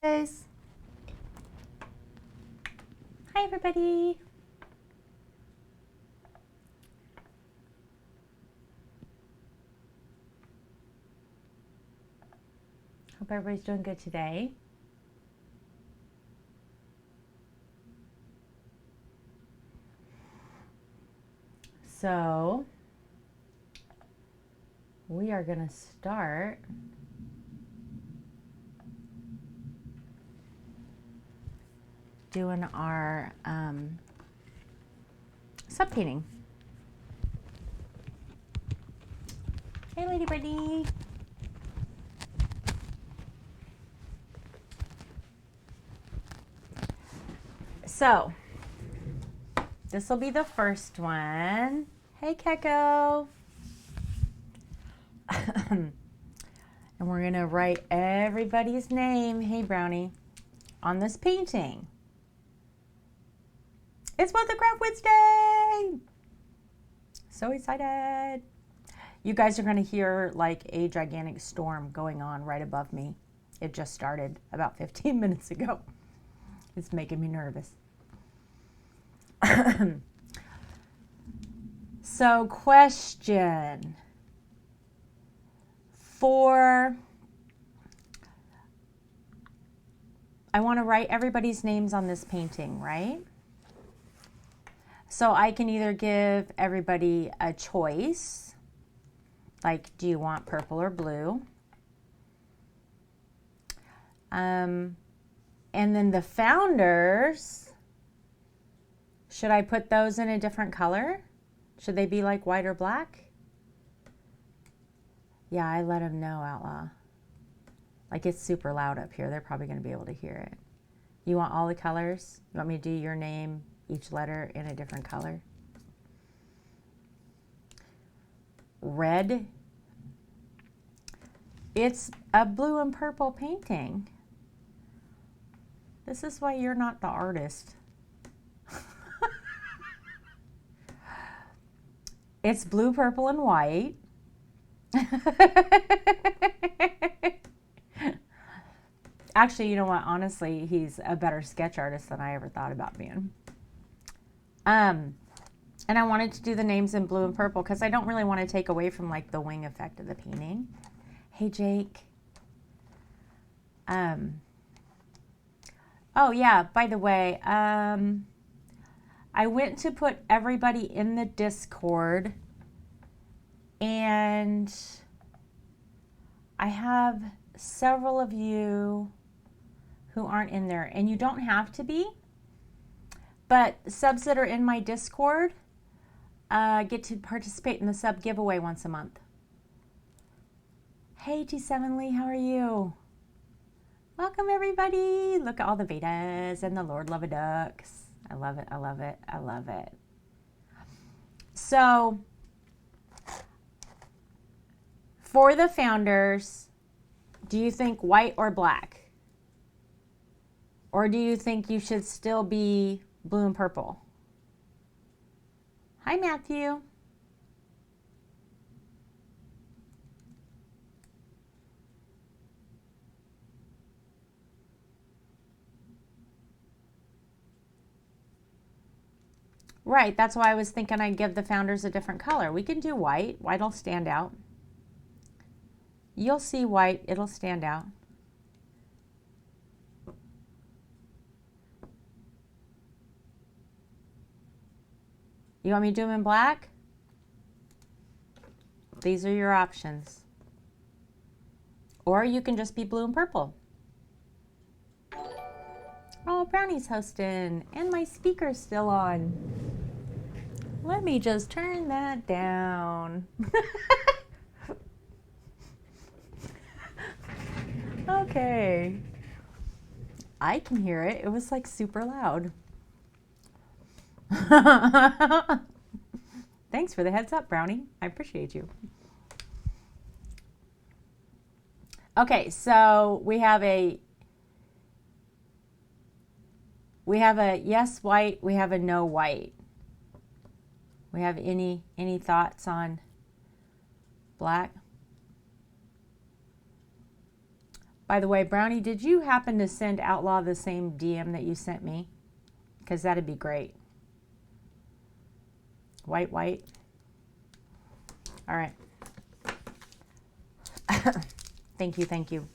Hi everybody. Hope everybody's doing good today. So we are going to start doing our sub painting. Hey, Lady Brittany. So this will be the first one. Hey, Keko. And we're going to write everybody's name, hey Brownie, on this painting. It's What the Craft Wednesday! So excited. You guys are going to hear like a gigantic storm going on right above me. It just started about 15 minutes ago. It's making me nervous. So question for, I want to write everybody's names on this painting, right? So I can either give everybody a choice, like do you want purple or blue? And then the founders, should I put those in a different color? Should they be like white or black? Yeah, I let them know, Outlaw. Like it's super loud up here. They're probably going to be able to hear it. You want all the colors? You want me to do your name, each letter in a different color? Red. It's a blue and purple painting. This is why you're not the artist. It's blue, purple, and white. Actually, you know what? Honestly, he's a better sketch artist than I ever thought about being. And I wanted to do the names in blue and purple because I don't really want to take away from like the wing effect of the painting. Hey, Jake. Oh yeah, by the way, I went to put everybody in the Discord and I have several of you who aren't in there, and you don't have to be, but subs that are in my Discord get to participate in the sub giveaway once a month. Hey T7 Lee, how are you? Welcome everybody. Look at all the Vedas and the Lord Love a Ducks. I love it, I love it, I love it. So for the founders, do you think white or black? Or do you think you should still be blue and purple? Hi, Matthew. Right, that's why I was thinking I'd give the founders a different color. We can do white. White will stand out. You'll see white, it'll stand out. You want me to do them in black? These are your options. Or you can just be blue and purple. Oh, Brownie's hosting, and my speaker's still on. Let me just turn that down. Okay. I can hear it. It was like super loud. Thanks for the heads up, Brownie. I appreciate you. Okay, so we have a yes white, we have a no white. We have any thoughts on black? By the way, Brownie, did you happen to send Outlaw the same DM that you sent me? Because that'd be great. White, white. All right. Thank you, thank you.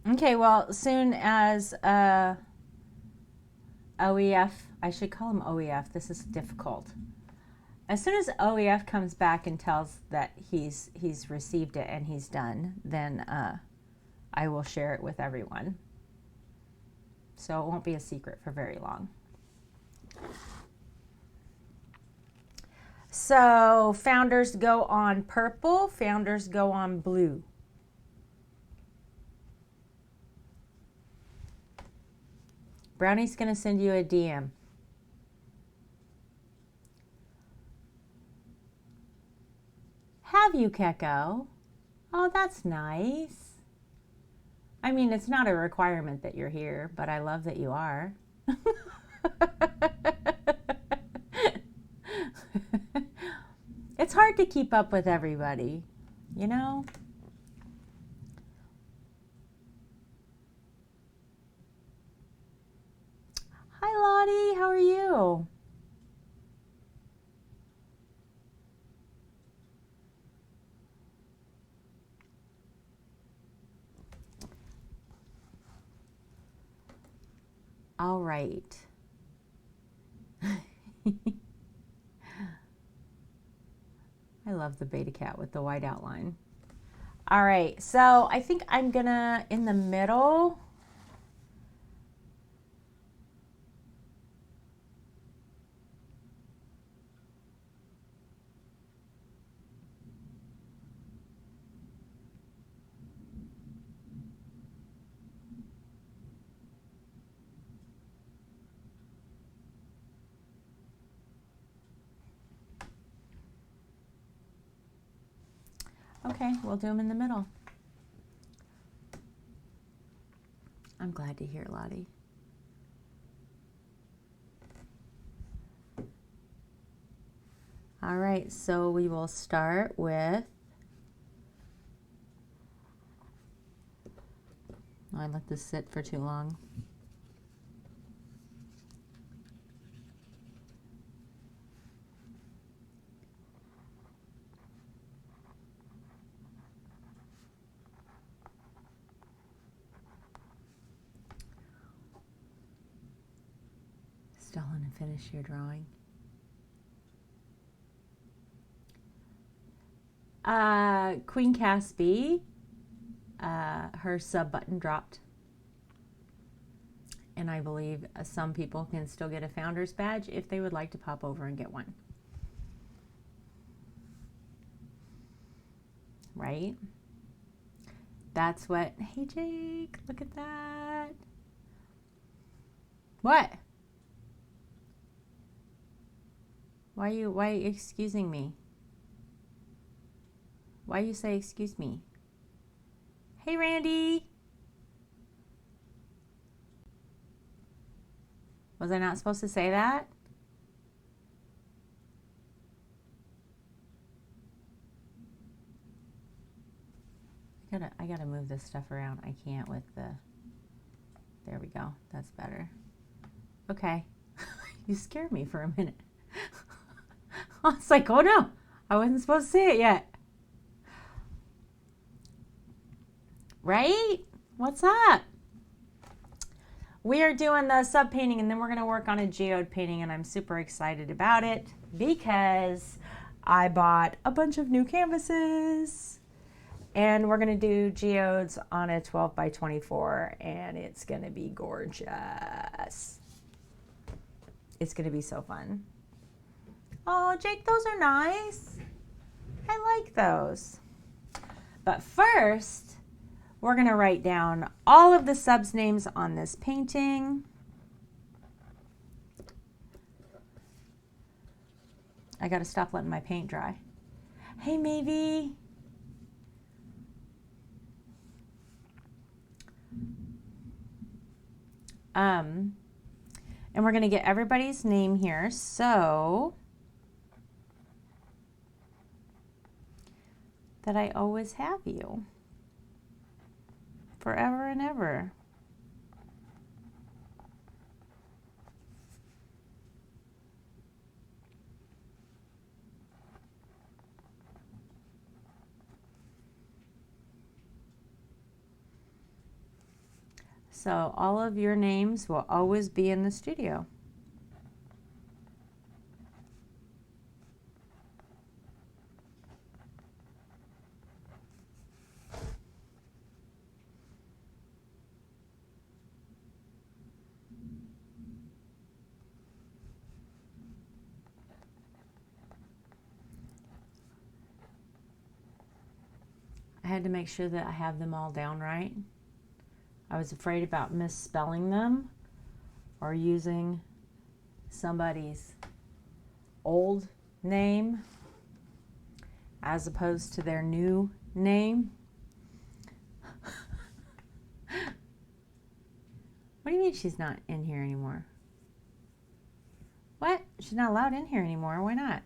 Okay, well, soon as OEF, I should call him OEF, this is difficult. As soon as OEF comes back and tells that he's received it and he's done, then I will share it with everyone. So it won't be a secret for very long. So founders go on purple, founders go on blue. Brownie's going to send you a DM. Have you, Keko? Oh, that's nice. I mean, it's not a requirement that you're here, but I love that you are. It's hard to keep up with everybody, you know? Hi, Lottie. How are you? All right. I love the beta cat with the white outline. All right, so I think I'm gonna, in the middle, okay, we'll do them in the middle. I'm glad to hear, Lottie. All right, so we will start with, I let this sit for too long. Still want to finish your drawing. Queen Caspi, her sub button dropped. And I believe some people can still get a founder's badge if they would like to pop over and get one. Right? That's what, hey Jake, look at that. What? Why are you excusing me? Why you say excuse me? Hey Randy. Was I not supposed to say that? I gotta move this stuff around. I can't with the, there we go. That's better. Okay. You scared me for a minute. I was like, oh no, I wasn't supposed to say it yet. Right? What's up? We are doing the sub painting and then we're going to work on a geode painting, and I'm super excited about it because I bought a bunch of new canvases and we're going to do geodes on a 12 by 24 and it's going to be gorgeous. It's going to be so fun. Oh, Jake, those are nice. I like those. But first, we're going to write down all of the subs names on this painting. I got to stop letting my paint dry. Hey, Maybe. And we're going to get everybody's name here. So that I always have you forever and ever. So all of your names will always be in the studio. I had to make sure that I have them all down right. I was afraid about misspelling them or using somebody's old name as opposed to their new name. What do you mean she's not in here anymore? What? She's not allowed in here anymore. Why not?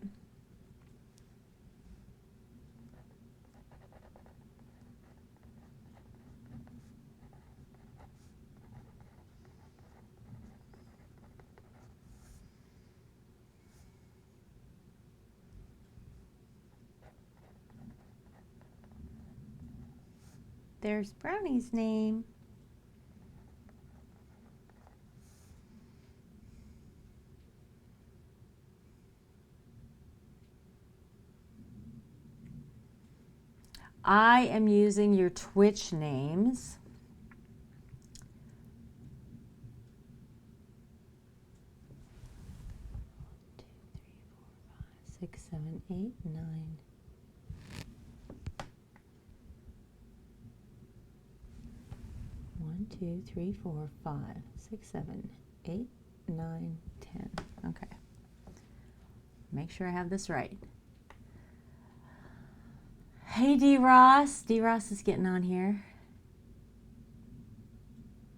There's Brownie's name. I am using your Twitch names. 6, 7, 8, 9. 1, 2, 3, 4, 5, 6, 7, 8, 9, 10. Okay. Make sure I have this right. Hey, D-Ross. D-Ross is getting on here.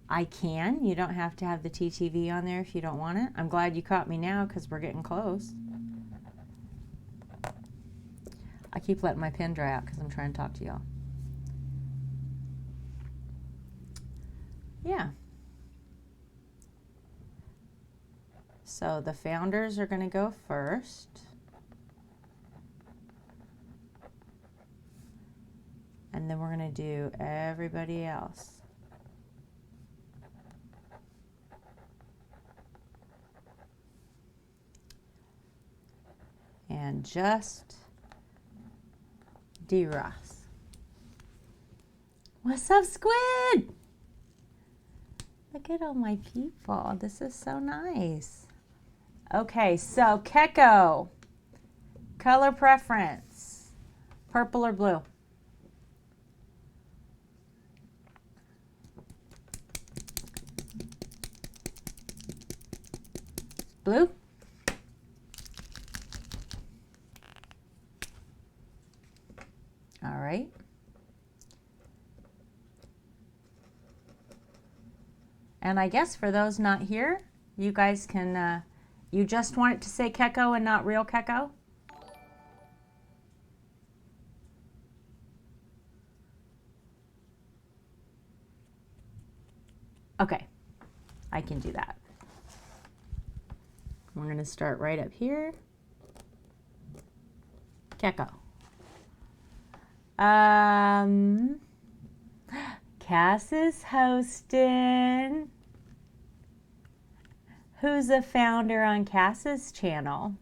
I can. You don't have to have the TTV on there if you don't want it. I'm glad you caught me now because we're getting close. I keep letting my pen dry out because I'm trying to talk to y'all. Yeah. So the founders are going to go first. And then we're going to do everybody else. And just D-Ross. What's up, Squid? Look at all my people. This is so nice. Okay, so Keko, color preference, purple or blue? Blue? All right. And I guess for those not here, you guys can, you just want it to say Keko and not real Keko? Okay, I can do that. We're going to start right up here. Keko. Cass is hosting. Who's a founder on Cass's channel?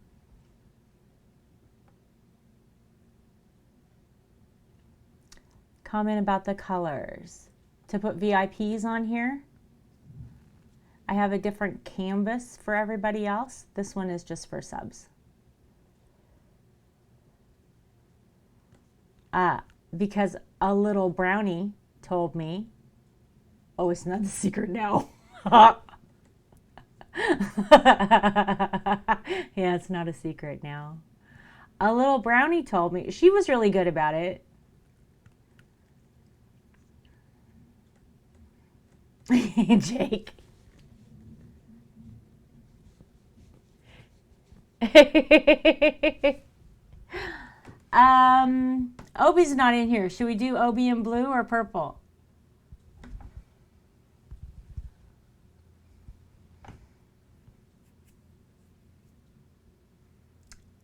Comment about the colors. To put VIPs on here, I have a different canvas for everybody else. This one is just for subs. Because a little brownie told me, oh, it's not the secret now. Yeah, it's not a secret now. A little brownie told me. She was really good about it. Jake. Obi's not in here. Should we do Obi in blue or purple?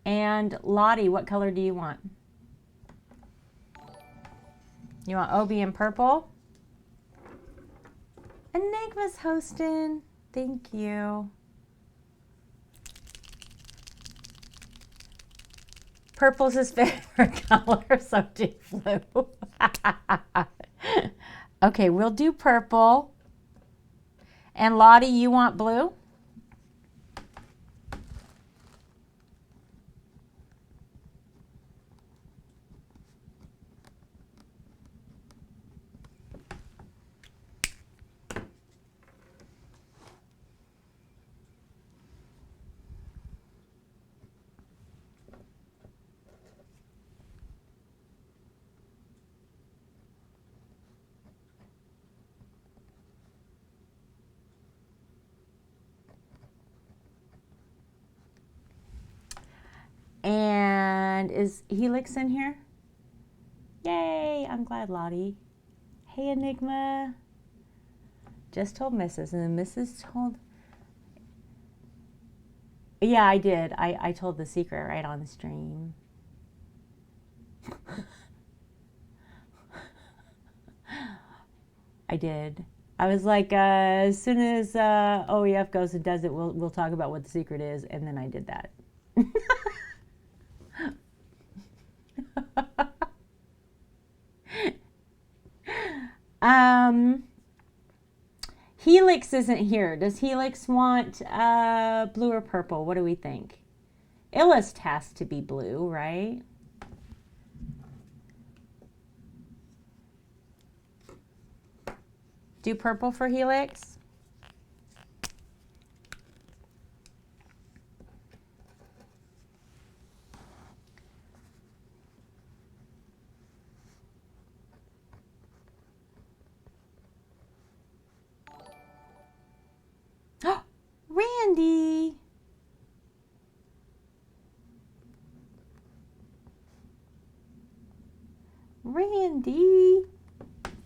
And Lottie, what color do you want? You want Obi in purple? Enigma's hosting. Thank you. Purple's his favorite color, so do blue. Okay, we'll do purple. And Lottie, you want blue? And is Helix in here? Yay, I'm glad, Lottie. Hey, Enigma. Just told Mrs. and then Mrs. told... Yeah, I did. I told the secret right on the stream. I did. I was like, as soon as OEF goes and does it, we'll talk about what the secret is, and then I did that. Helix isn't here. Does Helix want blue or purple? What do we think? Illust has to be blue, right? Do purple for Helix. Randy. Randy.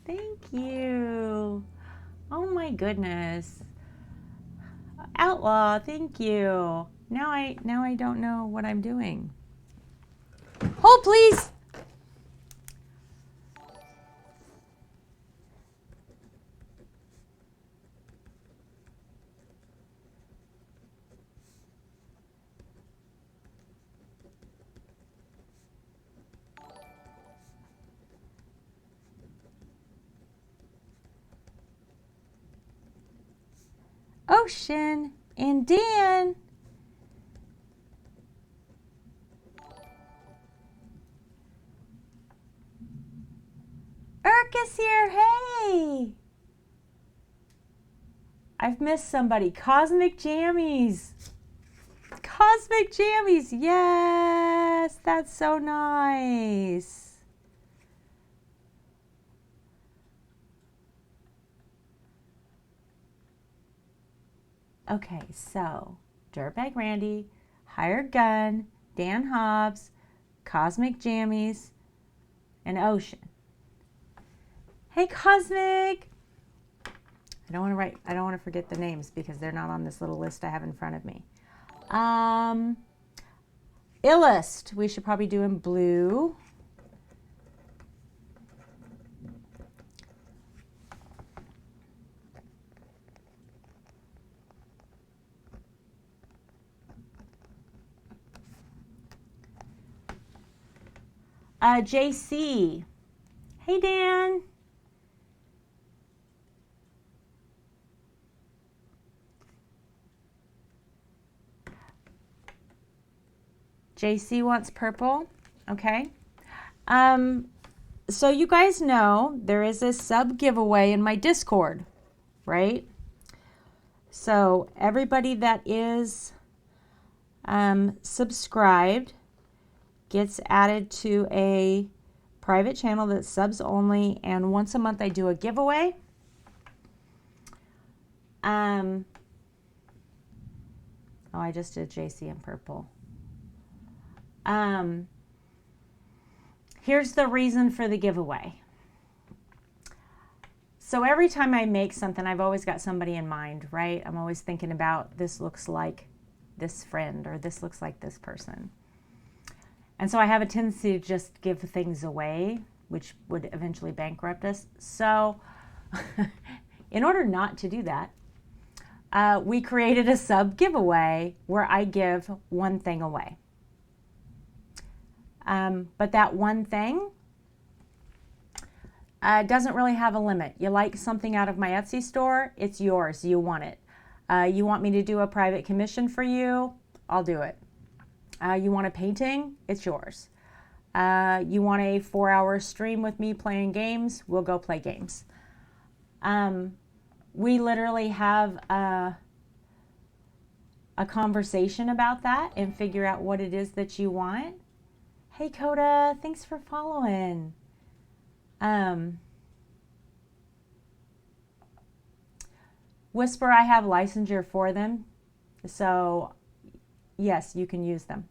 Thank you. Oh my goodness. Outlaw, thank you. Now I don't know what I'm doing. Hold, please. Ocean and Dan. Urka's here. Hey. I've missed somebody. Cosmic Jammies. Cosmic Jammies. Yes, that's so nice. Okay, so Dirtbag Randy, Hired Gun, Dan Hobbs, Cosmic Jammies, and Ocean. Hey, Cosmic! I don't want to forget the names because they're not on this little list I have in front of me. Illust, we should probably do in blue. JC. Hey, Dan. JC wants purple. Okay. So you guys know there is a sub giveaway in my Discord, right? So everybody that is subscribed gets added to a private channel that's subs only, and once a month I do a giveaway. Oh, I just did JC in purple. Here's the reason for the giveaway. So every time I make something, I've always got somebody in mind, right? I'm always thinking about this looks like this friend, or this looks like this person. And so I have a tendency to just give things away, which would eventually bankrupt us. So in order not to do that, we created a sub giveaway where I give one thing away. But that one thing doesn't really have a limit. You like something out of my Etsy store, it's yours. You want it. You want me to do a private commission for you, I'll do it. You want a painting, it's yours. You want a 4-hour stream with me playing games, we'll go play games. We literally have a conversation about that and figure out what it is that you want. Hey Coda, thanks for following. Whisper, I have licensure for them, so yes, you can use them.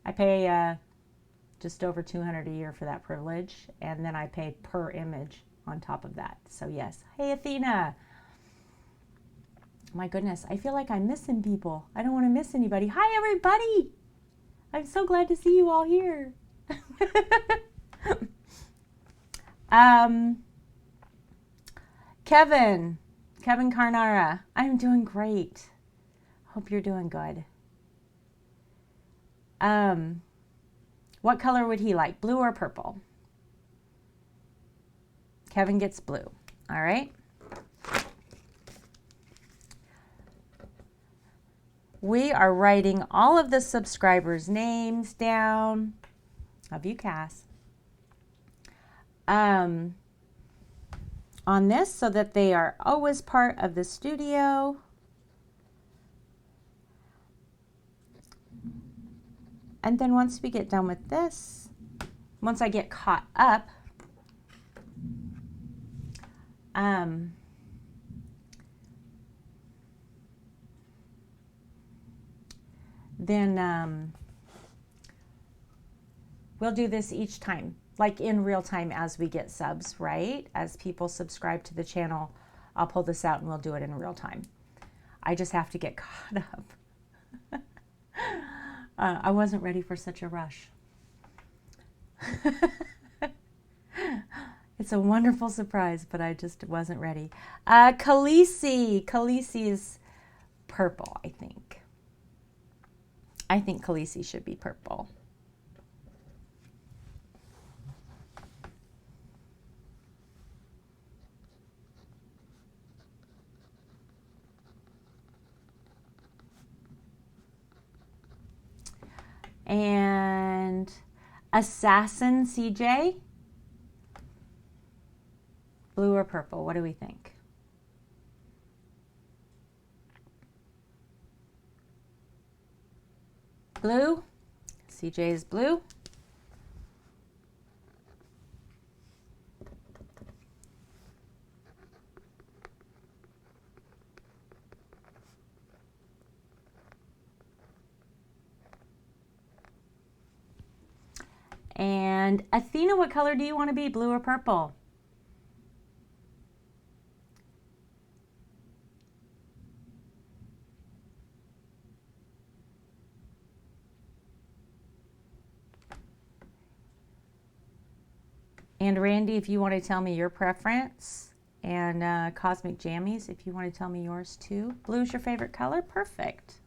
I pay just over $200 a year for that privilege, and then I pay per image on top of that. So yes. Hey Athena. My goodness, I feel like I'm missing people. I don't want to miss anybody. Hi everybody. I'm so glad to see you all here. Kevin Carnara, I'm doing great. Hope you're doing good. What color would he like, blue or purple? Kevin gets blue. All right. We are writing all of the subscribers' names down. Love you, Cass. On this so that they are always part of the studio. And then once we get done with this, once I get caught up, then we'll do this each time, like in real time as we get subs, right? As people subscribe to the channel, I'll pull this out and we'll do it in real time. I just have to get caught up. I wasn't ready for such a rush. It's a wonderful surprise, but I just wasn't ready. Khaleesi is purple, I think. I think Khaleesi should be purple. And Assassin CJ, blue or purple? What do we think? Blue. CJ is blue. And Athena, what color do you want to be, blue or purple? And Randy, if you want to tell me your preference, and Cosmic Jammies, if you want to tell me yours too. Blue's your favorite color? Perfect.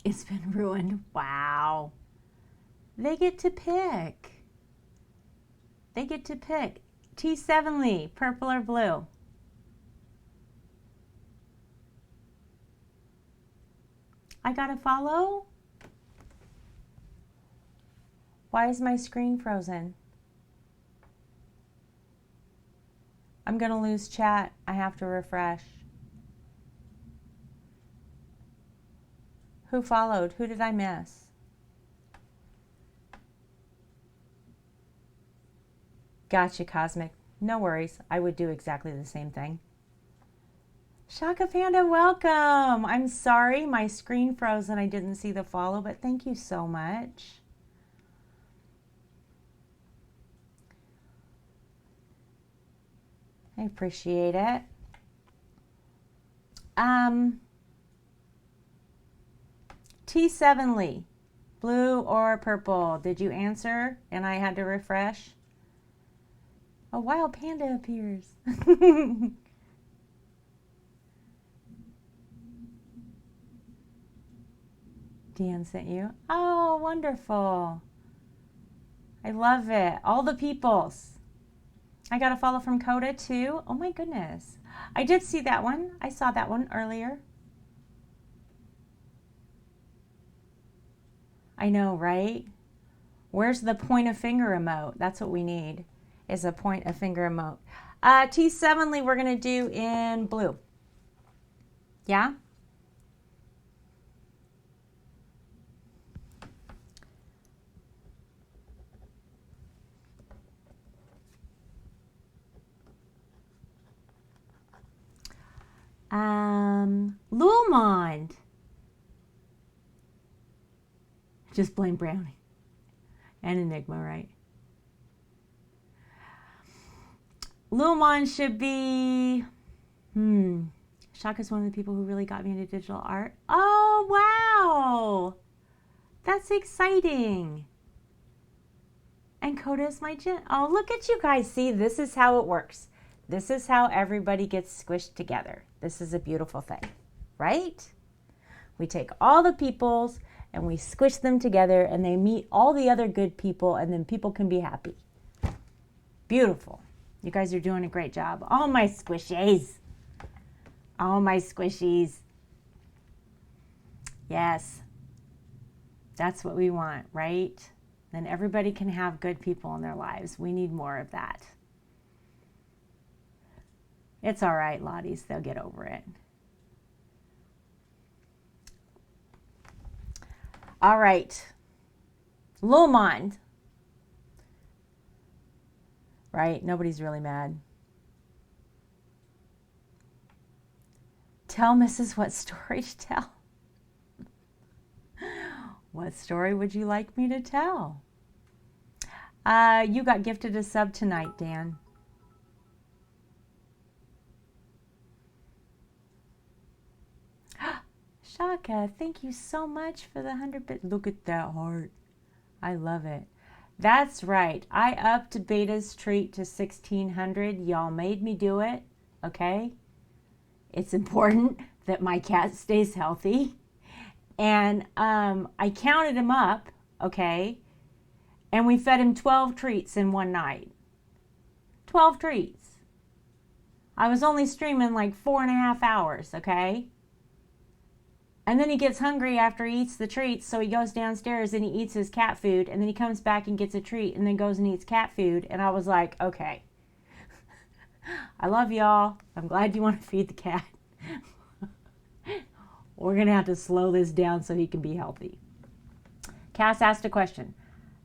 It's been ruined. Wow. They get to pick. They get to pick. T7 purple or blue? I got to follow? Why is my screen frozen? I'm going to lose chat. I have to refresh. Who followed? Who did I miss? Gotcha, Cosmic. No worries. I would do exactly the same thing. Shaka Panda, welcome. I'm sorry my screen froze and I didn't see the follow, but thank you so much. I appreciate it. T7 blue or purple? Did you answer? And I had to refresh. A wild panda appears. Dan sent you. Oh, wonderful. I love it. All the peoples. I got a follow from Coda too. Oh my goodness. I did see that one. I saw that one earlier. I know, right? Where's the point of finger emote? That's what we need, is a point of finger emote. T7 we're going to do in blue. Yeah? Lulmond. Just blame Brownie. And Enigma, right? Lulmond should be... Shaka's one of the people who really got me into digital art. Oh, wow! That's exciting. And Coda is my gen. Oh, look at you guys. See, this is how it works. This is how everybody gets squished together. This is a beautiful thing, right? We take all the peoples and we squish them together and they meet all the other good people and then people can be happy. Beautiful. You guys are doing a great job. All my squishies. All my squishies. Yes. That's what we want, right? Then everybody can have good people in their lives. We need more of that. It's all right, Lotties. They'll get over it. All right. Lulmond. Right? Nobody's really mad. Tell Mrs. what story to tell. What story would you like me to tell? You got gifted a sub tonight, Dan. Shaka, thank you so much for the 100 bit. Look at that heart. I love it. That's right. I upped Beta's treat to 1600. Y'all made me do it. Okay? It's important that my cat stays healthy. And I counted him up, okay? And we fed him 12 treats in one night. 12 treats. I was only streaming like 4.5 hours, okay? And then he gets hungry after he eats the treats, so he goes downstairs and he eats his cat food, and then he comes back and gets a treat, and then goes and eats cat food. And I was like, okay. I love y'all. I'm glad you want to feed the cat. We're going to have to slow this down so he can be healthy. Cass asked a question.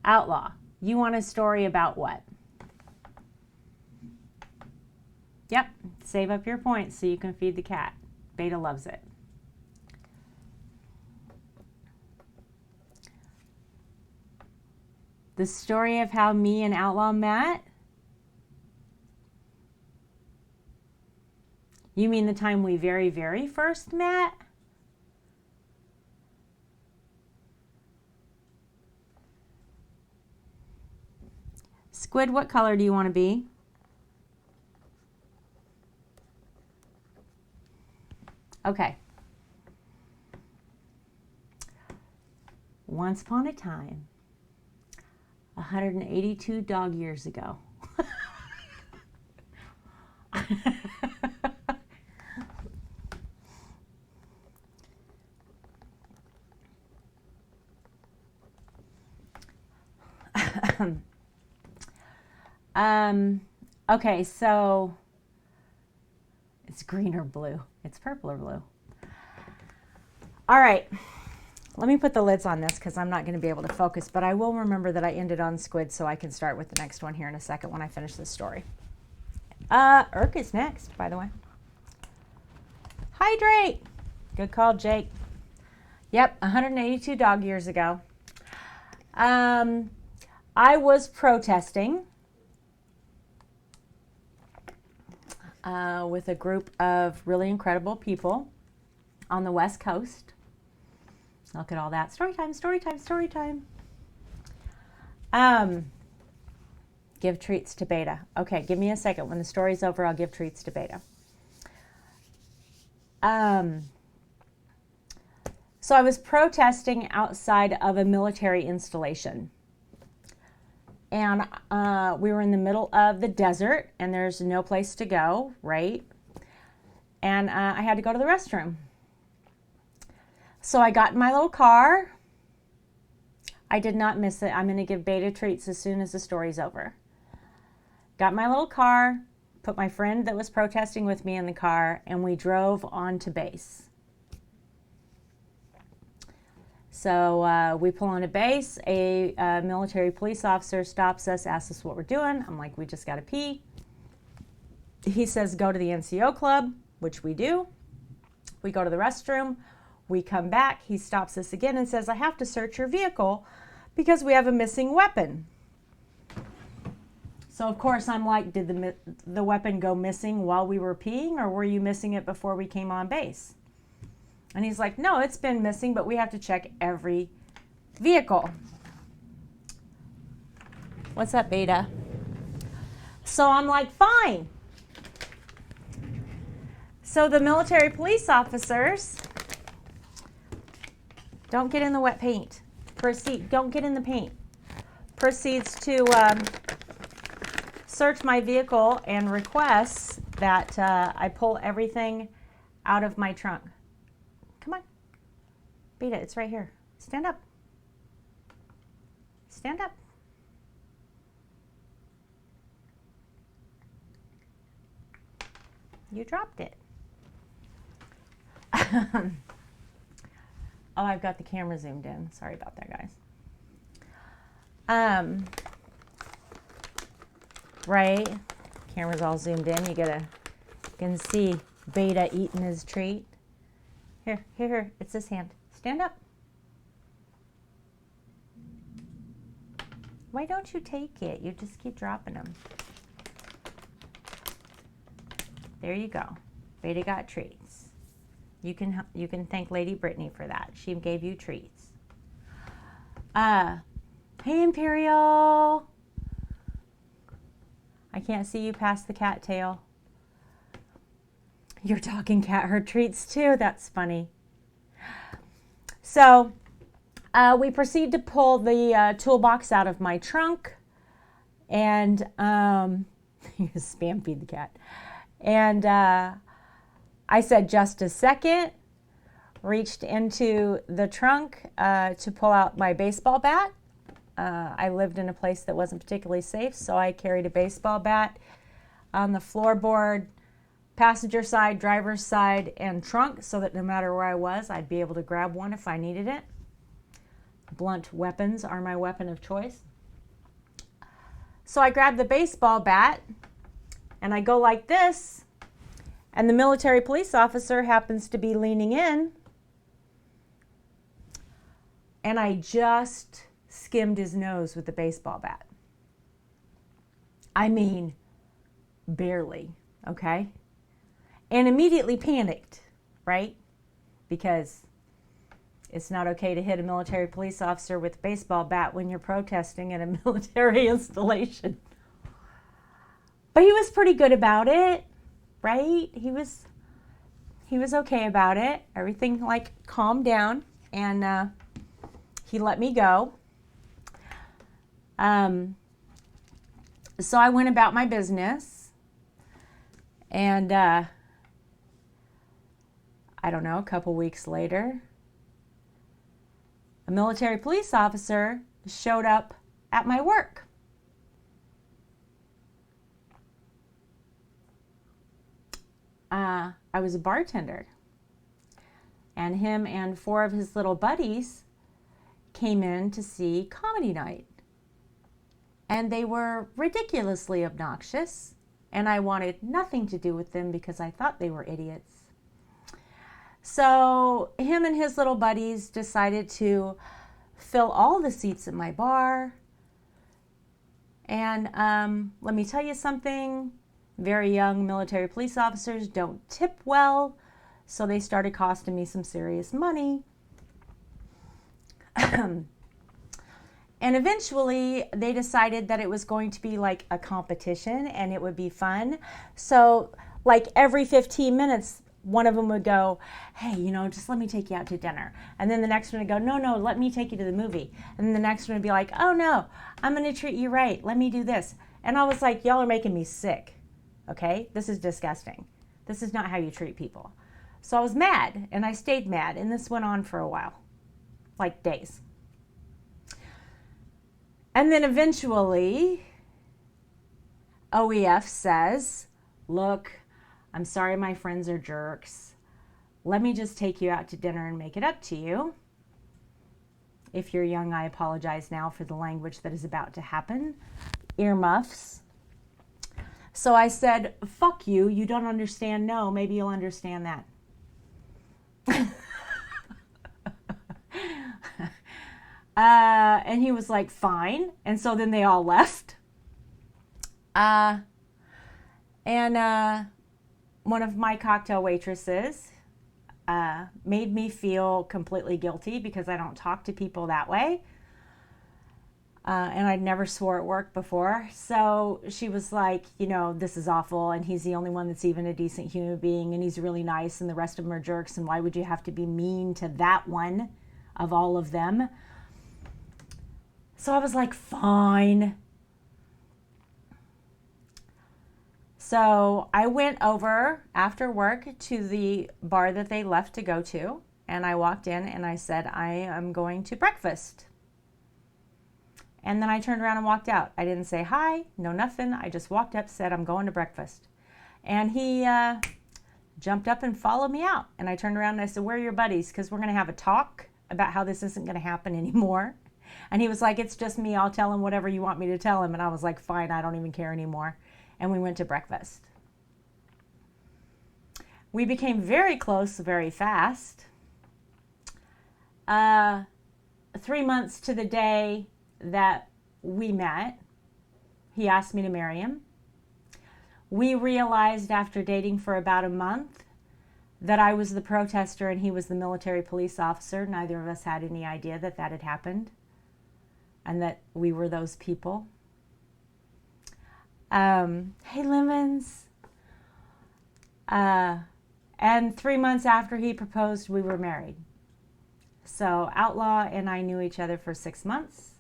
Outlaw, you want a story about what? Yep, save up your points so you can feed the cat. Beta loves it. The story of how me and Outlaw met? You mean the time we very, very first met? Squid, what color do you want to be? Okay. Once upon a time, 182 dog years ago. Okay, so it's green or blue. It's purple or blue. All right, let me put the lids on this because I'm not going to be able to focus, but I will remember that I ended on squid so I can start with the next one here in a second when I finish this story. Urk is next, by the way. Hydrate. Good call, Jake. Yep, 182 dog years ago. I was protesting with a group of really incredible people on the West Coast. Look at all that. Story time, story time, story time. Give treats to Beta. Okay, give me a second. When the story's over, I'll give treats to Beta. So I was protesting outside of a military installation. And we were in the middle of the desert, and there's no place to go, right? And I had to go to the restroom. So I got in my little car. I did not miss it. I'm going to give Beta treats as soon as the story's over. Got my little car, put my friend that was protesting with me in the car, and we drove on to base. So we pull into base. A military police officer stops us, asks us what we're doing. I'm like, we just got to pee. He says, go to the NCO club, which we do. We go to the restroom. We come back. He stops us again and says, I have to search your vehicle because we have a missing weapon. So, of course, I'm like, did the weapon go missing while we were peeing, or were you missing it before we came on base? And he's like, no, it's been missing, but we have to check every vehicle. What's up, Beta? So I'm like, fine. So the military police officers, don't get in the wet paint. Don't get in the paint. Proceeds to search my vehicle and requests that I pull everything out of my trunk. Come on. Beta, it's right here. Stand up. Stand up. You dropped it. Oh, I've got the camera zoomed in. Sorry about that, guys. Right? Camera's all zoomed in. You can see Beta eating his treat. Here. It's this hand. Stand up. Why don't you take it? You just keep dropping them. There you go. Beta got treats. You can thank Lady Brittany for that. She gave you treats. Hey, Imperial. I can't see you past the cattail. Your talking cat heard treats too. That's funny. So we proceed to pull the toolbox out of my trunk, and spam feed the cat. And I said, just a second. Reached into the trunk to pull out my baseball bat. I lived in a place that wasn't particularly safe, so I carried a baseball bat on the floorboard, passenger side, driver's side, and trunk, so that no matter where I was, I'd be able to grab one if I needed it. Blunt weapons are my weapon of choice. So I grabbed the baseball bat, and I go like this, and the military police officer happens to be leaning in, and I just skimmed his nose with the baseball bat. I mean, barely, okay? And immediately panicked, right? Because it's not okay to hit a military police officer with a baseball bat when you're protesting at a military installation. But he was pretty good about it, right? He was okay about it. Everything like calmed down, and he let me go. So I went about my business, And I don't know, a couple weeks later, a military police officer showed up at my work. I was a bartender, and him and 4 of his little buddies came in to see comedy night. And they were ridiculously obnoxious, and I wanted nothing to do with them because I thought they were idiots. So him and his little buddies decided to fill all the seats at my bar. And let me tell you something, very young military police officers don't tip well, so they started costing me some serious money. And eventually they decided that it was going to be like a competition and it would be fun. So like every 15 minutes, one of them would go, hey, just let me take you out to dinner. And then the next one would go, no, let me take you to the movie. And then the next one would be like, oh no, I'm going to treat you right. Let me do this. And I was like, y'all are making me sick. Okay, this is disgusting. This is not how you treat people. So I was mad, and I stayed mad, and this went on for a while, like days. And then eventually, OEF says, look, I'm sorry my friends are jerks. Let me just take you out to dinner and make it up to you. If you're young, I apologize now for the language that is about to happen. Earmuffs. So I said, fuck you, you don't understand, no, maybe you'll understand that. And he was like, fine. And so then they all left. And one of my cocktail waitresses made me feel completely guilty because I don't talk to people that way. And I'd never swore at work before. So she was like, this is awful. And he's the only one that's even a decent human being. And he's really nice. And the rest of them are jerks. And why would you have to be mean to that one of all of them? So I was like, fine. So I went over after work to the bar that they left to go to. And I walked in and I said, I am going to breakfast. And then I turned around and walked out. I didn't say hi, no nothing. I just walked up, said, I'm going to breakfast. And he jumped up and followed me out. And I turned around and I said, where are your buddies? Because we're going to have a talk about how this isn't going to happen anymore. And he was like, it's just me. I'll tell him whatever you want me to tell him. And I was like, fine, I don't even care anymore. And we went to breakfast. We became very close very fast. 3 months to the day that we met, he asked me to marry him. We realized after dating for about a month that I was the protester and he was the military police officer. Neither of us had any idea that that had happened and that we were those people. Hey, Lemons. And 3 months after he proposed, we were married. So Outlaw and I knew each other for 6 months.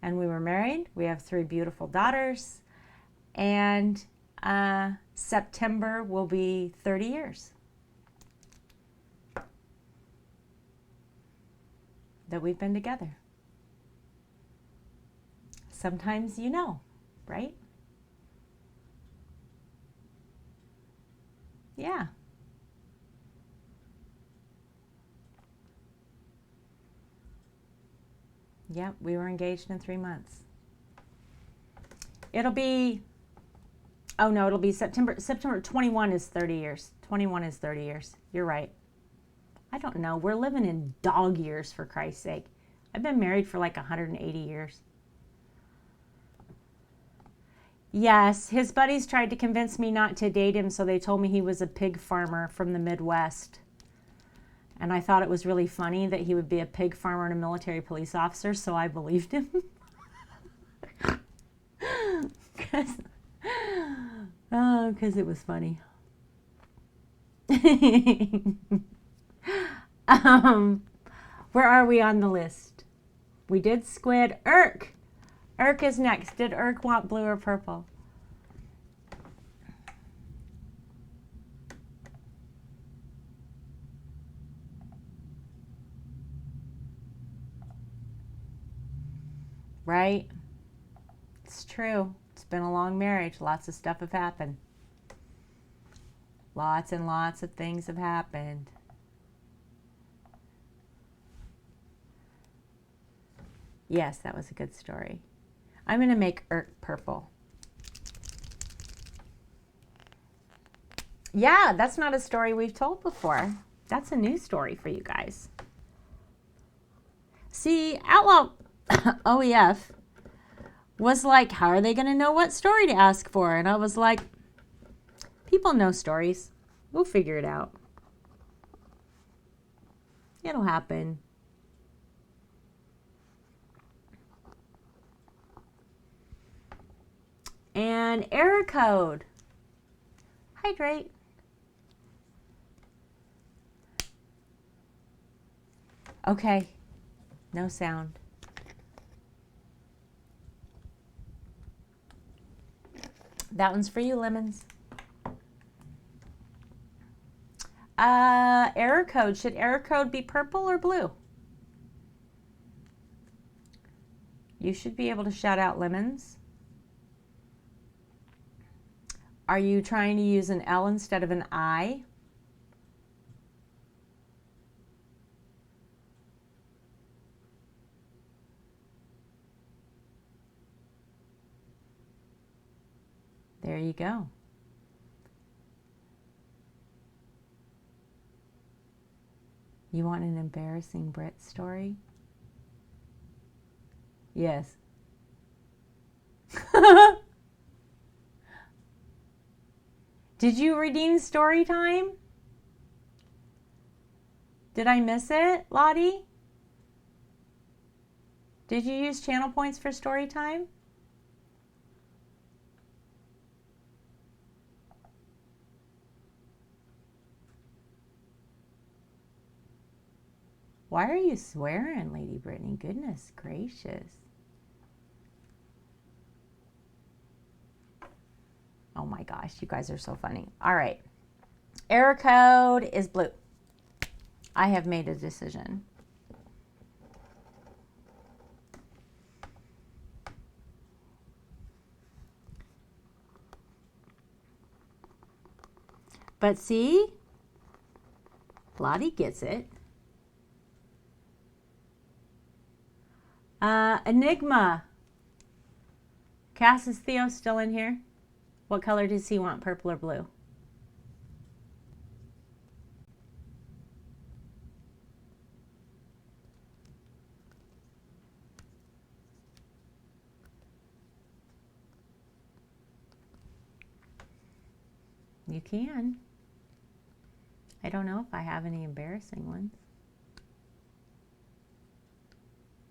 And we were married. We have 3 beautiful daughters. And September will be 30 years that we've been together. Sometimes you know, right? Yeah. Yep, we were engaged in 3 months. It'll be September 21 is 30 years. 21 is 30 years. You're right. I don't know. We're living in dog years, for Christ's sake. I've been married for like 180 years. Yes, his buddies tried to convince me not to date him, so they told me he was a pig farmer from the Midwest. And I thought it was really funny that he would be a pig farmer and a military police officer, so I believed him. Because it was funny. Where are we on the list? We did squid. Irk! Irk is next. Did Irk want blue or purple? right? It's true. It's been a long marriage. Lots of stuff have happened. Lots and lots of things have happened. Yes, that was a good story. I'm going to make purple. Yeah, that's not a story we've told before. That's a new story for you guys. See, Outlaw OEF was like, how are they going to know what story to ask for? And I was like, people know stories. We'll figure it out. It'll happen. And error code. Hydrate. Okay. No sound. That one's for you, Lemons. Error code. Should error code be purple or blue? You should be able to shout out Lemons. Are you trying to use an L instead of an I? There you go. You want an embarrassing Brit story? Yes. Did you redeem story time? Did I miss it, Lottie? Did you use channel points for story time? Why are you swearing, Lady Brittany? Goodness gracious. Oh my gosh, you guys are so funny. All right. Error code is blue. I have made a decision. But see, Lottie gets it. Enigma. Cass, is Theo still in here? What color does he want, purple or blue? You can. I don't know if I have any embarrassing ones.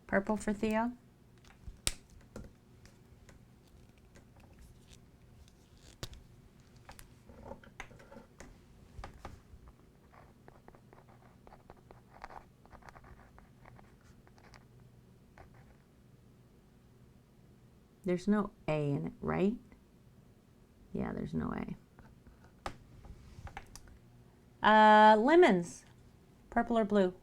Purple for Theo. There's no A in it, right? Yeah, there's no A. Lemons. Purple or blue?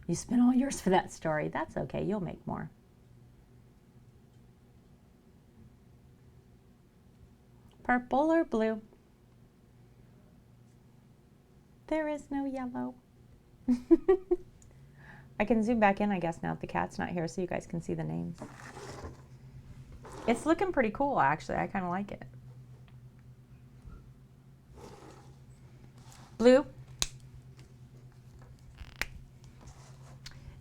You spent all yours for that story. That's okay. You'll make more. Purple or blue? There is no yellow. I can zoom back in, I guess, now that the cat's not here so you guys can see the names. It's looking pretty cool, actually. I kind of like it. Blue.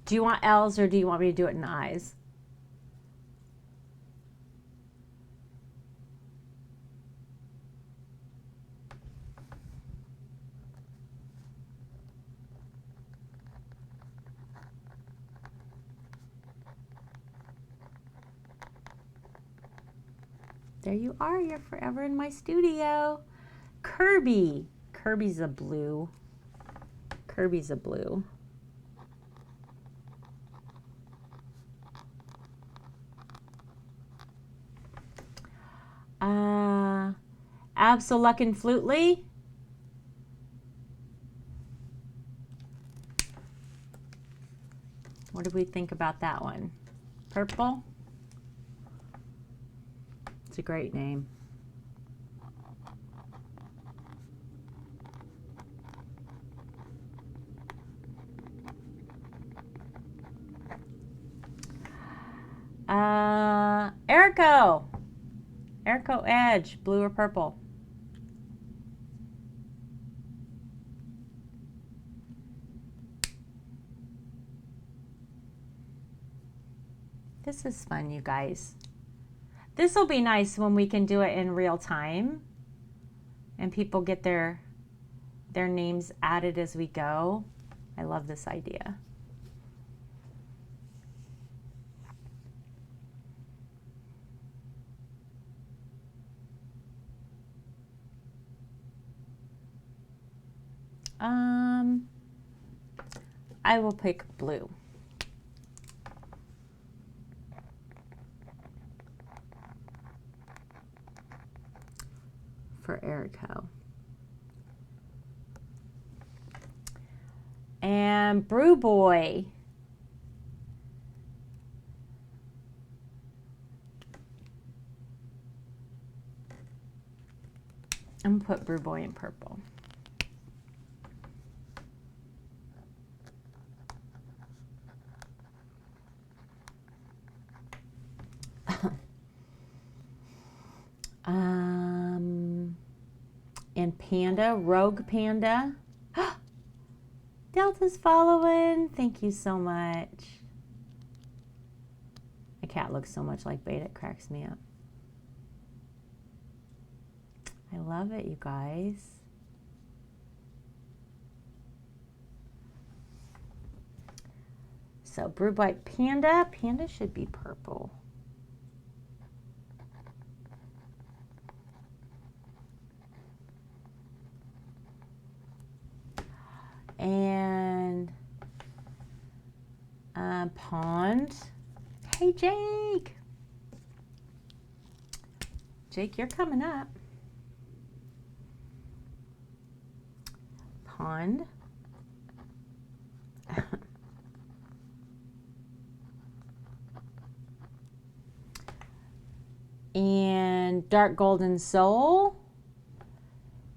Do you want L's or do you want me to do it in I's? There you are. You're forever in my studio. Kirby. Kirby's a blue. Kirby's a blue. Absolutely. do we think about that one? Purple? It's a great name. Erico. Erico Edge, blue or purple? This is fun, you guys. This will be nice when we can do it in real time and people get their names added as we go. I love this idea. I will pick blue. For Erico. And Brew Boy. I'm gonna put Brew Boy in purple. And Panda, Rogue Panda. Delta's following. Thank you so much. My cat looks so much like Beta, it cracks me up. I love it, you guys. So Brew Boy Panda. Panda should be purple. And Pond. Hey, Jake. Jake, you're coming up. Pond. And Dark Golden Soul.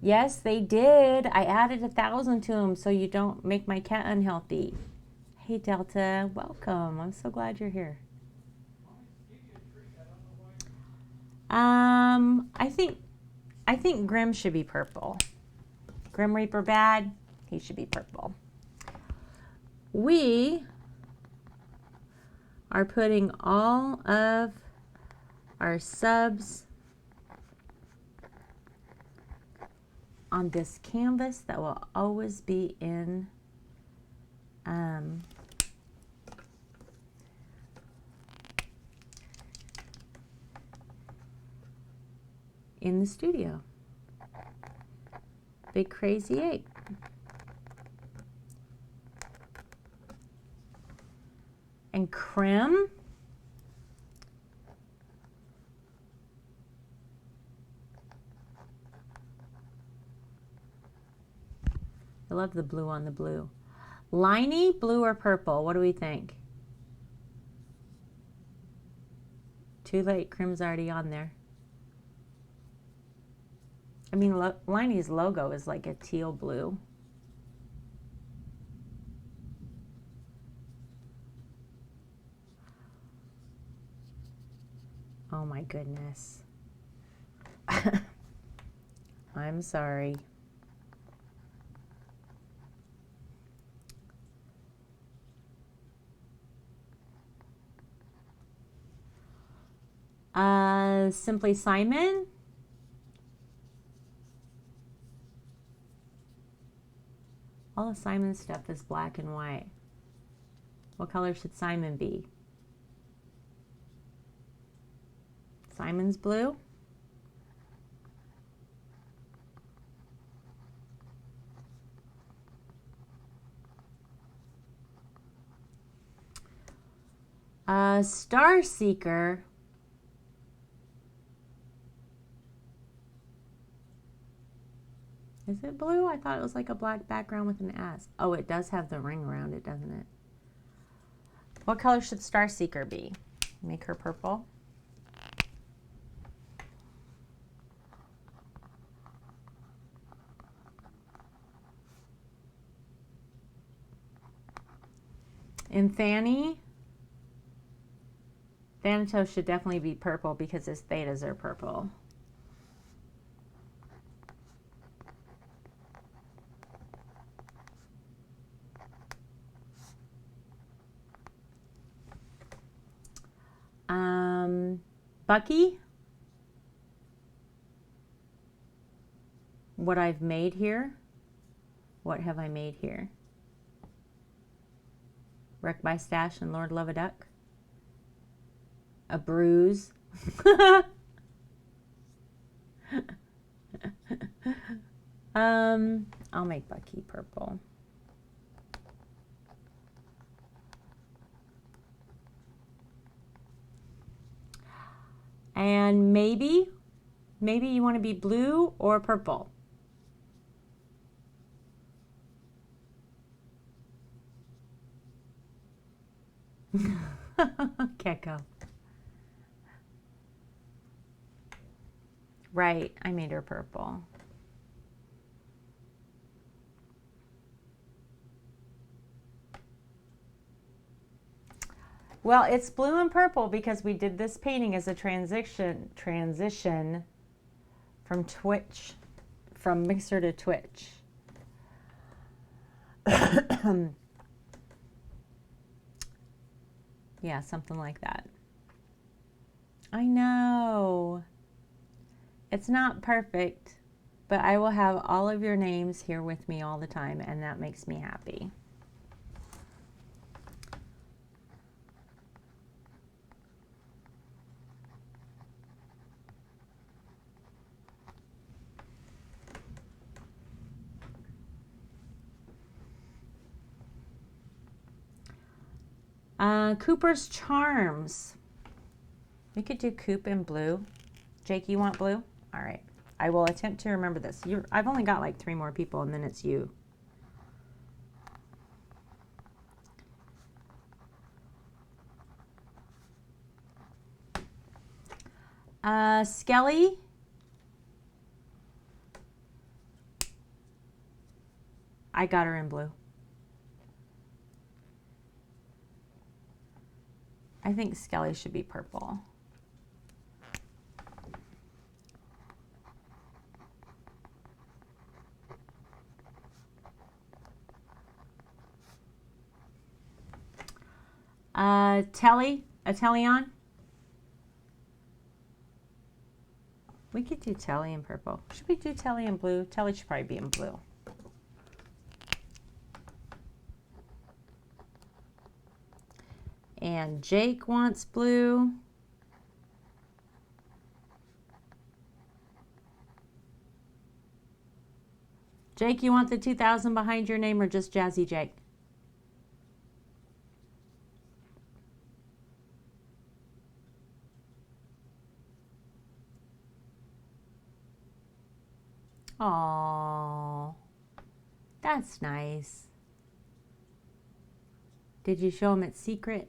Yes, they did. I added 1,000 to them so you don't make my cat unhealthy. Hey, Delta, welcome. I'm so glad you're here. I think Grim should be purple. Grim Reaper bad. He should be purple. We are putting all of our subs on this canvas that will always be in the studio. Big Crazy Ape. And Crim. I love the blue on the blue. Liney, blue or purple? What do we think? Too late, Crim's already on there. I mean, Liney's logo is like a teal blue. Oh my goodness. I'm sorry. Simply Simon. All of Simon's stuff is black and white. What color should Simon be? Simon's blue. Star Seeker. Is it blue? I thought it was like a black background with an S. Oh, it does have the ring around it, doesn't it? What color should Star Seeker be? Make her purple. And Thanatos should definitely be purple because his thetas are purple. Bucky, what I've made here. What have I made here? Wreck My Stash and Lord Love a Duck. A bruise. I'll make Bucky purple. And maybe you want to be blue or purple. Gecko. Right, I made her purple. Well, it's blue and purple because we did this painting as a transition from Mixer to Twitch. Yeah, something like that. I know. It's not perfect, but I will have all of your names here with me all the time, and that makes me happy. Cooper's Charms. We could do Coop in blue. Jake, you want blue? All right. I will attempt to remember this. I've only got like 3 more people, and then it's you. Skelly. I got her in blue. I think Skelly should be purple. Tellion. We could do Telly in purple. Should we do Telly in blue? Telly should probably be in blue. And Jake wants blue. Jake, you want the 2000 behind your name or just Jazzy Jake? Oh, that's nice. Did you show him it's secret?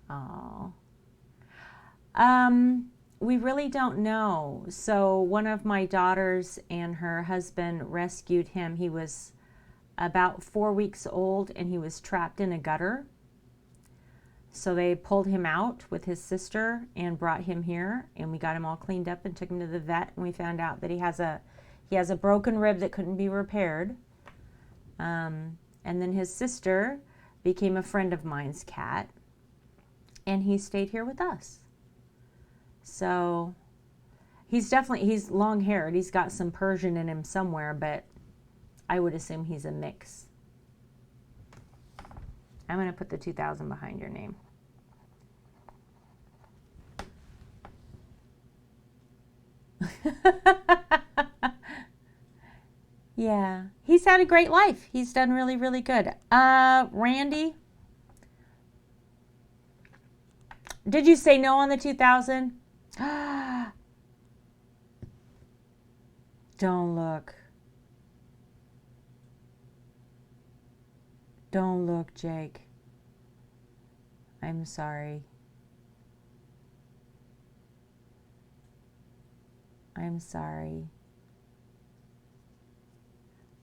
Oh. We really don't know. So one of my daughters and her husband rescued him. He was about 4 weeks old and he was trapped in a gutter. So they pulled him out with his sister and brought him here, and we got him all cleaned up and took him to the vet, and we found out that he has a broken rib that couldn't be repaired. And then his sister became a friend of mine's cat, and he stayed here with us. So he's long haired. He's got some Persian in him somewhere, but I would assume he's a mix. I'm going to put the 2000 behind your name. Yeah, he's had a great life. He's done really, really good. Randy, did you say no on the 2000? Don't look. Don't look, Jake. I'm sorry. I'm sorry.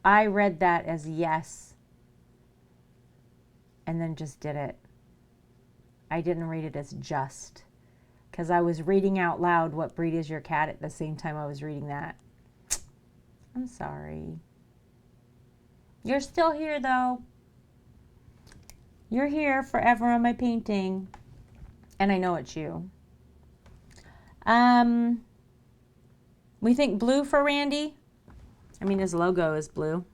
I read that as yes and then just did it. I didn't read it as just, because I was reading out loud what breed is your cat at the same time I was reading that. I'm sorry. You're still here though. You're here forever on my painting. And I know it's you. We think blue for Randy. I mean, his logo is blue.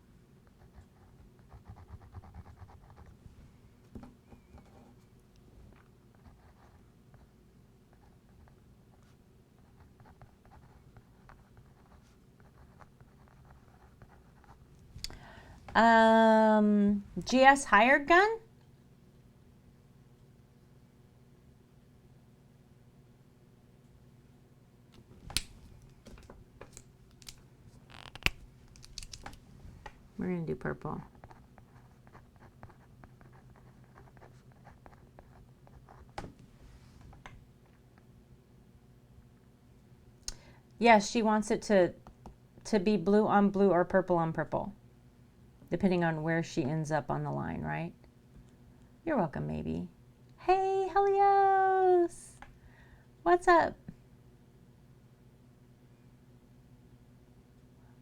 GS hired gun. We're going to do purple. Yes, she wants it to be blue on blue or purple on purple, depending on where she ends up on the line, right? You're welcome, maybe. Hey, Helios! What's up?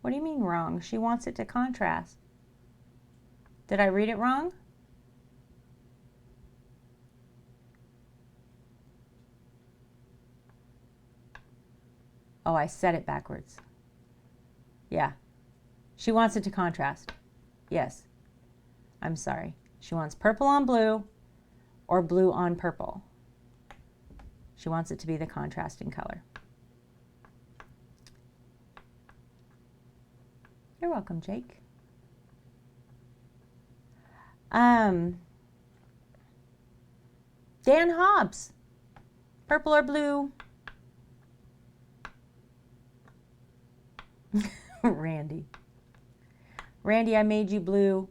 What do you mean wrong? She wants it to contrast. Did I read it wrong? Oh, I said it backwards. Yeah. She wants it to contrast. Yes. I'm sorry. She wants purple on blue or blue on purple. She wants it to be the contrasting color. You're welcome, Jake. Dan Hobbs. Purple or blue? Randy. Randy, I made you blue.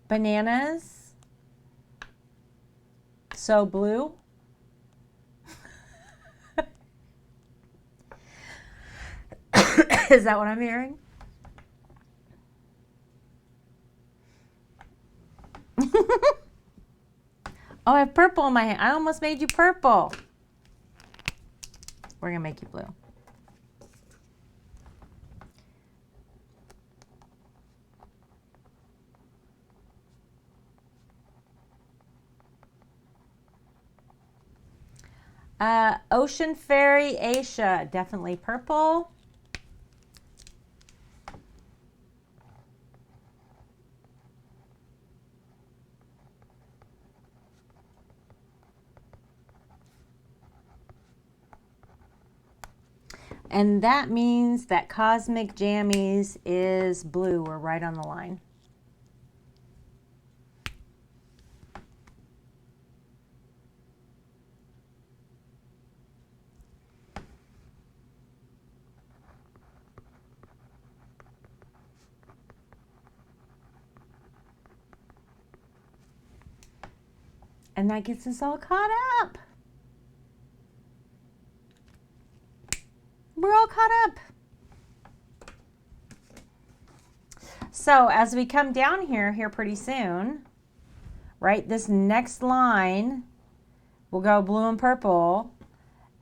Bananas. So blue. Is that what I'm hearing? Oh, I have purple in my hand. I almost made you purple. We're going to make you blue. Ocean Fairy Aisha, definitely purple. And that means that Cosmic Jammies is blue. We're right on the line. And that gets us all caught up. We're all caught up. So as we come down here pretty soon, right, this next line will go blue and purple,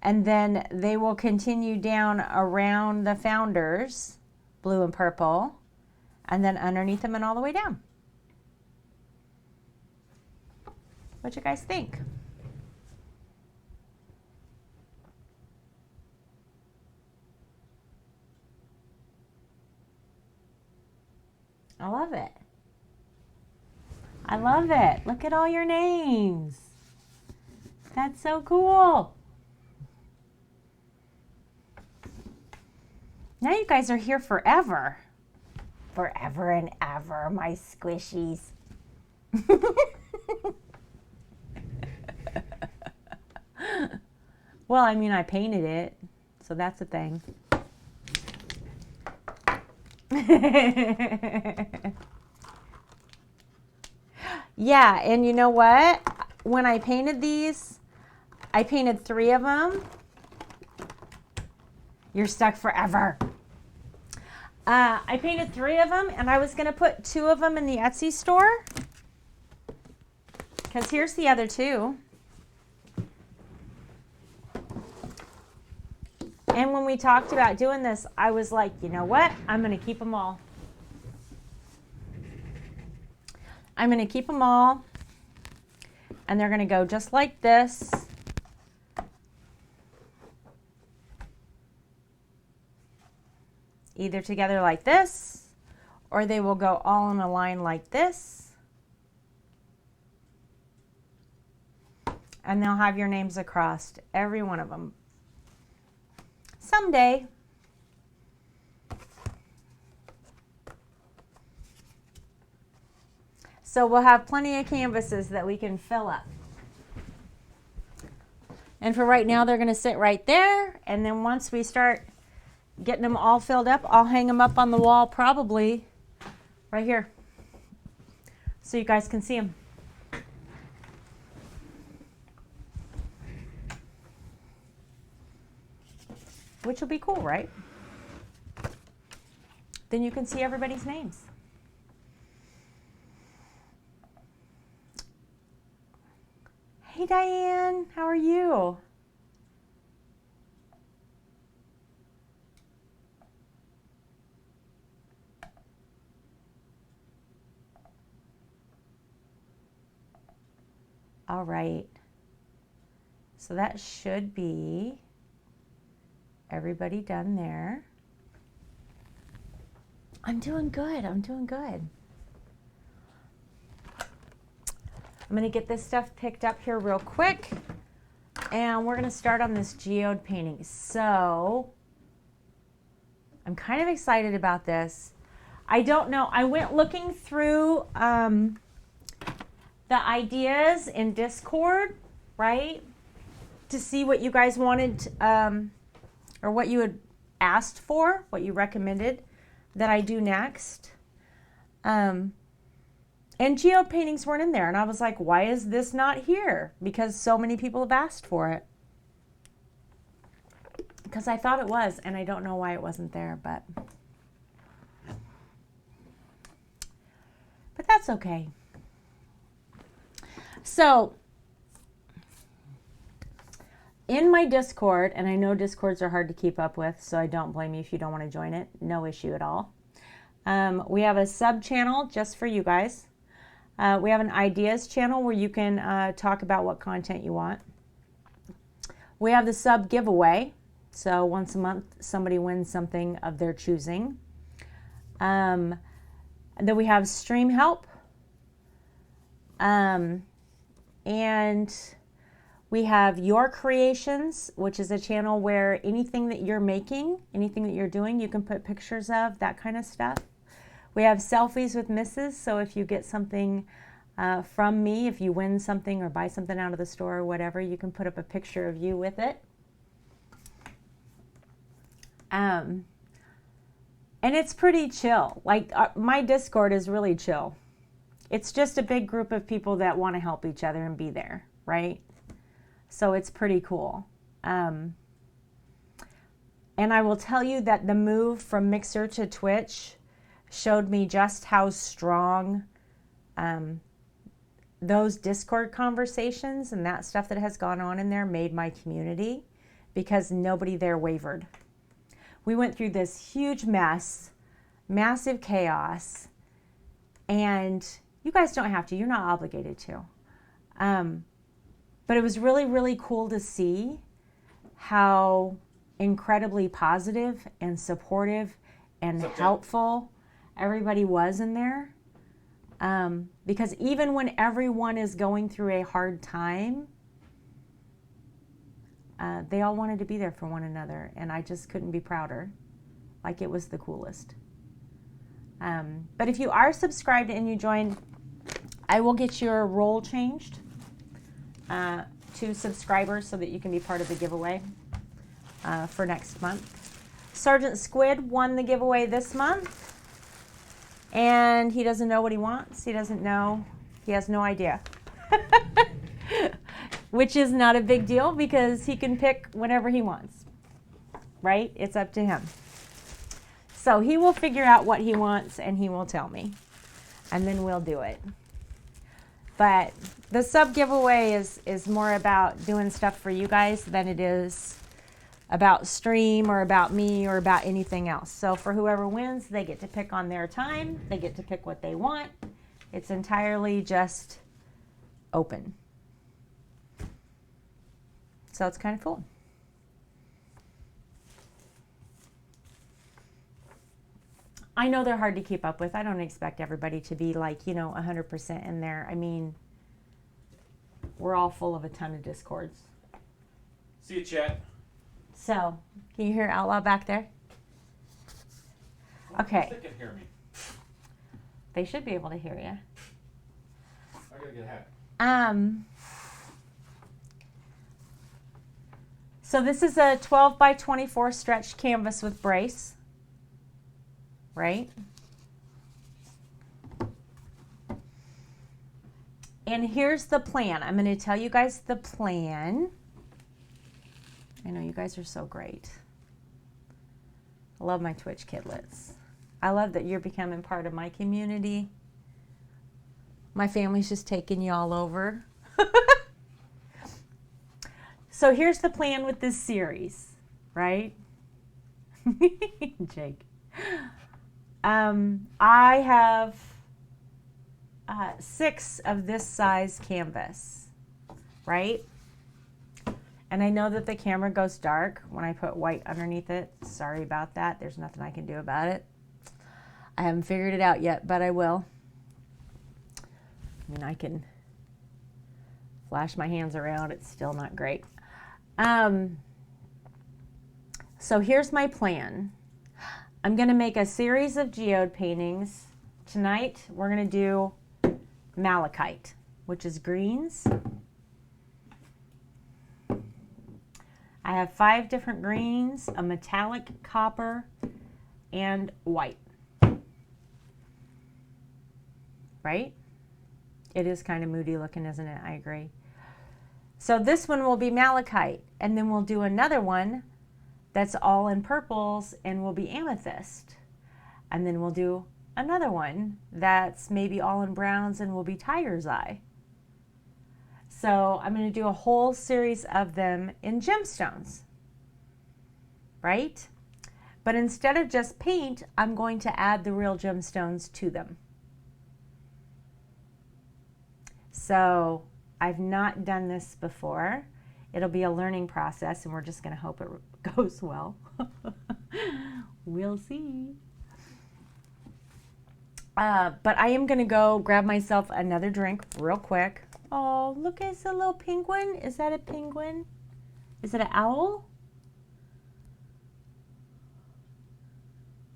and then they will continue down around the founders, blue and purple, and then underneath them and all the way down. What you guys think? I love it. I love it. Look at all your names. That's so cool. Now you guys are here forever. Forever and ever, my squishies. Well, I mean, I painted it, So that's a thing. Yeah, and you know what? When I painted these, I painted 3 of them. You're stuck forever. I painted 3 of them, and I was going to put 2 of them in the Etsy store. Because here's the other 2. And when we talked about doing this, I was like, you know what? I'm going to keep them all. I'm going to keep them all. And they're going to go just like this. Either together like this, or they will go all in a line like this. And they'll have your names across every one of them. Someday. So we'll have plenty of canvases that we can fill up. And for right now, they're going to sit right there. And then once we start getting them all filled up, I'll hang them up on the wall probably right here so you guys can see them. Which will be cool, right? Then you can see everybody's names. Hey Diane, how are you? All right. So that should be everybody done there. I'm doing good. I'm doing good. I'm going to get this stuff picked up here real quick. And we're going to start on this geode painting. So I'm kind of excited about this. I don't know. I went looking through the ideas in Discord, right? To see what you guys wanted, or what you had asked for, what you recommended that I do next. And geode paintings weren't in there. And I was like, why is this not here? Because so many people have asked for it. Because I thought it was, and I don't know why it wasn't there, but that's okay. So in my Discord, and I know Discords are hard to keep up with, so I don't blame you if you don't want to join it. No issue at all. We have a sub channel just for you guys. We have an ideas channel where you can talk about what content you want. We have the sub giveaway. So once a month, somebody wins something of their choosing. Then we have stream help. And we have Your Creations, which is a channel where anything that you're making, anything that you're doing, you can put pictures of, that kind of stuff. We have Selfies with Misses, so if you get something from me, if you win something or buy something out of the store or whatever, you can put up a picture of you with it. And it's pretty chill. Like my Discord is really chill. It's just a big group of people that want to help each other and be there, right? So it's pretty cool. And I will tell you that the move from Mixer to Twitch showed me just how strong those Discord conversations and that stuff that has gone on in there made my community, because nobody there wavered. We went through this huge mess, massive chaos, and you guys don't have to. You're not obligated to. But it was really, really cool to see how incredibly positive and supportive and helpful everybody was in there. Because even when everyone is going through a hard time, they all wanted to be there for one another, and I just couldn't be prouder. Like, it was the coolest. But if you are subscribed and you join, I will get your role changed to subscribers so that you can be part of the giveaway. for next month. Sergeant Squid won the giveaway this month, and he doesn't know what he wants. He doesn't know. He has no idea. Which is not a big deal because he can pick whenever he wants, right? It's up to him. So he will figure out what he wants and he will tell me, and then we'll do it. But the sub giveaway is more about doing stuff for you guys than it is about stream or about me or about anything else. So for whoever wins, they get to pick on their time. They get to pick what they want. It's entirely just open. So it's kind of cool. I know they're hard to keep up with. I don't expect everybody to be like, 100% in there. I mean, we're all full of a ton of discords. See you, chat. So, can you hear Outlaw back there? Okay. They can hear me. They should be able to hear you. I gotta get a hat. So this is a 12 by 24 stretched canvas with brace, right? And here's the plan. I'm going to tell you guys the plan. I know you guys are so great. I love my Twitch kidlets. I love that you're becoming part of my community. My family's just taking you all over. So here's the plan with this series, right? Jake. I have 6 of this size canvas, right? And I know that the camera goes dark when I put white underneath it. Sorry about that. There's nothing I can do about it. I haven't figured it out yet, but I will. I mean, I can flash my hands around. It's still not great. So here's my plan. I'm going to make a series of geode paintings. Tonight, we're going to do malachite, which is greens. I have 5 different greens, a metallic copper, and white. Right? It is kind of moody looking, isn't it? I agree. So this one will be malachite, and then we'll do another one that's all in purples and will be amethyst. And then we'll do another one that's maybe all in browns and will be tiger's eye. So I'm going to do a whole series of them in gemstones, right? But instead of just paint, I'm going to add the real gemstones to them. So I've not done this before. It'll be a learning process, and we're just going to hope it goes well. We'll see. But I am going to go grab myself another drink real quick. Oh, look, it's a little penguin. Is that a penguin? Is it an owl?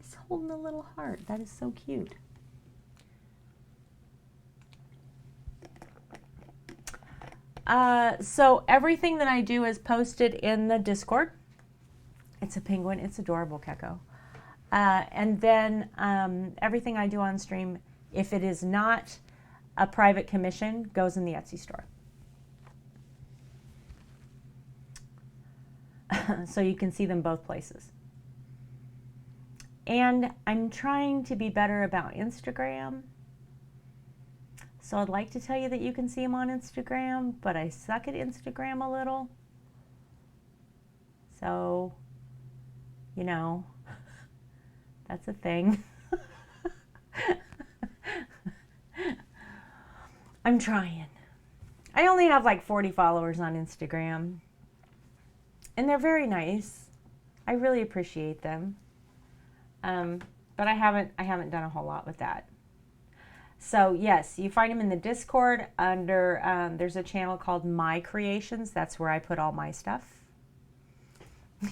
It's holding a little heart. That is so cute. So everything that I do is posted in the Discord. It's a penguin. It's adorable, Keko. And then everything I do on stream, if it is not a private commission, goes in the Etsy store. So you can see them both places. And I'm trying to be better about Instagram. So I'd like to tell you that you can see them on Instagram, but I suck at Instagram a little. So, that's a thing. I'm trying. I only have like 40 followers on Instagram. And they're very nice. I really appreciate them. But I haven't done a whole lot with that. So yes, you find them in the Discord under, there's a channel called My Creations. That's where I put all my stuff.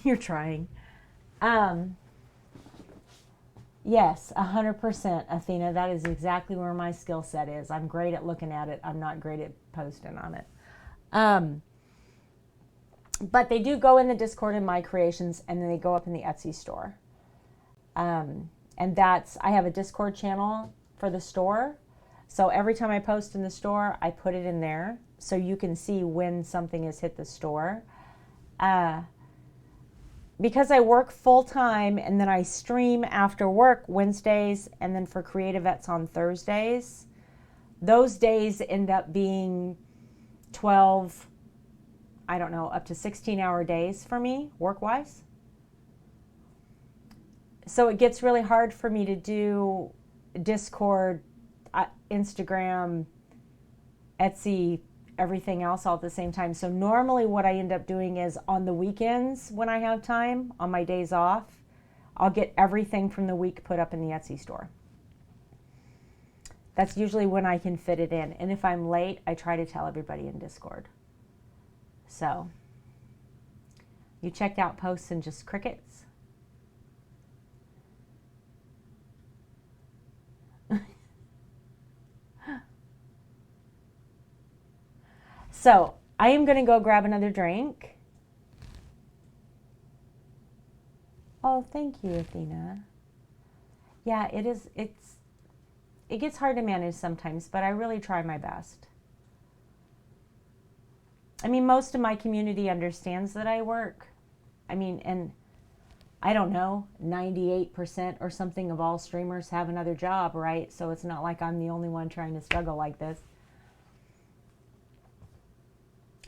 You're trying. Yes, 100%, Athena. That is exactly where my skill set is. I'm great at looking at it. I'm not great at posting on it. But they do go in the Discord in my creations, and then they go up in the Etsy store. And that's, I have a Discord channel for the store. So every time I post in the store, I put it in there so you can see when something has hit the store. Because I work full time and then I stream after work Wednesdays and then for Creative Vets on Thursdays, those days end up being 12, I don't know, up to 16-hour days for me work-wise. So it gets really hard for me to do Discord, Instagram, Etsy, everything else all at the same time. So normally what I end up doing is on the weekends when I have time, on my days off, I'll get everything from the week put up in the Etsy store. That's usually when I can fit it in. And if I'm late, I try to tell everybody in Discord. So you checked out posts and just crickets? So I am going to go grab another drink. Oh, thank you, Athena. Yeah, it gets hard to manage sometimes, but I really try my best. I mean, most of my community understands that I work. I mean, and I don't know, 98% or something of all streamers have another job, right? So it's not like I'm the only one trying to struggle like this.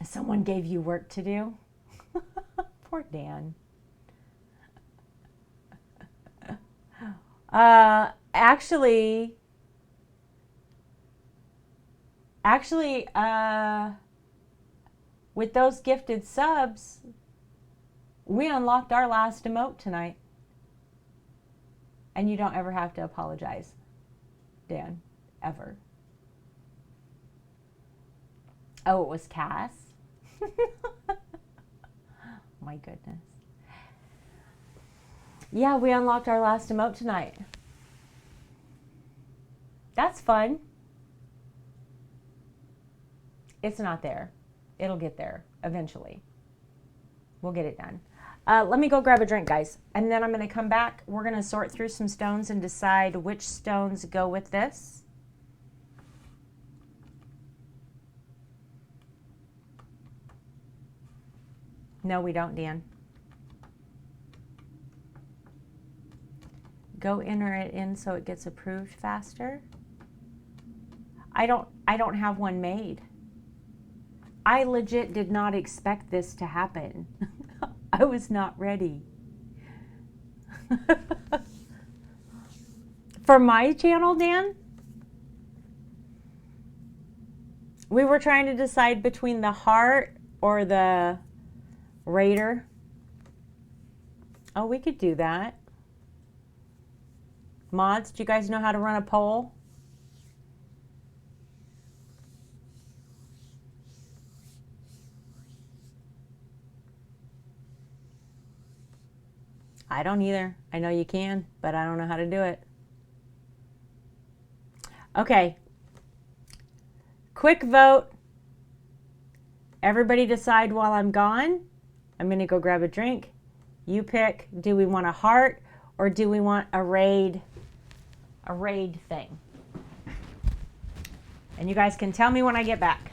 Someone gave you work to do? Poor Dan. Actually, with those gifted subs, we unlocked our last emote tonight. And you don't ever have to apologize, Dan, ever. Oh, it was Cass? My goodness. Yeah, we unlocked our last emote tonight. That's fun. It's not there. It'll get there eventually. We'll get it done. Let me go grab a drink, guys. And then I'm going to come back. We're going to sort through some stones and decide which stones go with this. No, we don't, Dan. Go enter it in so it gets approved faster. I don't have one made. I legit did not expect this to happen. I was not ready. For my channel, Dan, we were trying to decide between the heart or the Raider. Oh, we could do that. Mods, do you guys know how to run a poll? I don't either. I know you can, but I don't know how to do it. Okay. Quick vote. Everybody decide while I'm gone. I'm going to go grab a drink. You pick, do we want a heart or do we want a raid thing? And you guys can tell me when I get back.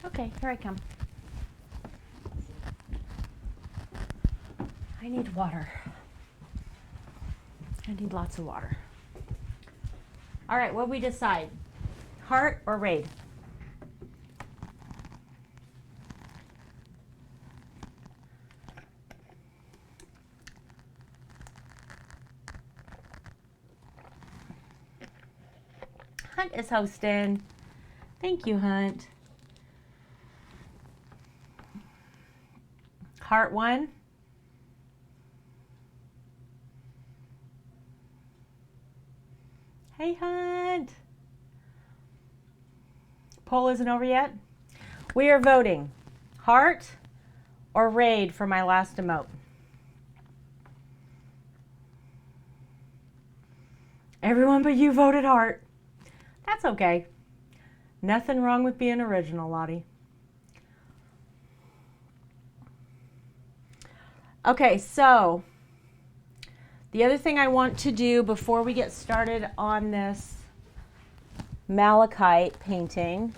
Okay, here I come. I need water. I need lots of water. All right, what we decide? Heart or raid? Hunt is hosting. Thank you, Hunt. Heart 1. Hey, Hunt. Poll isn't over yet. We are voting heart or raid for my last emote. Everyone but you voted heart. That's okay. Nothing wrong with being original, Lottie. Okay, so the other thing I want to do before we get started on this malachite painting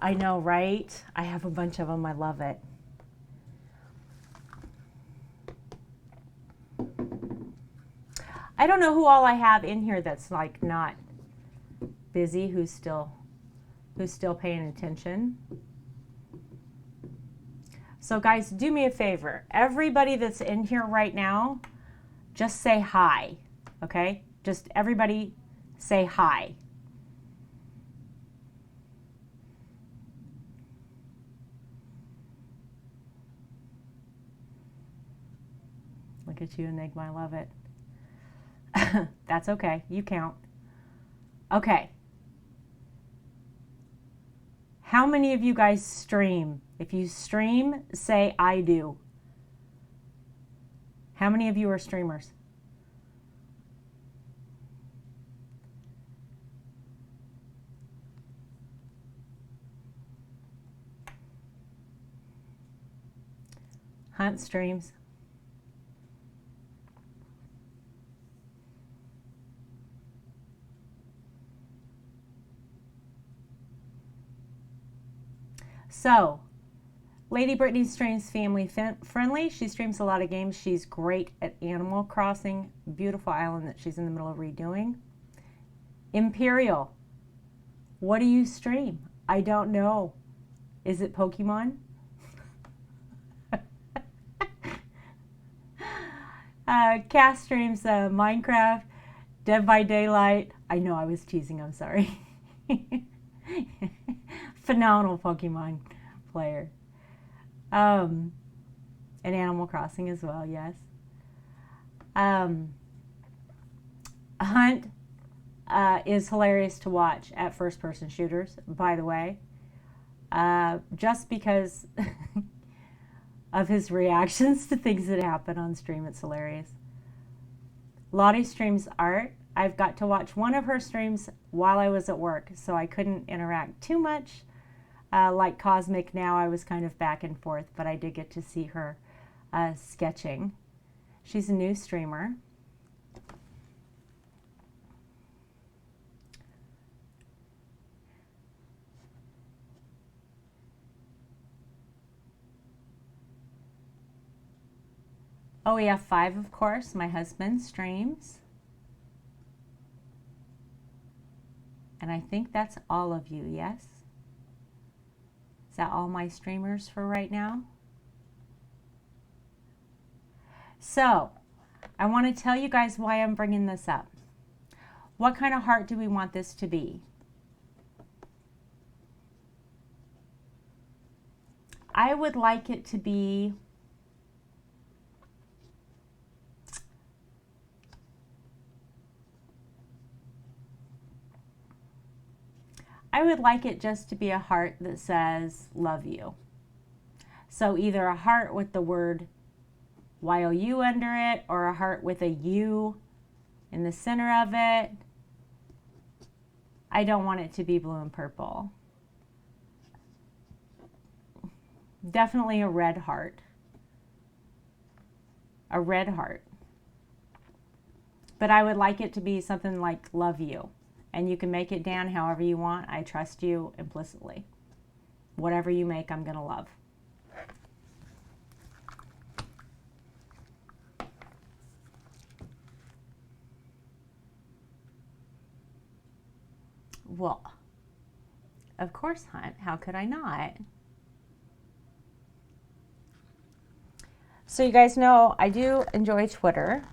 I know, right? I have a bunch of them. I love it. I don't know who all I have in here that's like not busy, who's still paying attention. So guys, do me a favor. Everybody that's in here right now, just say hi, okay? Just everybody say hi. Look at you, Enigma. I love it. That's okay. You count. Okay. How many of you guys stream? If you stream, say I do. How many of you are streamers? Hunt streams. So, Lady Brittany streams family friendly. She streams a lot of games. She's great at Animal Crossing. Beautiful island that she's in the middle of redoing. Imperial. What do you stream? I don't know. Is it Pokemon? Cass streams Minecraft, Dead by Daylight. I know I was teasing. I'm sorry. Phenomenal Pokemon player. And Animal Crossing as well, yes. Hunt is hilarious to watch at first-person shooters, by the way. Just because of his reactions to things that happen on stream, it's hilarious. Lottie streams art. I've got to watch one of her streams while I was at work, so I couldn't interact too much. Like Cosmic Now, I was kind of back and forth, but I did get to see her sketching. She's a new streamer. Oh, we have 5, of course. My husband streams. And I think that's all of you, yes? Is that all my streamers for right now? So, I want to tell you guys why I'm bringing this up. What kind of heart do we want this to be? I would like it to be just to be a heart that says, love you. So either a heart with the word Y-O-U under it, or a heart with a U in the center of it. I don't want it to be blue and purple. Definitely a red heart. A red heart. But I would like it to be something like love you. And you can make it, Dan, however you want. I trust you implicitly. Whatever you make, I'm going to love. Well, of course, Hunt. How could I not? So you guys know I do enjoy Twitter.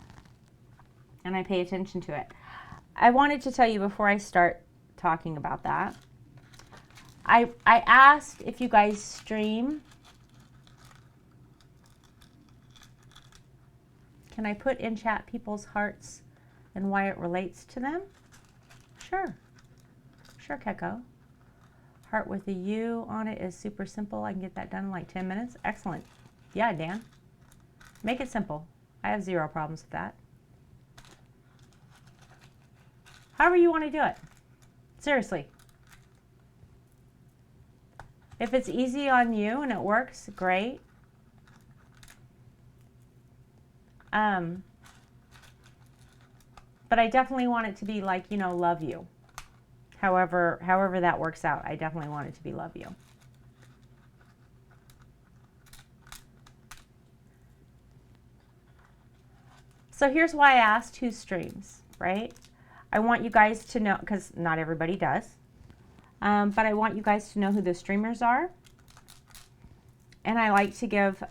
And I pay attention to it. I wanted to tell you before I start talking about that. I asked if you guys stream. Can I put in chat people's hearts and why it relates to them? Sure. Sure, Keko. Heart with a U on it is super simple. I can get that done in like 10 minutes. Excellent. Yeah, Dan. Make it simple. I have zero problems with that. However you want to do it. Seriously. If it's easy on you and it works, great. But I definitely want it to be like, you know, love you. However that works out, I definitely want it to be love you. So here's why I asked who streams, right? I want you guys to know, because not everybody does, but I want you guys to know who the streamers are. And I like to give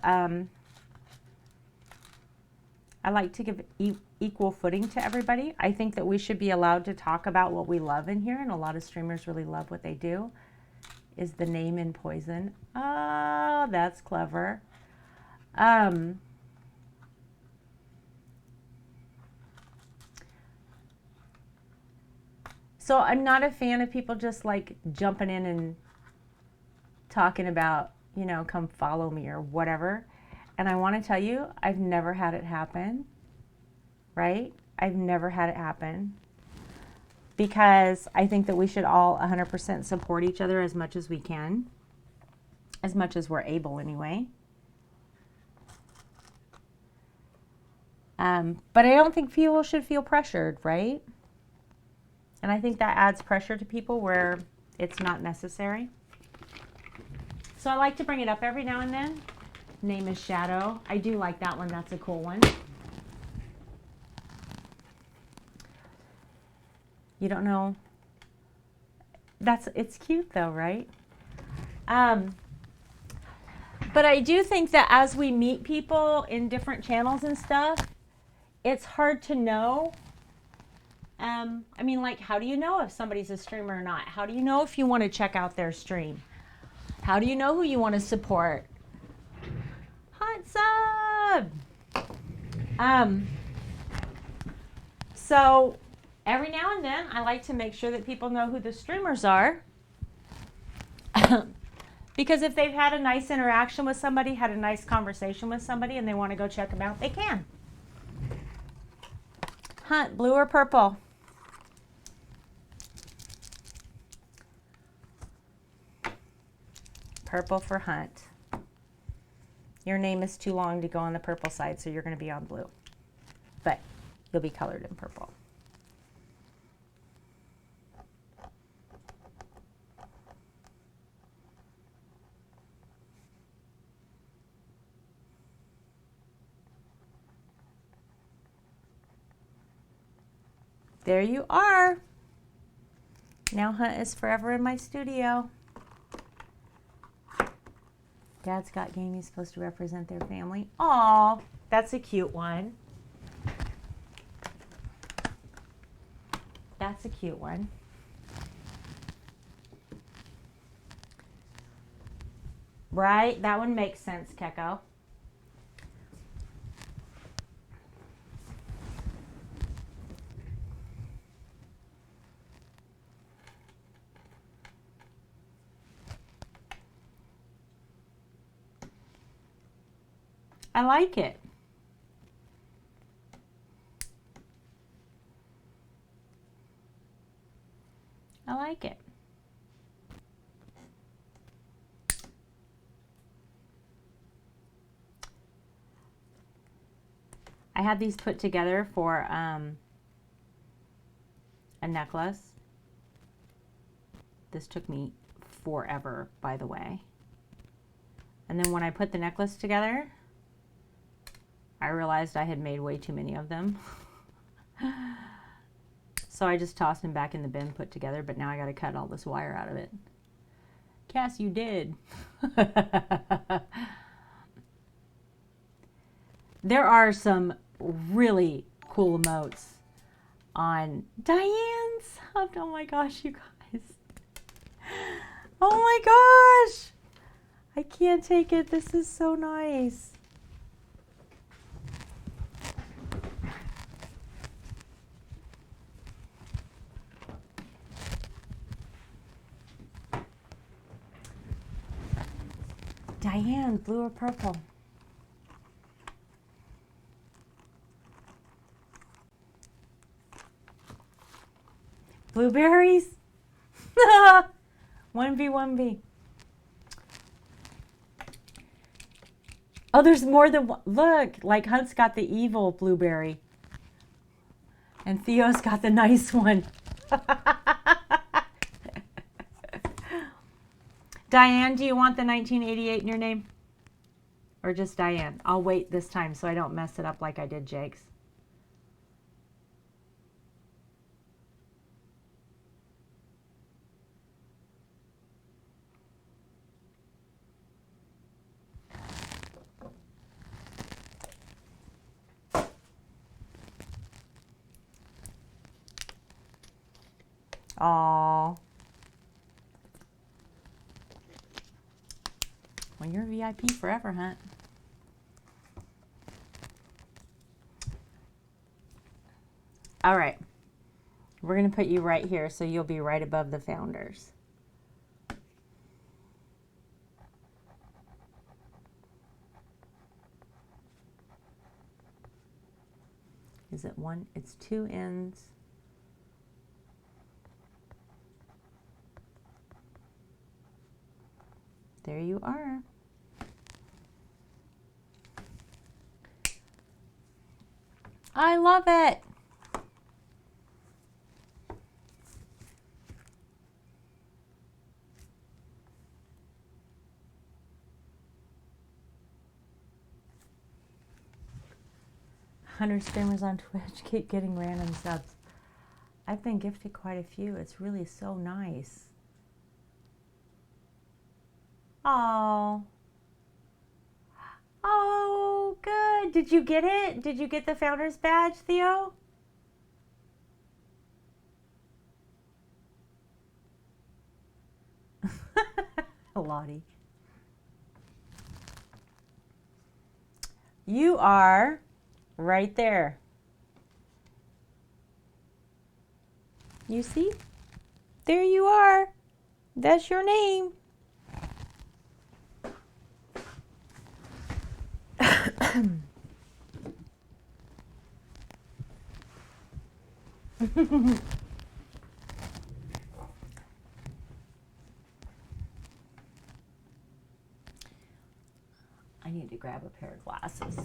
equal footing to everybody. I think that we should be allowed to talk about what we love in here, and a lot of streamers really love what they do. Is the name in poison? Oh, that's clever. So I'm not a fan of people just like jumping in and talking about, you know, come follow me or whatever. And I want to tell you, I've never had it happen, right? I've never had it happen because I think that we should all 100% support each other as much as we can, as much as we're able anyway. But I don't think people should feel pressured, right? And I think that adds pressure to people where it's not necessary. So I like to bring it up every now and then. Name is Shadow. I do like that one. That's a cool one. You don't know. It's cute though, right? But I do think that as we meet people in different channels and stuff, it's hard to know. I mean, like, how do you know if somebody's a streamer or not? How do you know if you want to check out their stream? How do you know who you want to support? Hot sub! So every now and then I like to make sure that people know who the streamers are. Because if they've had a nice interaction with somebody, had a nice conversation with somebody, and they want to go check them out, they can. Hunt, blue or purple? Purple for Hunt. Your name is too long to go on the purple side, so you're going to be on blue. But you'll be colored in purple. There you are. Now Hunt is forever in my studio. Dad's got game. He's supposed to represent their family. Aw, that's a cute one. That's a cute one. Right? That one makes sense, Keko. I like it. I like it. had these put together for a necklace. This took me forever, by the way. And then when I put the necklace together, I realized I had made way too many of them. So I just tossed them back in the bin, put together, but now I got to cut all this wire out of it. Cass, you did. There are some really cool emotes on Diane's. Oh my gosh, you guys. Oh my gosh. I can't take it. This is so nice. Diane, blue or purple? Blueberries? 1v1v. Oh, there's more than one. Look, like Hunt's got the evil blueberry. And Theo's got the nice one. Diane, do you want the 1988 in your name? Or just Diane? I'll wait this time so I don't mess it up like I did Jake's. Aww. Well, you're VIP forever, Hunt. All right. We're going to put you right here so you'll be right above the founders. Is it one? It's two ends. There you are. I love it. Hundred streamers on Twitch keep getting random subs. I've been gifted quite a few. It's really so nice. Oh. Oh, good. Did you get it? Did you get the founder's badge, Theo? Lottie. You are right there. You see? There you are. That's your name. I need to grab a pair of glasses.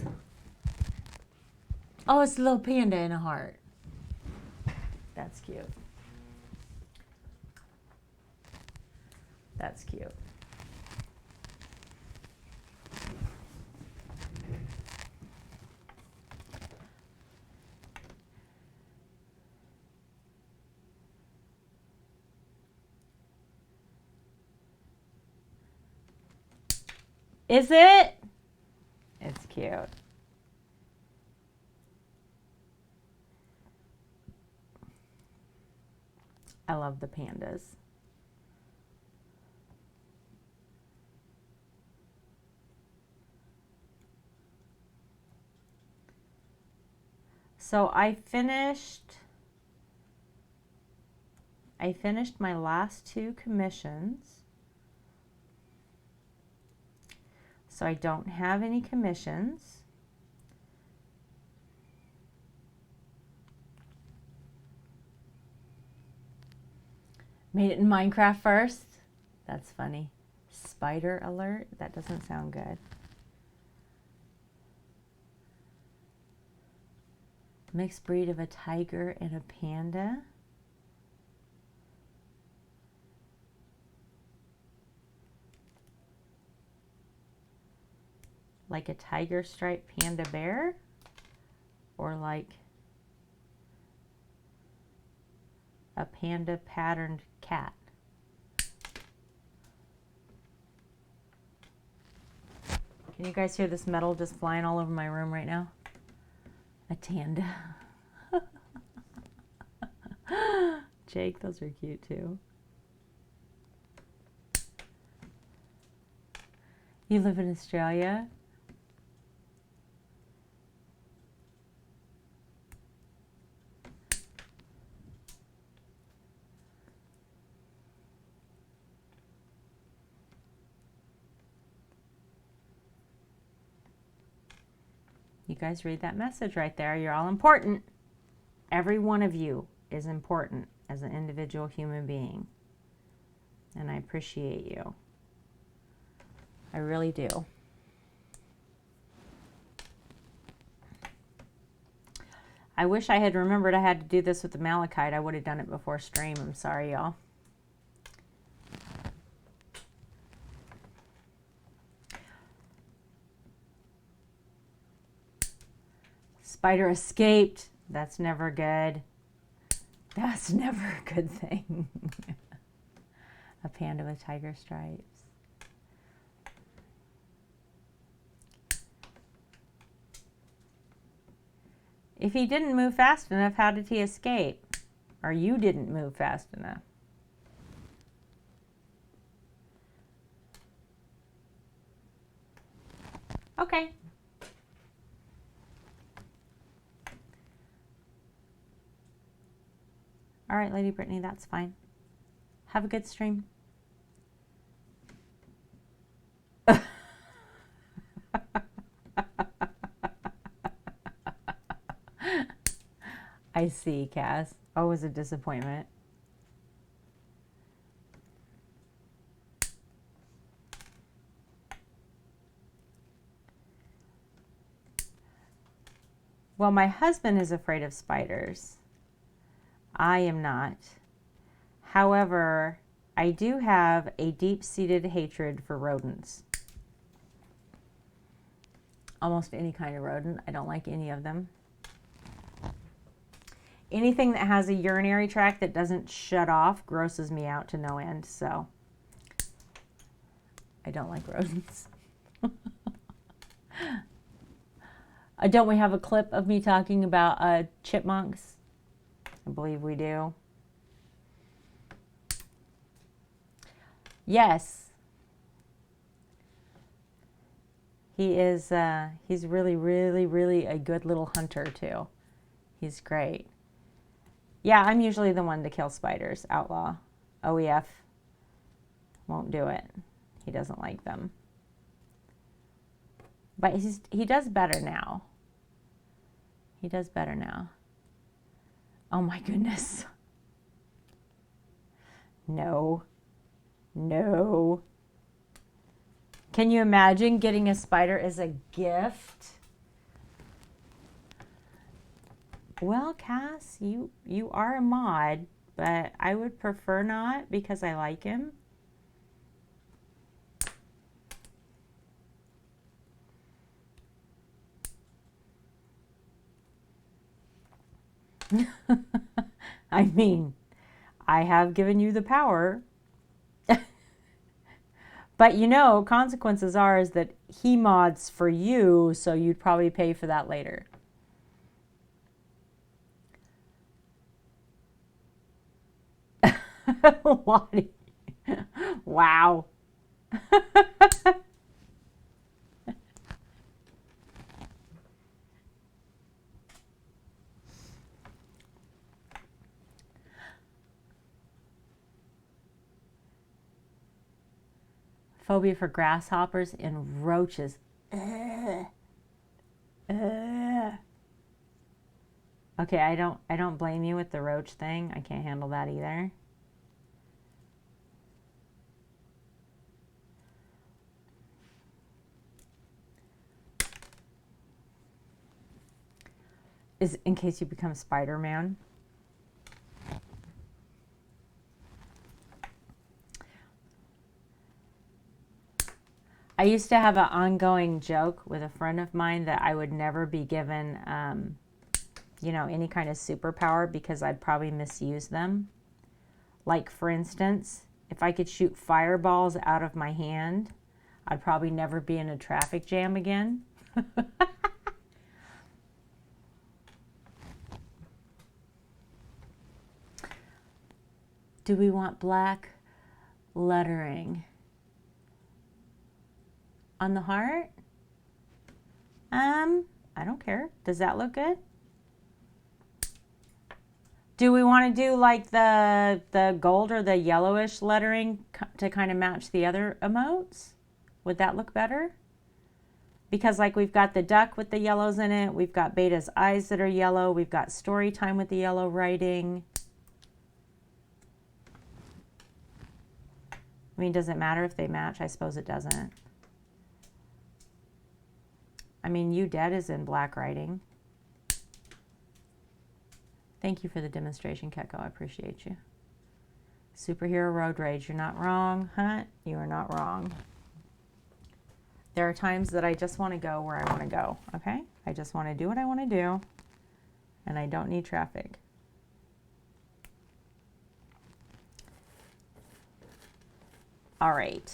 Oh, it's a little panda in a heart. That's cute. That's cute. Is it? It's cute. I love the pandas. So I finished my last two commissions. So I don't have any commissions. Made it in Minecraft first. That's funny. Spider alert? That doesn't sound good. Mixed breed of a tiger and a panda. Like a tiger striped panda bear? Or like a panda patterned cat? Can you guys hear this metal just flying all over my room right now? A tanda. Jake, those are cute too. You live in Australia? You guys read that message right there. You're all important. Every one of you is important as an individual human being. And I appreciate you. I really do. I wish I had remembered I had to do this with the malachite. I would have done it before stream. I'm sorry, y'all. Spider escaped. That's never good. That's never a good thing. A panda with tiger stripes. If he didn't move fast enough, how did he escape? Or you didn't move fast enough. Okay. All right, Lady Brittany, that's fine. Have a good stream. I see, Cass. Always a disappointment. Well, my husband is afraid of spiders. I am not. However, I do have a deep-seated hatred for rodents. Almost any kind of rodent. I don't like any of them. Anything that has a urinary tract that doesn't shut off grosses me out to no end, so I don't like rodents. Don't we have a clip of me talking about chipmunks? I believe we do. Yes. He is, he's really, really, really a good little hunter too. He's great. Yeah, I'm usually the one to kill spiders. Outlaw. OEF won't do it. He doesn't like them. But he does better now. He does better now. Oh my goodness. No. No. Can you imagine getting a spider as a gift? Well, Cass, you are a mod, but I would prefer not because I like him. I mean, I have given you the power. But you know, consequences are is that he mods for you, so you'd probably pay for that later. Lottie. Wow. Phobia for grasshoppers and roaches. Okay, I don't blame you with the roach thing. I can't handle that either. is in case you become Spider-Man. I used to have an ongoing joke with a friend of mine that I would never be given, you know, any kind of superpower because I'd probably misuse them. Like, for instance, if I could shoot fireballs out of my hand, I'd probably never be in a traffic jam again. Do we want black lettering on the heart? I don't care. Does that look good? Do we want to do like the gold or the yellowish lettering to kind of match the other emotes? Would that look better? Because like we've got the duck with the yellows in it. We've got Beta's eyes that are yellow. We've got story time with the yellow writing. I mean, does it matter if they match? I suppose it doesn't. I mean, You Dead is in black writing. Thank you for the demonstration, Keko. I appreciate you. Superhero Road Rage. You're not wrong, Hunt. You are not wrong. There are times that I just want to go where I want to go, okay? I just want to do what I want to do, and I don't need traffic. All right.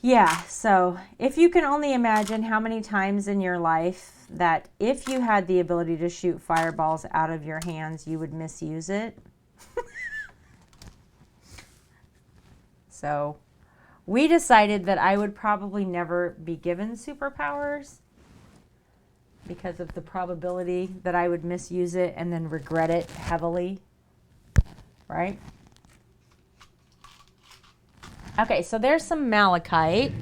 Yeah, so if you can only imagine how many times in your life that if you had the ability to shoot fireballs out of your hands, you would misuse it. So we decided that I would probably never be given superpowers because of the probability that I would misuse it and then regret it heavily, right? Okay, so there's some malachite.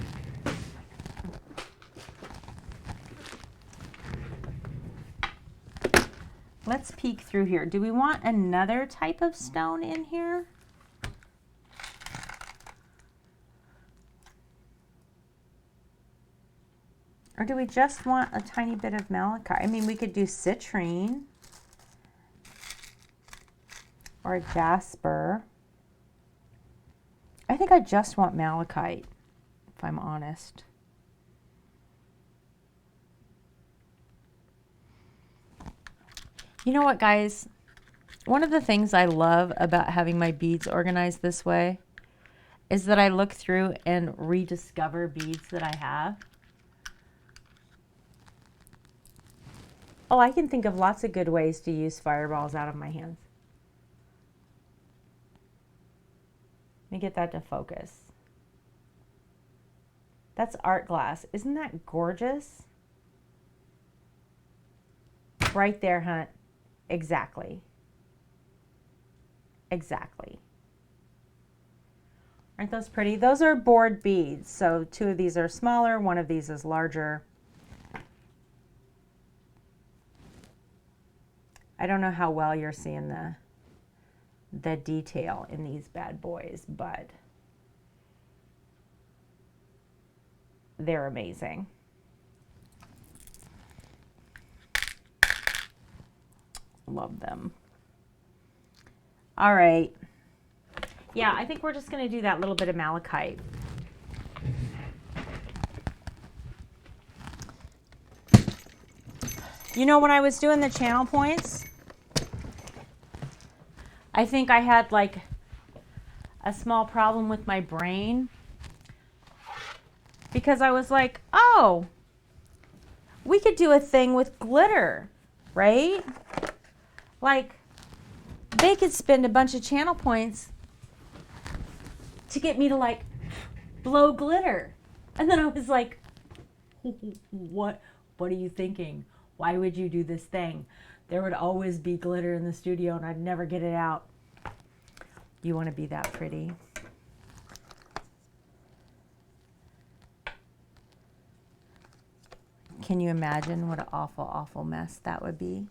Let's peek through here. Do we want another type of stone in here? Or do we just want a tiny bit of malachite? I mean, we could do citrine or jasper. I think I just want malachite, if I'm honest. You know what, guys? One of the things I love about having my beads organized this way is that I look through and rediscover beads that I have. Oh, I can think of lots of good ways to use fireballs out of my hands. Let me get that to focus. That's art glass. Isn't that gorgeous? Right there, Hunt. Exactly. Exactly. Aren't those pretty? Those are board beads. So 2 of these are smaller, 1 of these is larger. I don't know how well you're seeing the detail in these bad boys, but they're amazing. Love them. All right. Yeah, I think we're just going to do that little bit of malachite. You know, when I was doing the channel points, I think I had like a small problem with my brain because I was like, oh, we could do a thing with glitter, right? Like, they could spend a bunch of channel points to get me to like blow glitter. And then I was like, what are you thinking? Why would you do this thing? There would always be glitter in the studio and I'd never get it out. You want to be that pretty? Can you imagine what an awful, awful mess that would be?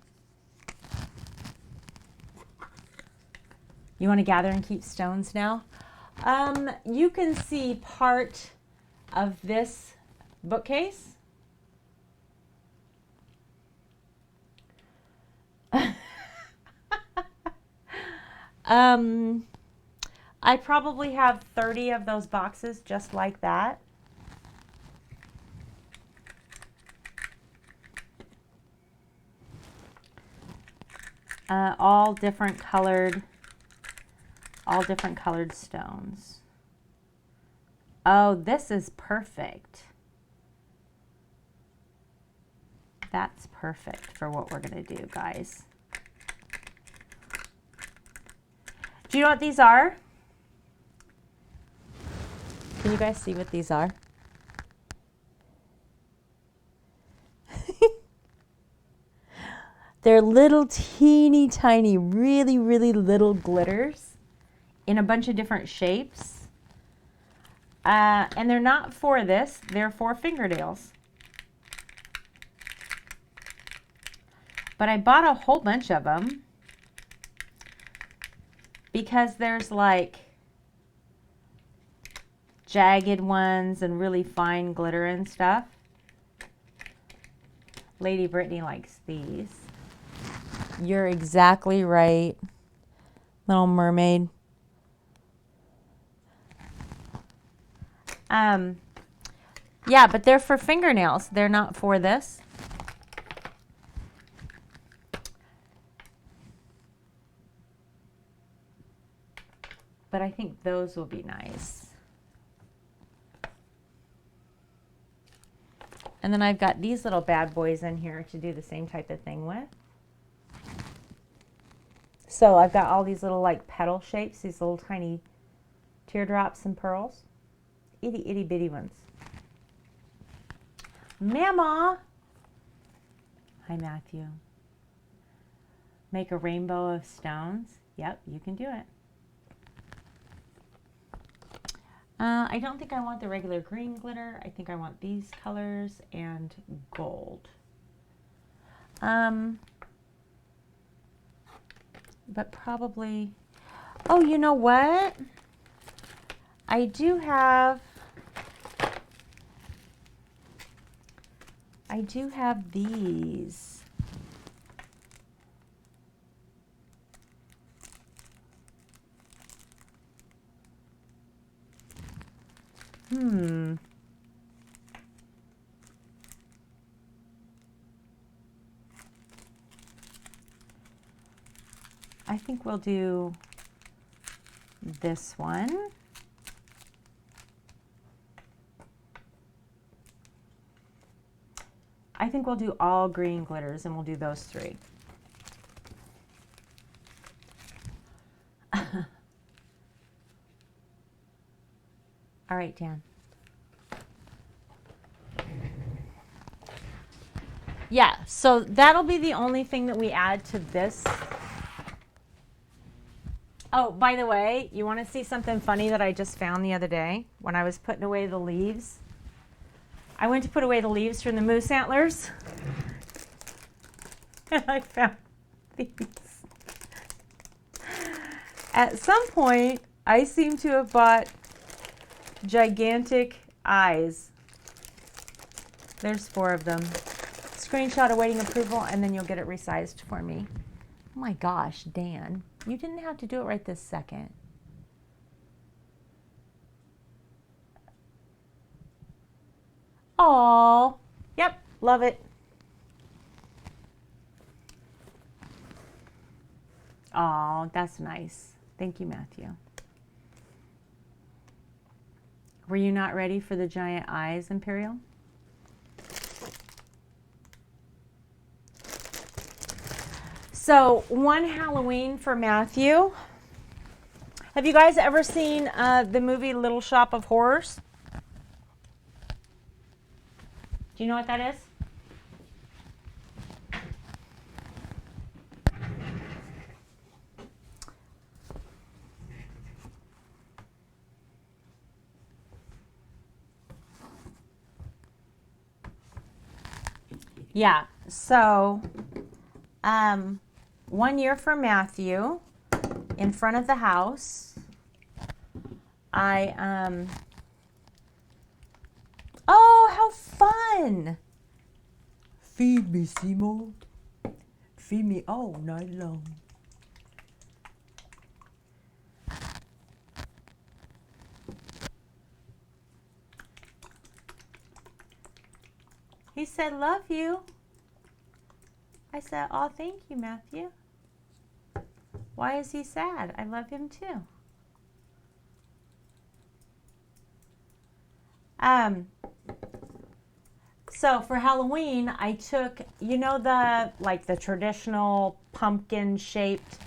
You want to gather and keep stones now? You can see part of this bookcase. I probably have 30 of those boxes just like that. All different colored stones. Oh, this is perfect. That's perfect for what we're going to do, guys. Do you know what these are? Can you guys see what these are? They're little teeny tiny, really, really little glitters in a bunch of different shapes. And they're not for this, they're for fingernails. But I bought a whole bunch of them because there's like jagged ones and really fine glitter and stuff. Lady Brittany likes these. You're exactly right, Little Mermaid. Yeah, but they're for fingernails. They're not for this. But I think those will be nice. And then I've got these little bad boys in here to do the same type of thing with. So I've got all these little like petal shapes, these little tiny teardrops and pearls. Itty itty bitty ones. Mama! Hi, Matthew. Make a rainbow of stones. Yep, you can do it. I don't think I want the regular green glitter. I think I want these colors and gold. But probably, oh, you know what? I do have these. I think we'll do this one. I think we'll do all green glitters and we'll do those three. All right, Dan. Yeah, so that'll be the only thing that we add to this. Oh, by the way, you want to see something funny that I just found the other day when I was putting away the leaves? I went to put away the leaves from the moose antlers, and I found these. At some point, I seem to have bought gigantic eyes. There's 4 of them. Screenshot awaiting approval, and then you'll get it resized for me. Oh my gosh, Dan, you didn't have to do it right this second. Oh, yep, love it. Oh, that's nice. Thank you, Matthew. Were you not ready for the giant eyes, Imperial? So, one Halloween for Matthew. Have you guys ever seen the movie Little Shop of Horrors? Do you know what that is? Yeah, so 1 year for Matthew in front of the house. Oh, how fun! Feed me, Seymour. Feed me all night long. He said, love you. I said, oh, thank you, Matthew. Why is he sad? I love him too. So for Halloween, I took, you know, the traditional pumpkin shaped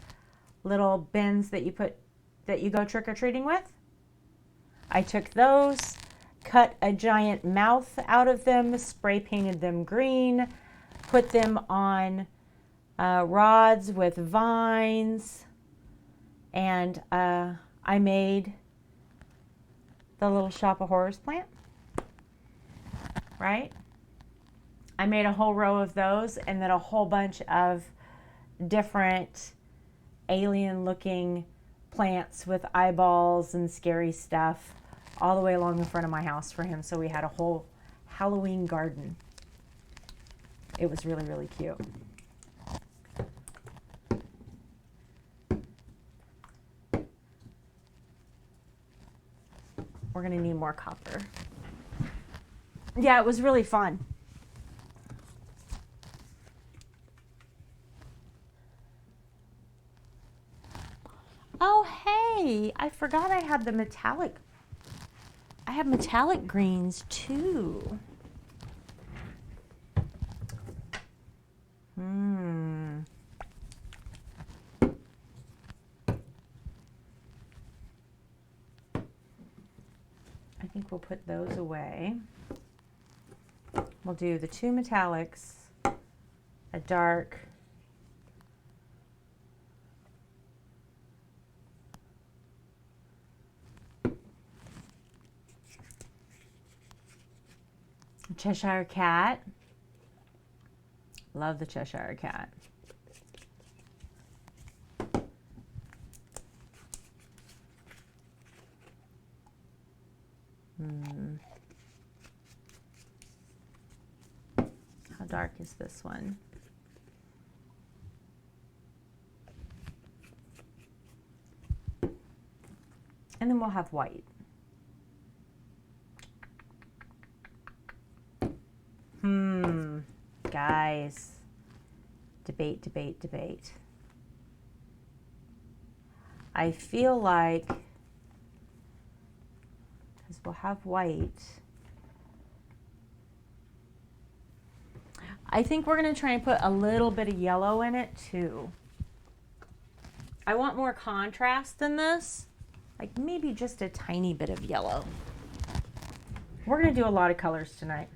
little bins that you go trick-or-treating with? I took those, cut a giant mouth out of them, spray painted them green, put them on rods with vines, and I made the little Shop of Horrors plant, right? I made a whole row of those and then a whole bunch of different alien looking plants with eyeballs and scary stuff all the way along the front of my house for him. So we had a whole Halloween garden. It was really, really cute. We're gonna need more copper. Yeah, it was really fun. Oh, hey, I forgot I had the metallic. I have metallic greens too. I think we'll put those away. We'll do the two metallics, a dark, Cheshire Cat. Love the Cheshire Cat. How dark is this one? And then we'll have white. Guys, debate, debate, debate. I feel like, because we'll have white, I think we're going to try and put a little bit of yellow in it too. I want more contrast than this, like maybe just a tiny bit of yellow. We're going to do a lot of colors tonight.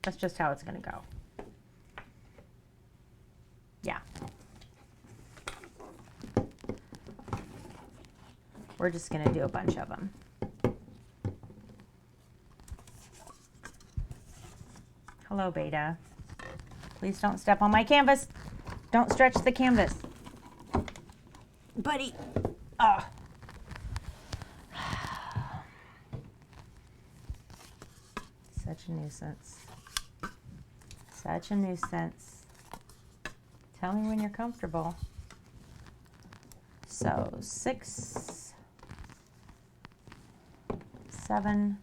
That's just how it's going to go. Yeah. We're just going to do a bunch of them. Hello, Beta. Please don't step on my canvas. Don't stretch the canvas. Buddy. Oh. Such a nuisance. Such a nuisance. Tell me when you're comfortable. So 6, 7,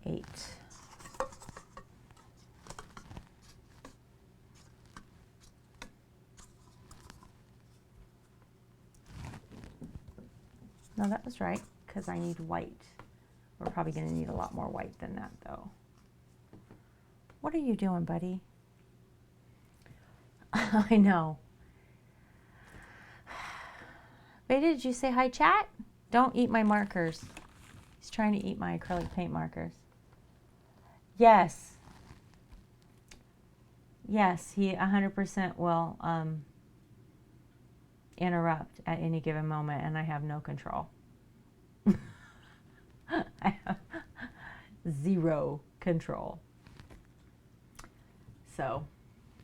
8. No, that was right, because I need white. We're probably going to need a lot more white than that, though. What are you doing, buddy? I know. Beta, did you say hi, chat? Don't eat my markers. He's trying to eat my acrylic paint markers. Yes. Yes, he 100% will interrupt at any given moment, and I have no control. I have 0 control. So,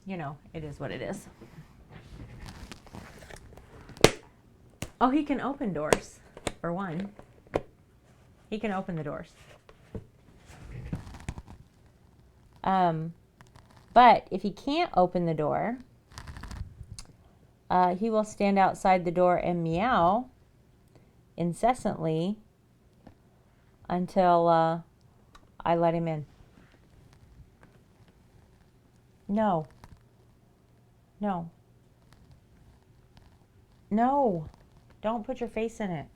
you know, it is what it is. Oh, he can open doors. for one. He can open the doors. But if he can't open the door, he will stand outside the door and meow incessantly until I let him in. No. No. No. Don't put your face in it.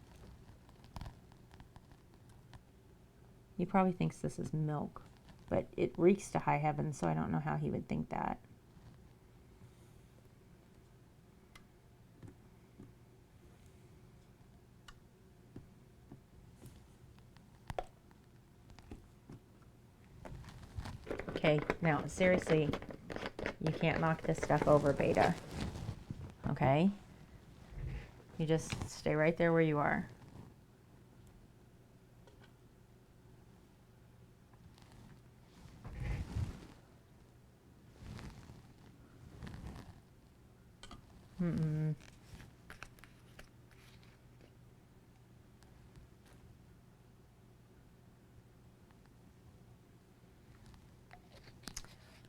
He probably thinks this is milk, but it reeks to high heaven, so I don't know how he would think that. Okay, now seriously, you can't knock this stuff over, Beta. Okay? You just stay right there where you are. Mm-mm.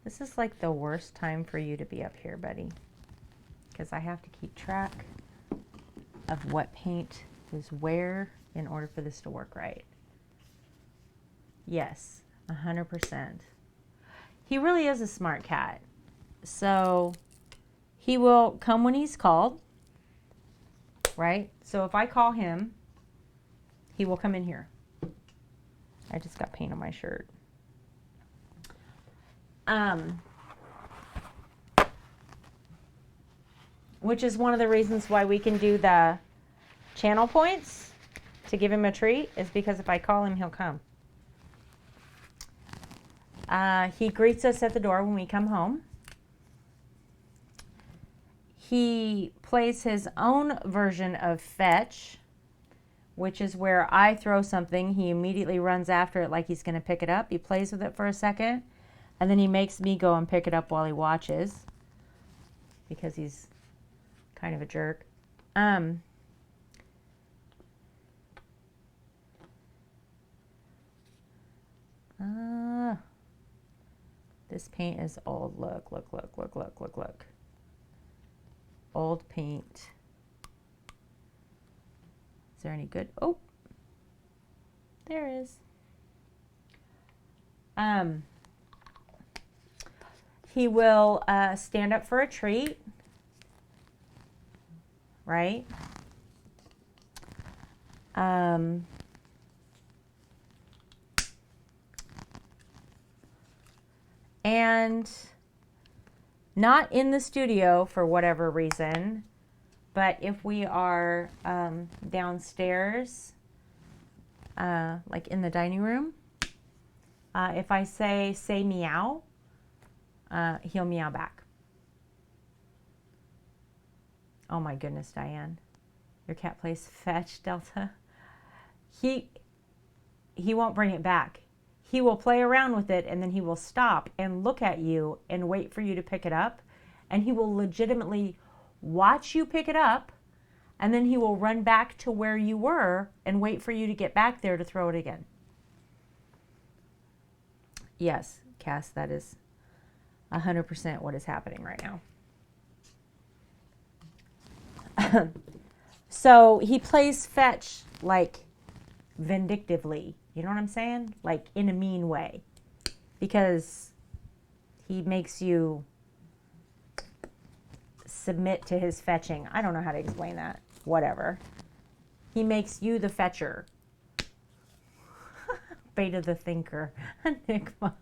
This is like the worst time for you to be up here, buddy, because I have to keep track of what paint is where in order for this to work right. Yes, 100%. He really is a smart cat. So he will come when he's called, right? So if I call him, he will come in here. I just got paint on my shirt. Which is one of the reasons why we can do the channel points to give him a treat, is because if I call him, he'll come. He greets us at the door when we come home. He plays his own version of fetch, which is where I throw something. He immediately runs after it like he's going to pick it up. He plays with it for a second, and then he makes me go and pick it up while he watches, because he's kind of a jerk. This paint is old. Look. Old paint. Is there any good? Oh, there is. He will stand up for a treat, right? And not in the studio for whatever reason, but if we are downstairs, like in the dining room, if I say meow, he'll meow back. Oh my goodness, Diane. Your cat plays fetch, Delta. He won't bring it back. He will play around with it, and then he will stop and look at you and wait for you to pick it up. And he will legitimately watch you pick it up, and then he will run back to where you were and wait for you to get back there to throw it again. Yes, Cass, that is 100% what is happening right now. So he plays fetch like vindictively. You know what I'm saying? Like in a mean way. Because he makes you submit to his fetching. I don't know how to explain that. Whatever. He makes you the fetcher. Beta the thinker. Enigma.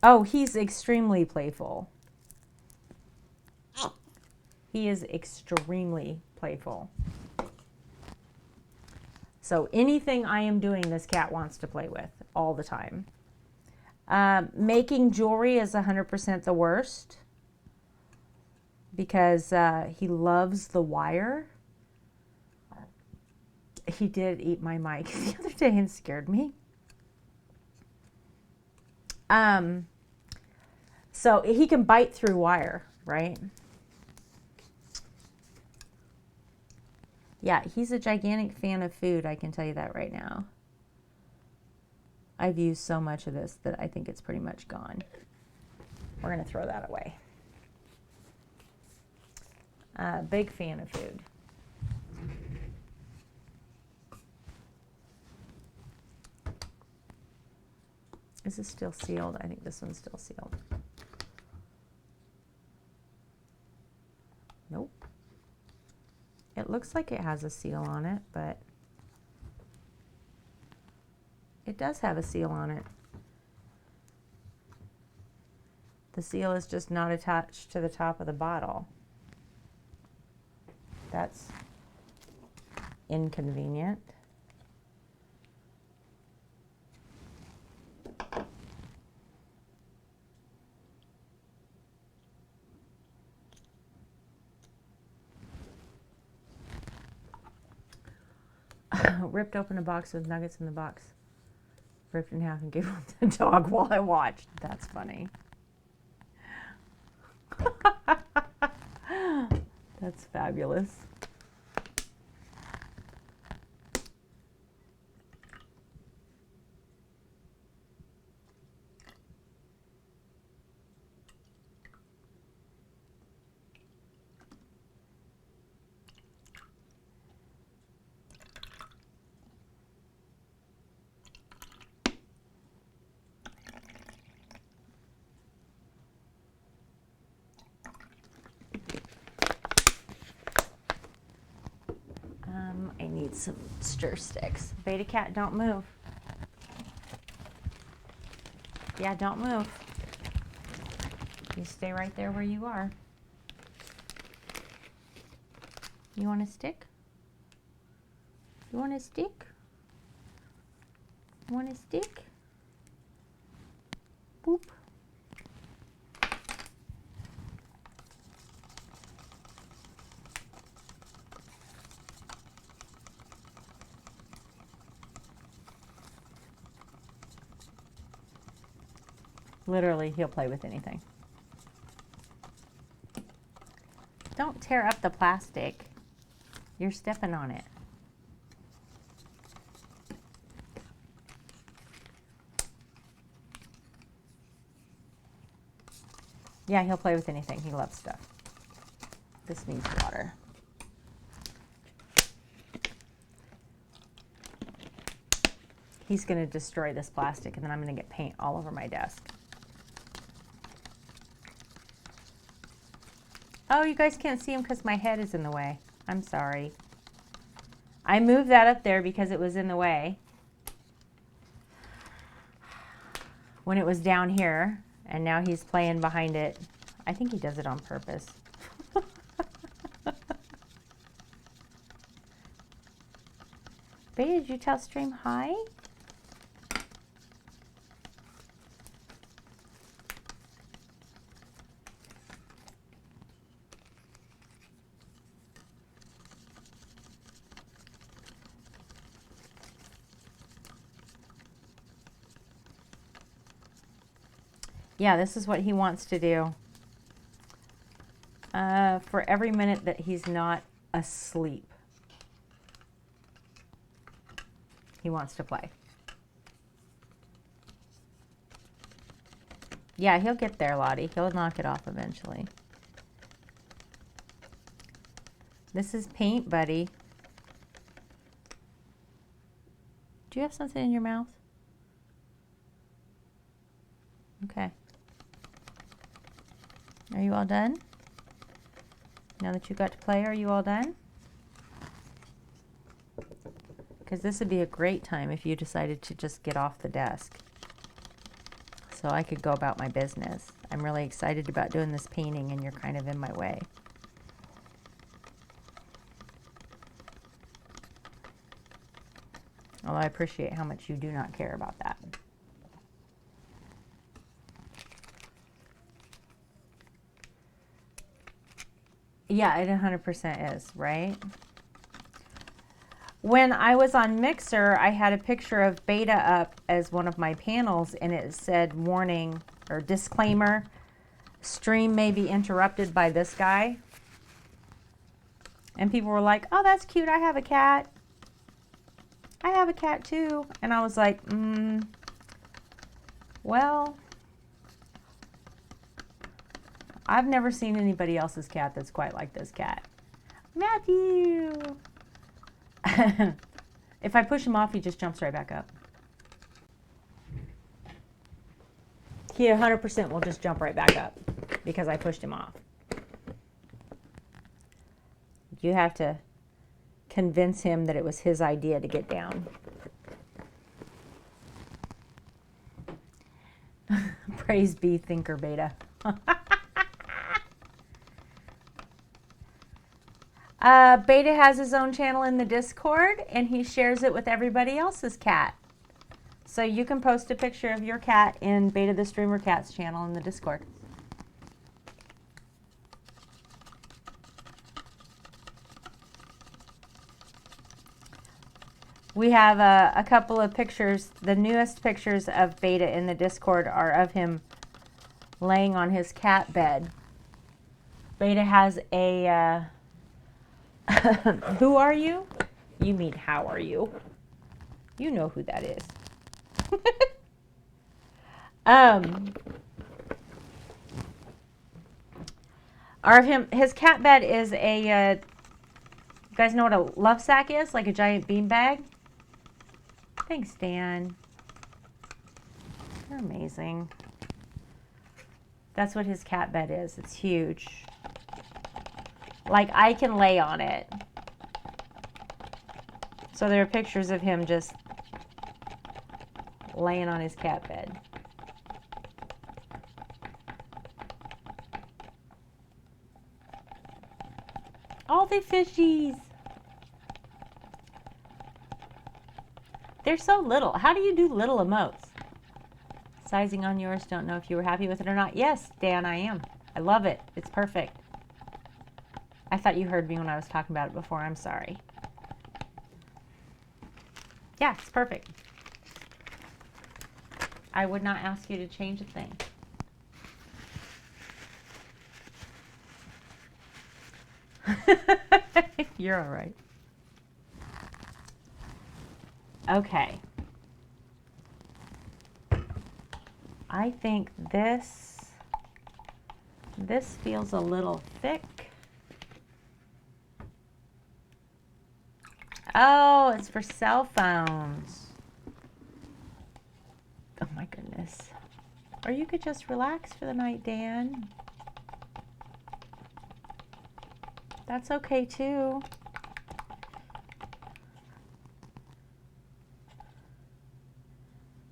Oh, he's extremely playful. He is extremely playful. So anything I am doing, this cat wants to play with all the time. Making jewelry is 100% the worst, because he loves the wire. He did eat my mic the other day and scared me. So he can bite through wire, right? Yeah, he's a gigantic fan of food, I can tell you that right now. I've used so much of this that I think it's pretty much gone. We're going to throw that away. Big fan of food. Is this still sealed? I think this one's still sealed. Nope. It looks like it has a seal on it, but it does have a seal on it. The seal is just not attached to the top of the bottle. That's inconvenient. Ripped open a box with nuggets in the box. Ripped in half and gave one to the dog while I watched. That's funny. That's fabulous. I need some stir sticks. Beta cat, don't move. Yeah, don't move. You stay right there where you are. You want a stick? You want a stick? You want a stick? Boop. Literally, he'll play with anything. Don't tear up the plastic. You're stepping on it. Yeah, he'll play with anything. He loves stuff. This needs water. He's going to destroy this plastic, and then I'm going to get paint all over my desk. Oh, you guys can't see him because my head is in the way. I'm sorry. I moved that up there because it was in the way when it was down here, and now he's playing behind it. I think he does it on purpose. Babe, did you tell Stream hi? Yeah, this is what he wants to do. For every minute that he's not asleep, he wants to play. Yeah, he'll get there, Lottie. He'll knock it off eventually. This is paint, buddy. Do you have something in your mouth? Okay. Are you all done? Now that you got to play, are you all done? Because this would be a great time if you decided to just get off the desk, so I could go about my business. I'm really excited about doing this painting, and you're kind of in my way. Although I appreciate how much you do not care about that. Yeah, it 100% is, right? When I was on Mixer, I had a picture of Beta up as one of my panels, and it said warning or disclaimer, stream may be interrupted by this guy. And people were like, oh, that's cute. I have a cat. I have a cat too. And I was like, well, I've never seen anybody else's cat that's quite like this cat. Matthew. If I push him off, he just jumps right back up. He 100% will just jump right back up because I pushed him off. You have to convince him that it was his idea to get down. Praise be Thinker Beta. Beta has his own channel in the Discord, and he shares it with everybody else's cat. So you can post a picture of your cat in Beta the Streamer Cat's channel in the Discord. We have a couple of pictures. The newest pictures of Beta in the Discord are of him laying on his cat bed. Beta has a... who are you? You mean how are you? You know who that is. His cat bed is a... you guys know what a love sack is? Like a giant bean bag? Thanks, Dan. You're amazing. That's what his cat bed is. It's huge. Like, I can lay on it. So there are pictures of him just laying on his cat bed. All the fishies. They're so little. How do you do little emotes? Sizing on yours. Don't know if you were happy with it or not. Yes, Dan, I am. I love it. It's perfect. I thought you heard me when I was talking about it before. I'm sorry. Yeah, it's perfect. I would not ask you to change a thing. You're all right. Okay. I think this feels a little thick. Oh, it's for cell phones. Oh my goodness. Or you could just relax for the night, Dan. That's okay too.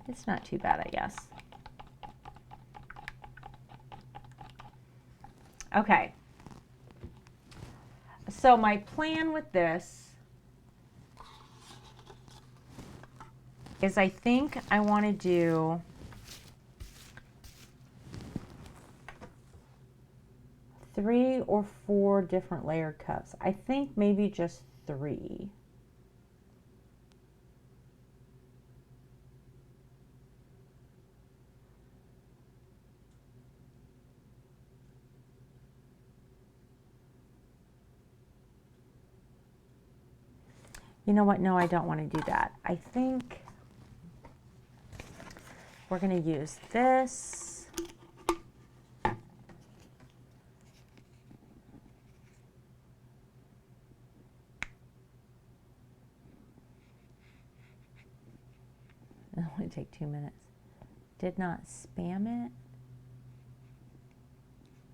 It's not too bad, I guess. Okay. So my plan with this is I think I want to do three or four different layer cups. I think maybe just 3. You know what? No, I don't want to do that. I think we're going to use this. It'll only take 2 minutes. Did not spam it.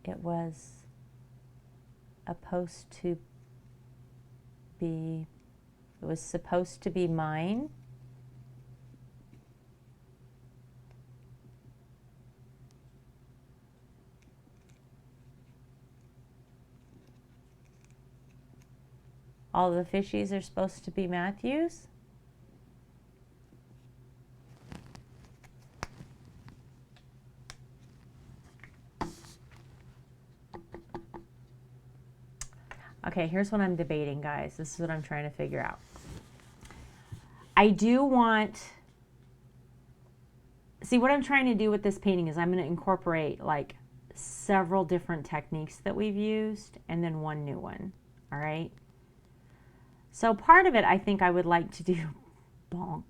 It was supposed to be, mine. All the fishies are supposed to be Matthew's. Okay, here's what I'm debating, guys. This is what I'm trying to figure out. I do want... See, what I'm trying to do with this painting is I'm going to incorporate like several different techniques that we've used and then one new one. All right? So part of it, I think I would like to do bonk.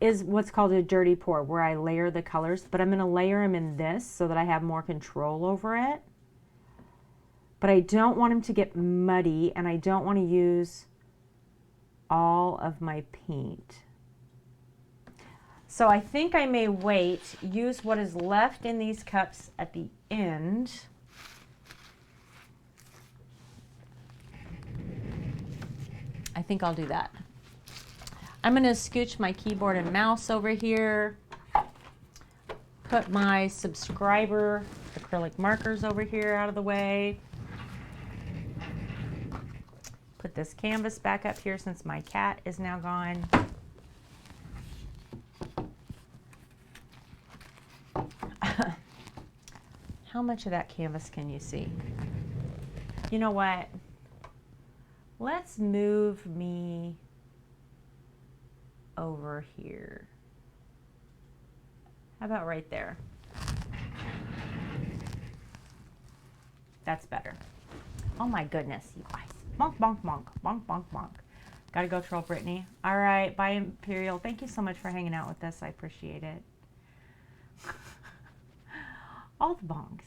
Is what's called a dirty pour, where I layer the colors, but I'm going to layer them in this so that I have more control over it. But I don't want them to get muddy, and I don't want to use all of my paint. So I think I may use what is left in these cups at the end. I think I'll do that. I'm going to scooch my keyboard and mouse over here. Put my subscriber acrylic markers over here out of the way. Put this canvas back up here since my cat is now gone. How much of that canvas can you see? You know what? Let's move me over here. How about right there? That's better. Oh my goodness, you guys. Bonk, bonk, bonk, bonk, bonk, bonk. Gotta go troll Brittany. All right, bye Imperial. Thank you so much for hanging out with us. I appreciate it. All the bonks.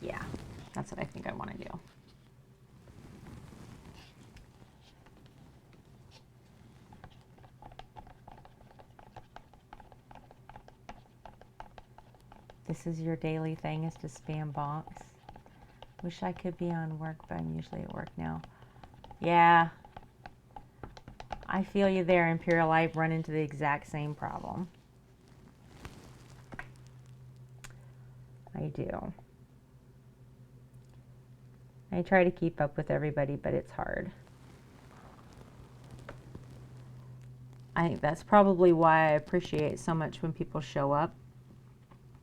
Yeah, that's what I think I want to do. This is your daily thing, is to spam bonks. Wish I could be on work, but I'm usually at work now. Yeah. I feel you there, Imperial. I've run into the exact same problem. I do. I try to keep up with everybody, but it's hard. I think that's probably why I appreciate so much when people show up.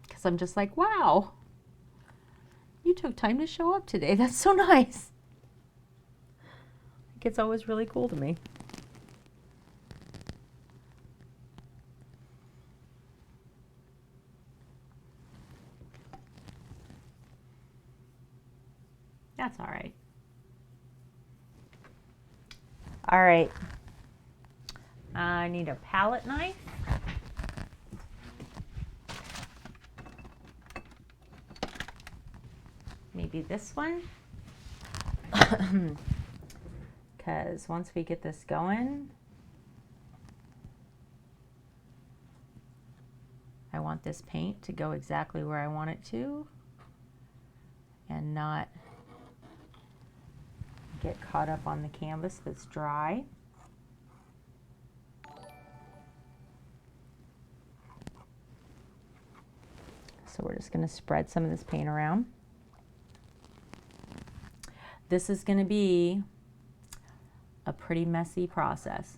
Because I'm just like, wow, you took time to show up today. That's so nice. It's always really cool to me. That's all right. All right. I need a palette knife. Maybe this one. Because once we get this going, I want this paint to go exactly where I want it to and not get caught up on the canvas that's dry. So we're just going to spread some of this paint around. This is going to be a pretty messy process.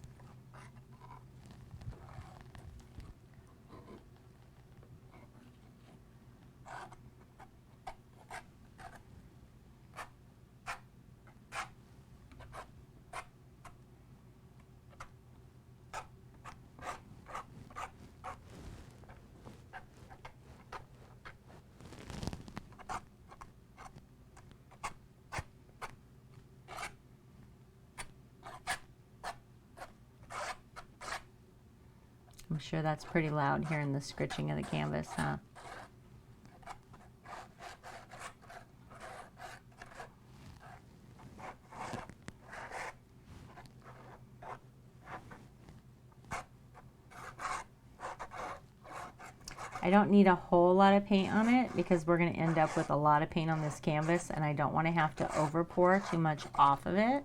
I'm sure that's pretty loud hearing the scritching of the canvas, huh? I don't need a whole lot of paint on it because we're going to end up with a lot of paint on this canvas, and I don't want to have to over pour too much off of it.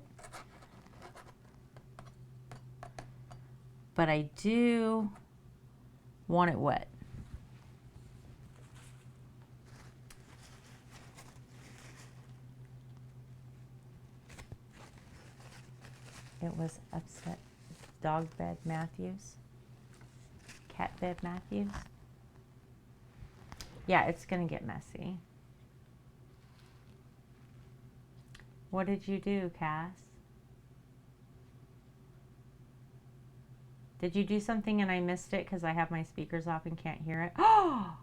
But I do want it wet. It was upset. Dog bed Matthews. Cat bed Matthews. Yeah, it's going to get messy. What did you do, Cass? Did you do something and I missed it because I have my speakers off and can't hear it? Oh,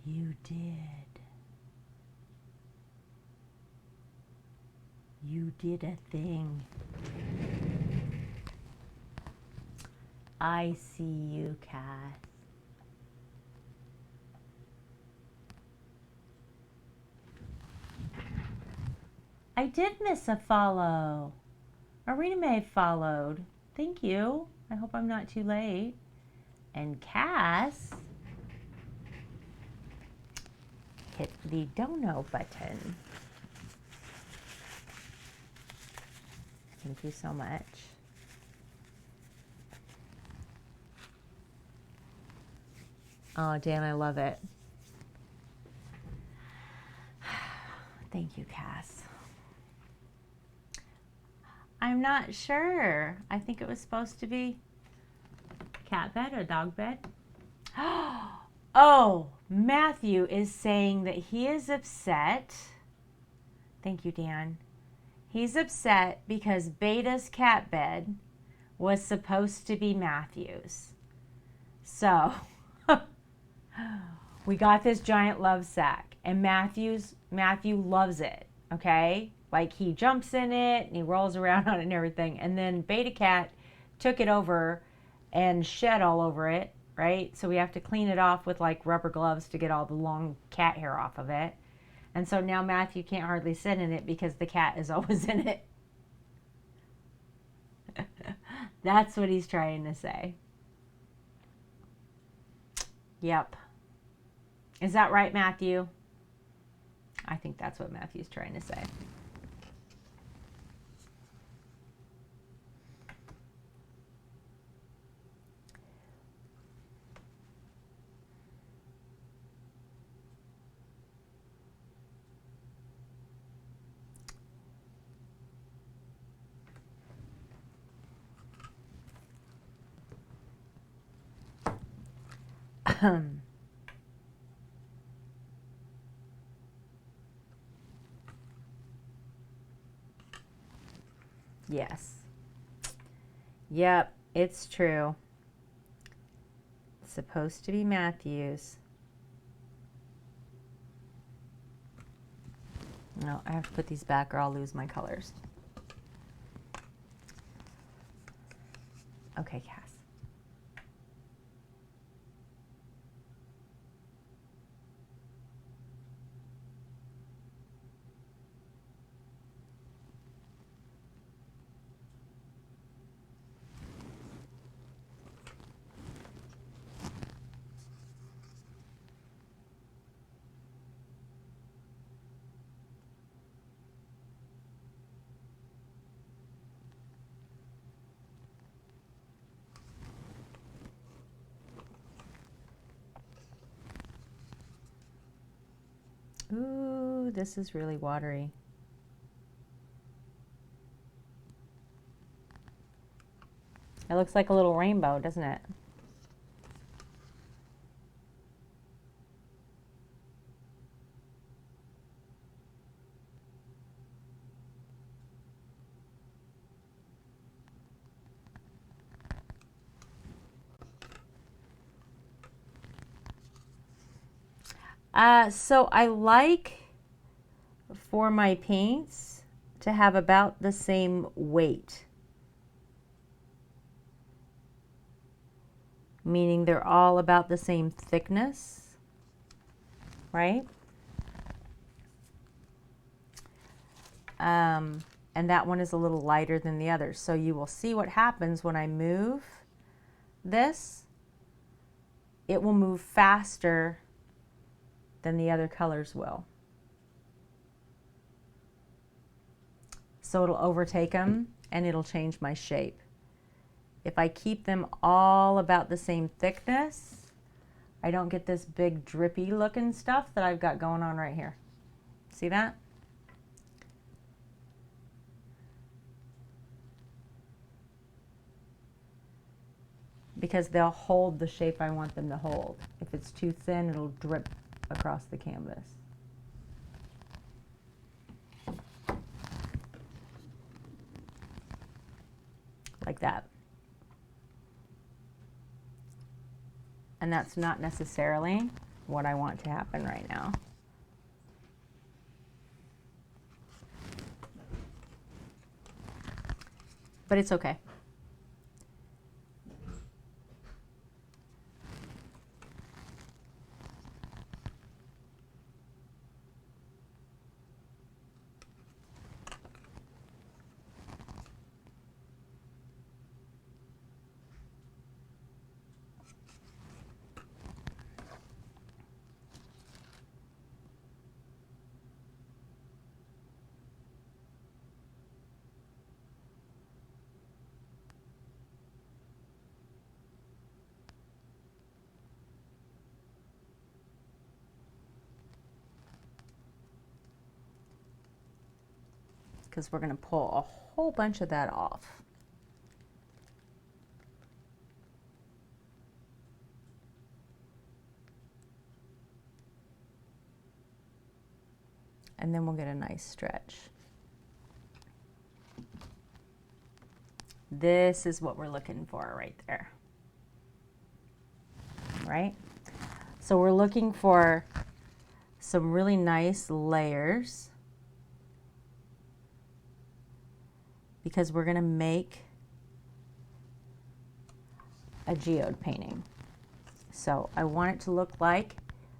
You did. You did a thing. I see you, Cass. I did miss a follow. Marina May followed. Thank you. I hope I'm not too late. And Cass hit the dono button. Thank you so much. Oh, Dan, I love it. Thank you, Cass. I'm not sure. I think it was supposed to be cat bed or dog bed. Oh, Matthew is saying that he is upset. Thank you, Dan. He's upset because Beta's cat bed was supposed to be Matthew's. So we got this giant love sack, and Matthew loves it, okay? Like, he jumps in it and he rolls around on it and everything. And then Beta Cat took it over and shed all over it, right? So we have to clean it off with like rubber gloves to get all the long cat hair off of it. And so now Matthew can't hardly sit in it because the cat is always in it. That's what he's trying to say. Yep. Is that right, Matthew? I think that's what Matthew's trying to say. Yes. Yep, it's true. It's supposed to be Matthew's. No, I have to put these back or I'll lose my colors. Okay, Cass. Ooh, this is really watery. It looks like a little rainbow, doesn't it? So I like for my paints to have about the same weight. Meaning they're all about the same thickness, right? And that one is a little lighter than the other. So you will see what happens when I move this. It will move faster than the other colors will. So it'll overtake them and it'll change my shape. If I keep them all about the same thickness, I don't get this big drippy looking stuff that I've got going on right here. See that? Because they'll hold the shape I want them to hold. If it's too thin, it'll drip across the canvas. Like that. And that's not necessarily what I want to happen right now. But it's okay. Because we're going to pull a whole bunch of that off. And then we'll get a nice stretch. This is what we're looking for right there. Right? So we're looking for some really nice layers, because we're going to make a geode painting. So I want it to look like,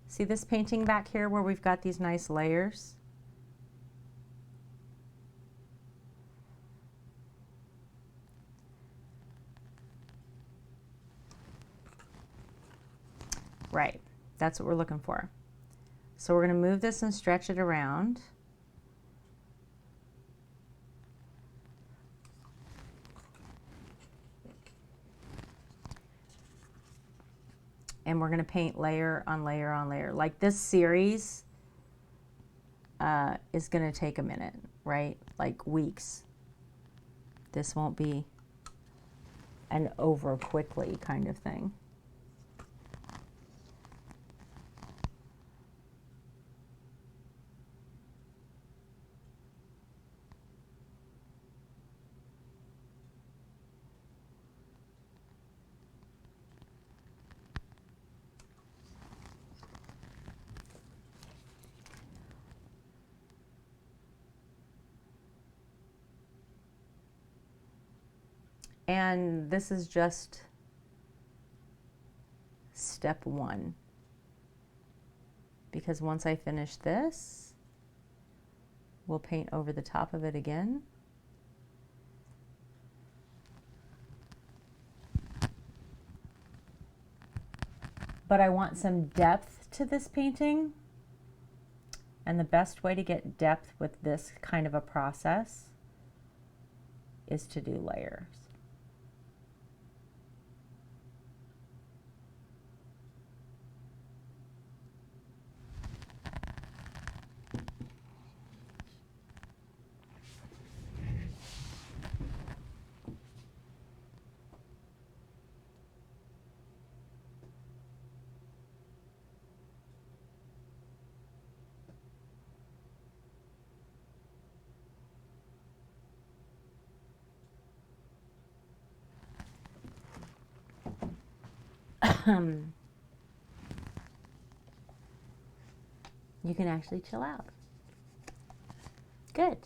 see this painting back here where we've got these nice layers? Right, that's what we're looking for. So we're going to move this and stretch it around. And we're going to paint layer on layer on layer. Like this series is going to take a minute, right? Like weeks. This won't be an over quickly kind of thing. And this is just step one. Because once I finish this, we'll paint over the top of it again. But I want some depth to this painting. And the best way to get depth with this kind of a process is to do layers. You can actually chill out. Good.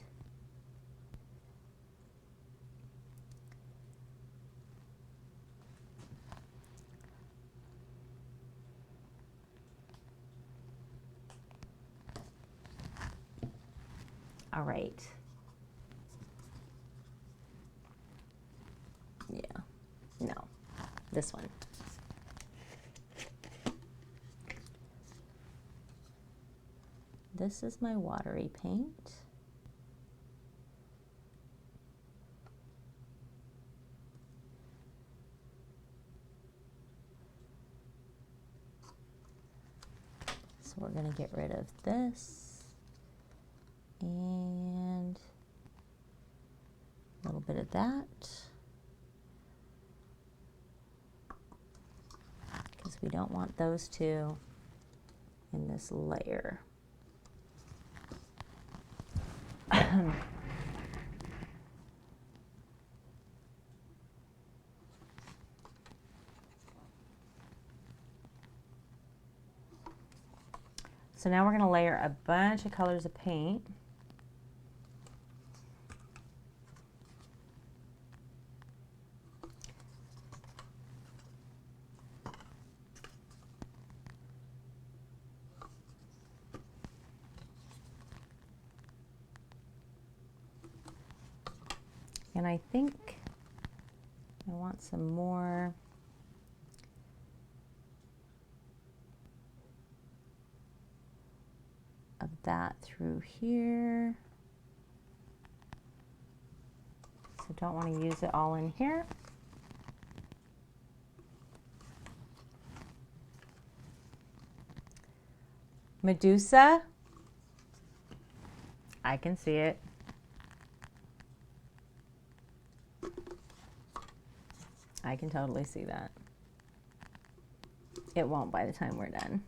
All right. Yeah. No. This one. This is my watery paint. So we're going to get rid of this and a little bit of that, because we don't want those two in this layer. So now we're going to layer a bunch of colors of paint. And I think I want some more of that through here. So don't want to use it all in here. Medusa. I can see it. I can totally see that. It won't by the time we're done.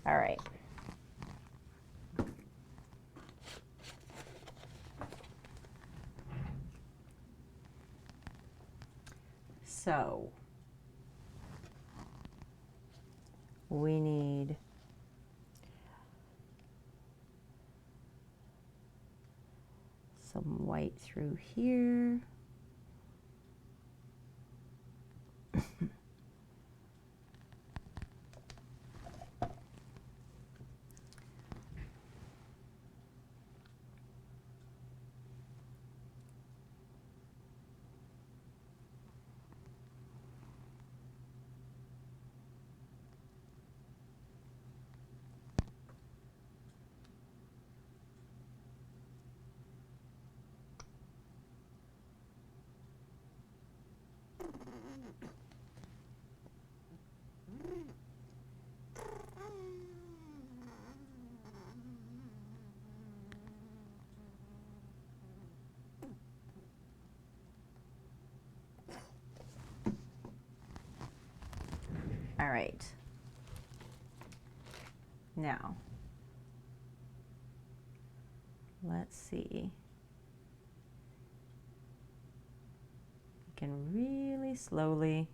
All right. So we need some white through here. All right. Now, let's see. You can really slowly,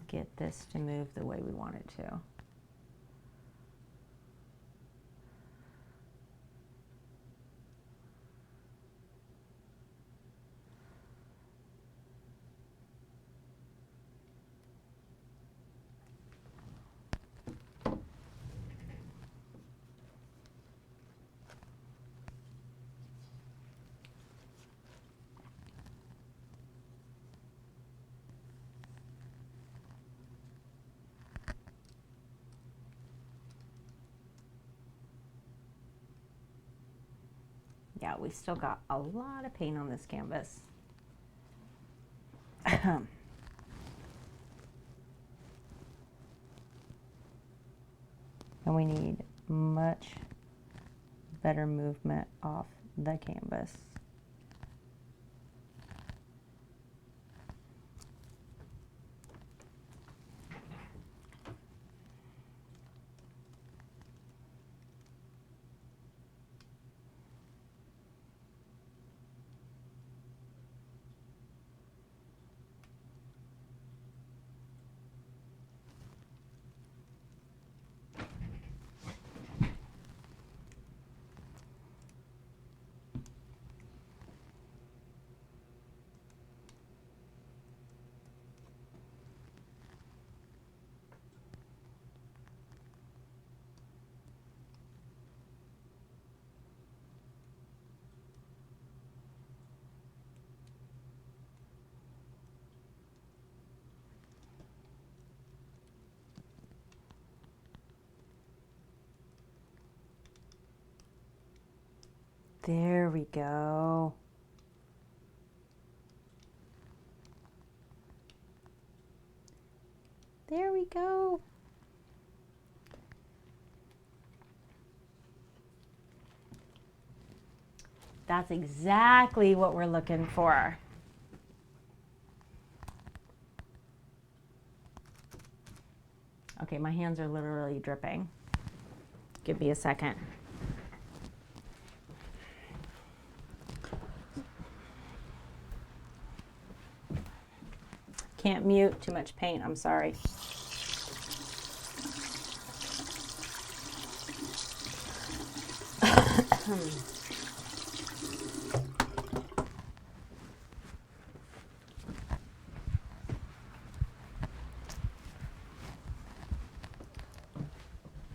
get this to move the way we want it to. Yeah, we still got a lot of paint on this canvas. And we need much better movement off the canvas. There we go. There we go. That's exactly what we're looking for. Okay, my hands are literally dripping. Give me a second. Can't mute, too much paint, I'm sorry.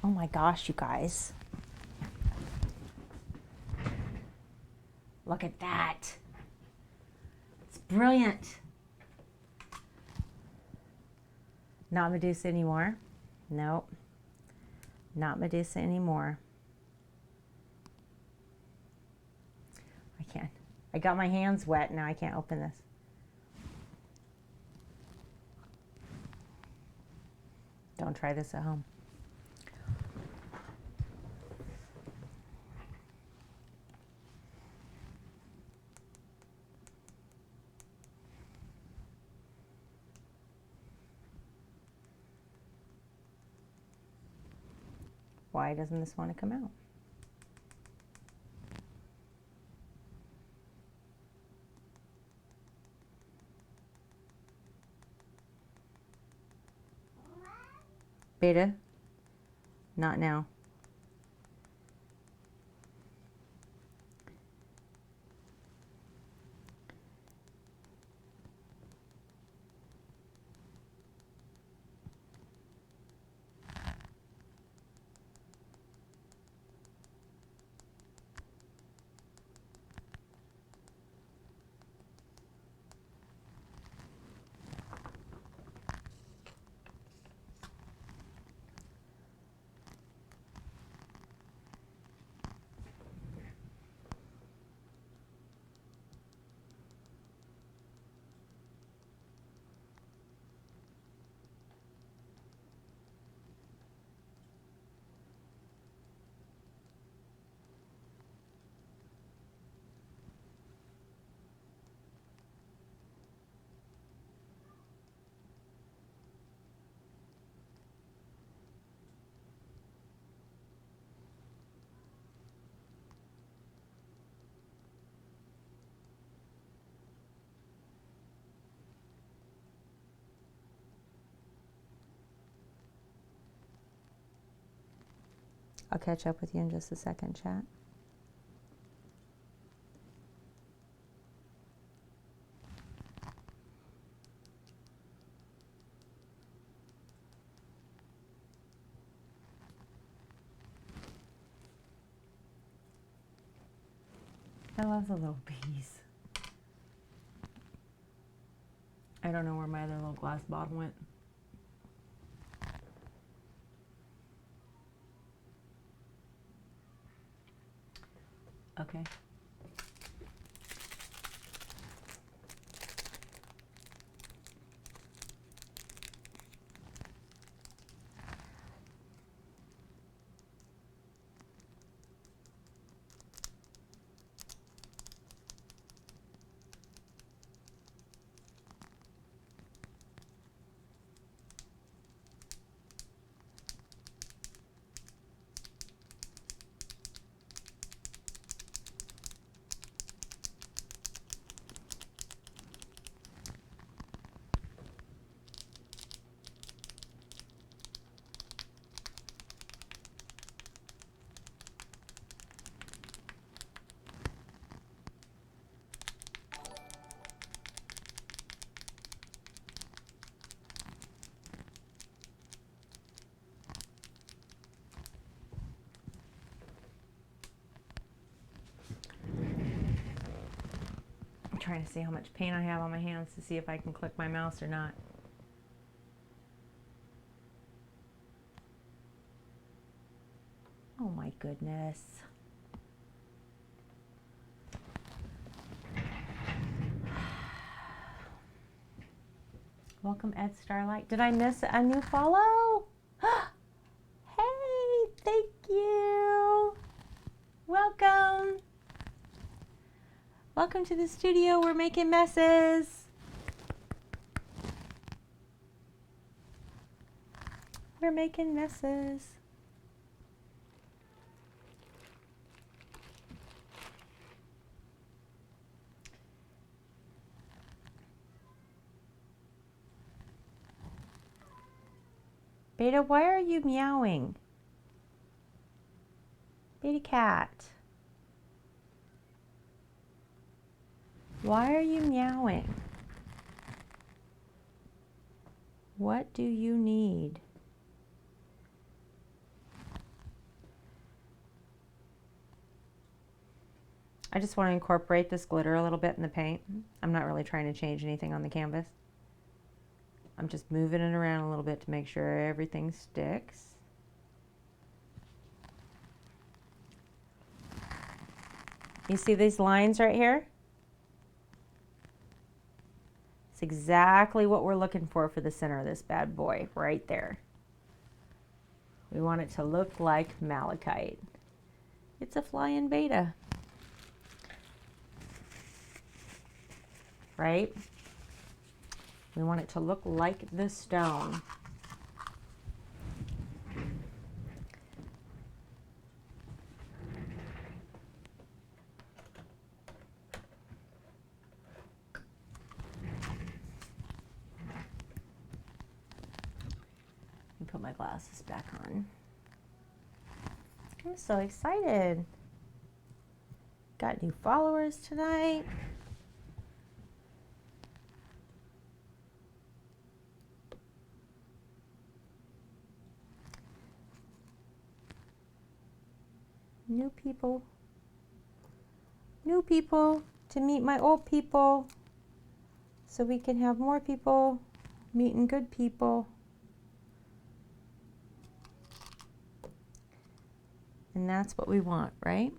Oh my gosh, you guys. Look at that. It's brilliant. Not Medusa anymore. Nope. Not Medusa anymore. I can't. I got my hands wet. Now I can't open this. Don't try this at home. Why doesn't this want to come out? Beta? Not now. I'll catch up with you in just a second, chat. I love the little bees. I don't know where my other little glass bottle went. Okay. Trying to see how much paint I have on my hands to see if I can click my mouse or not. Oh my goodness. Welcome, Ed Starlight. Did I miss a new follow? Hey, thank you. Welcome. Welcome to the studio. We're making messes. We're making messes. Beta, why are you meowing? Beta cat. Why are you meowing? What do you need? I just want to incorporate this glitter a little bit in the paint. I'm not really trying to change anything on the canvas. I'm just moving it around a little bit to make sure everything sticks. You see these lines right here? It's exactly what we're looking for the center of this bad boy, right there. We want it to look like malachite. It's a flying beta. Right? We want it to look like the stone. Let me put my glasses back on. I'm so excited. Got new followers tonight. New people to meet my old people so we can have more people meeting good people. And that's what we want, right?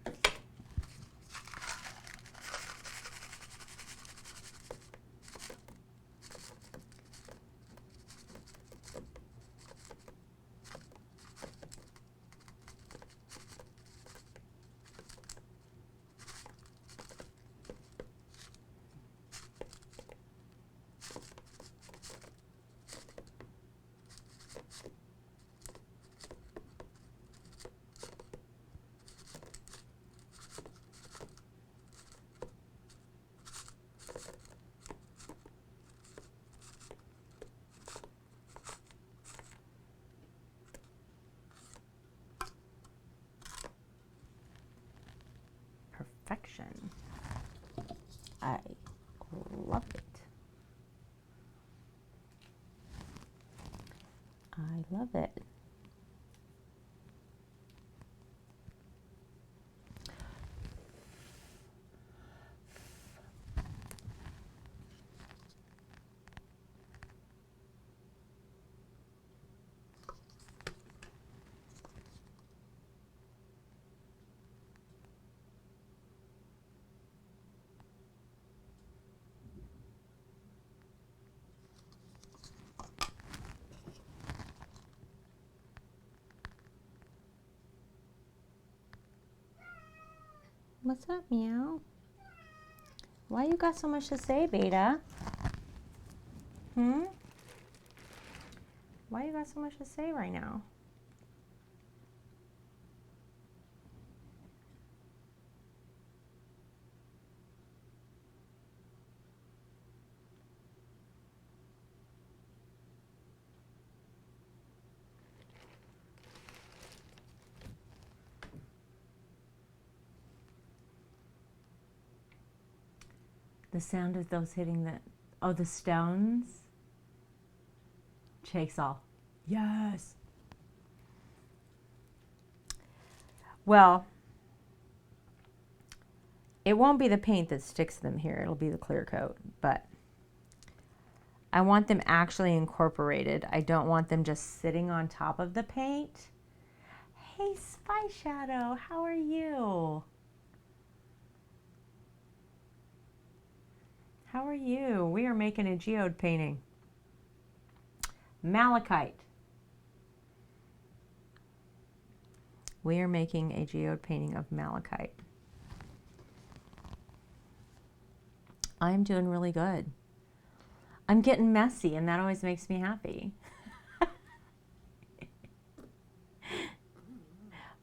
Perfection. I love it. I love it. What's up, meow? Why you got so much to say, Beta? Why you got so much to say right now? The sound of those hitting the stones. Shakes all. Yes. Well, it won't be the paint that sticks them here. It'll be the clear coat, but I want them actually incorporated. I don't want them just sitting on top of the paint. Hey, Spy Shadow, how are you? How are you? We are making a geode painting. malachite. We are making a geode painting of malachite. I'm doing really good. I'm getting messy, and that always makes me happy.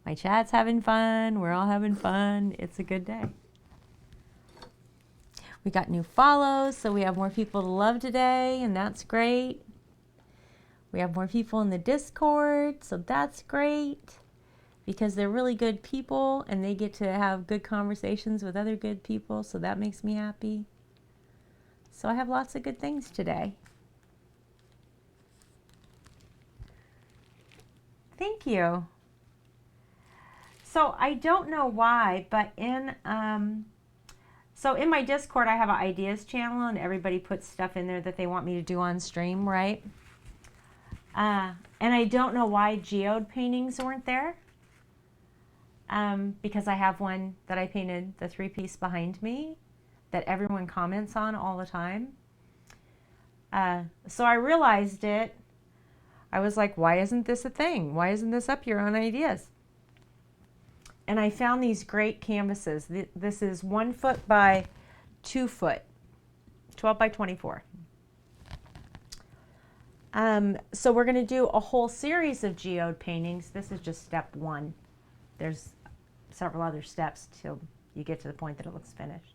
My chat's having fun. We're all having fun. It's a good day. We got new follows, so we have more people to love today, and that's great. We have more people in the Discord, so that's great because they're really good people and they get to have good conversations with other good people, so that makes me happy. So I have lots of good things today. Thank you. So I don't know why, but in my Discord, I have an ideas channel, and everybody puts stuff in there that they want me to do on stream, right? And I don't know why geode paintings weren't there. Because I have one that I painted, the 3-piece behind me, that everyone comments on all the time. So I realized it. I was like, why isn't this a thing? Why isn't this up here on ideas? And I found these great canvases. This is 1 foot by 2 foot, 12 by 24. So we're going to do a whole series of geode paintings. This is just step 1. There's several other steps till you get to the point that it looks finished.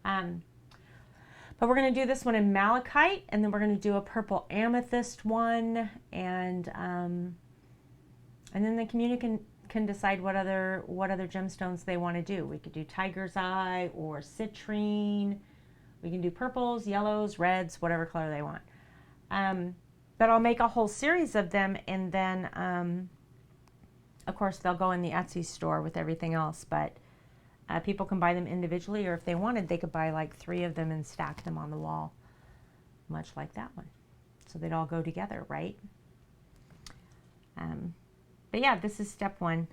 But we're going to do this one in malachite, and then we're going to do a purple amethyst one, and then the community can decide what other gemstones they want to do. We could do tiger's eye or citrine. We can do purples, yellows, reds, whatever color they want. But I'll make a whole series of them, and then of course they'll go in the Etsy store with everything else, but people can buy them individually, or if they wanted, they could buy like 3 of them and stack them on the wall, much like that one. So they'd all go together, right? But yeah, this is step 1.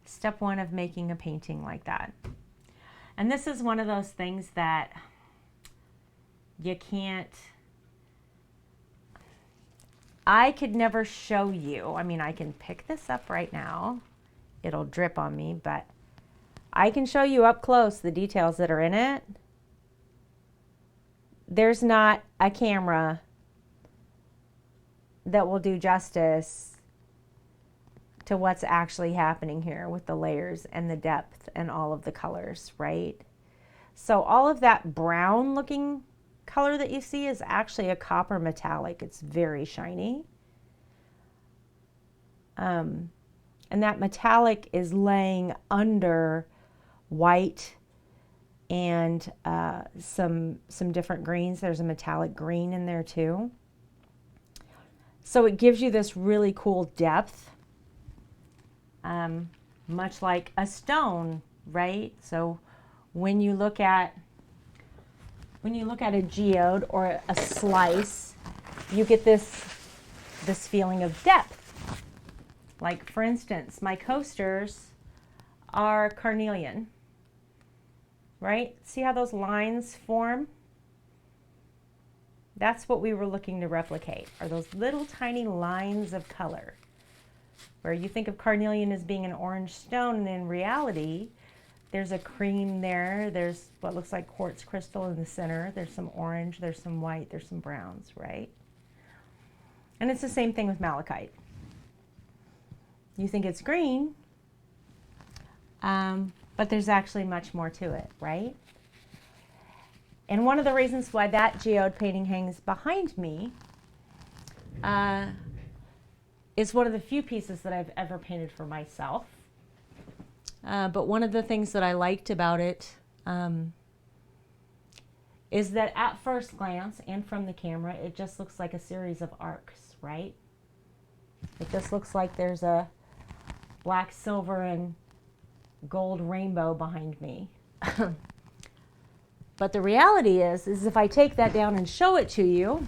Step 1 of making a painting like that. And this is one of those things that you can't, I could never show you. I mean, I can pick this up right now. It'll drip on me, but I can show you up close the details that are in it. There's not a camera that will do justice to what's actually happening here with the layers and the depth and all of the colors, right? So all of that brown looking color that you see is actually a copper metallic. It's very shiny. And that metallic is laying under white and some different greens. There's a metallic green in there too. So it gives you this really cool depth, much like a stone, right? So when you look at a geode or a slice, you get this feeling of depth. Like for instance, my coasters are carnelian, right? See how those lines form? That's what we were looking to replicate, are those little tiny lines of color. Where you think of carnelian as being an orange stone, and in reality, there's a cream there, there's what looks like quartz crystal in the center, there's some orange, there's some white, there's some browns, right? And it's the same thing with malachite. You think it's green, but there's actually much more to it, right? And one of the reasons why that geode painting hangs behind me is one of the few pieces that I've ever painted for myself. But one of the things that I liked about it is that at first glance and from the camera, it just looks like a series of arcs, right? It just looks like there's a black, silver, and gold rainbow behind me. But the reality is if I take that down and show it to you,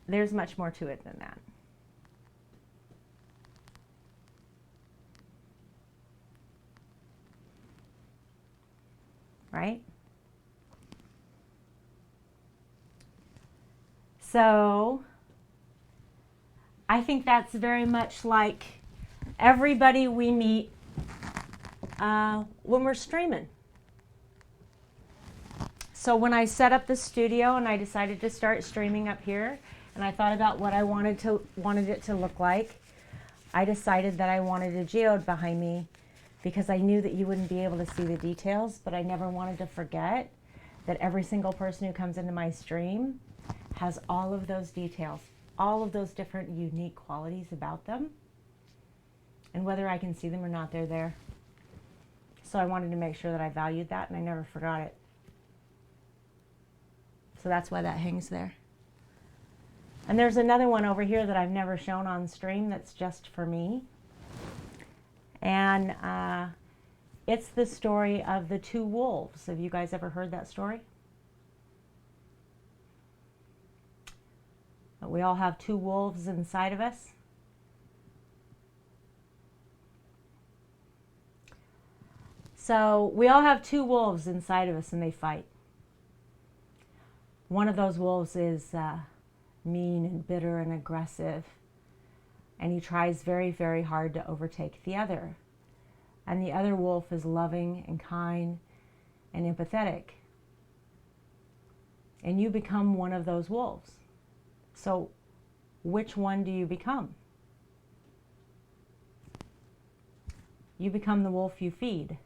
there's much more to it than that. right? So I think that's very much like everybody we meet when we're streaming. So when I set up the studio and I decided to start streaming up here, and I thought about what I wanted it to look like, I decided that I wanted a geode behind me because I knew that you wouldn't be able to see the details, but I never wanted to forget that every single person who comes into my stream has all of those details, all of those different unique qualities about them. And whether I can see them or not, they're there. So I wanted to make sure that I valued that, and I never forgot it. So that's why that hangs there. And there's another one over here that I've never shown on stream that's just for me. And it's the story of the two wolves. Have you guys ever heard that story? We all have two wolves inside of us. So we all have two wolves inside of us, and they fight. One of those wolves is mean and bitter and aggressive, and he tries very, very hard to overtake the other. And the other wolf is loving and kind and empathetic. And you become one of those wolves. So which one do you become? You become the wolf you feed.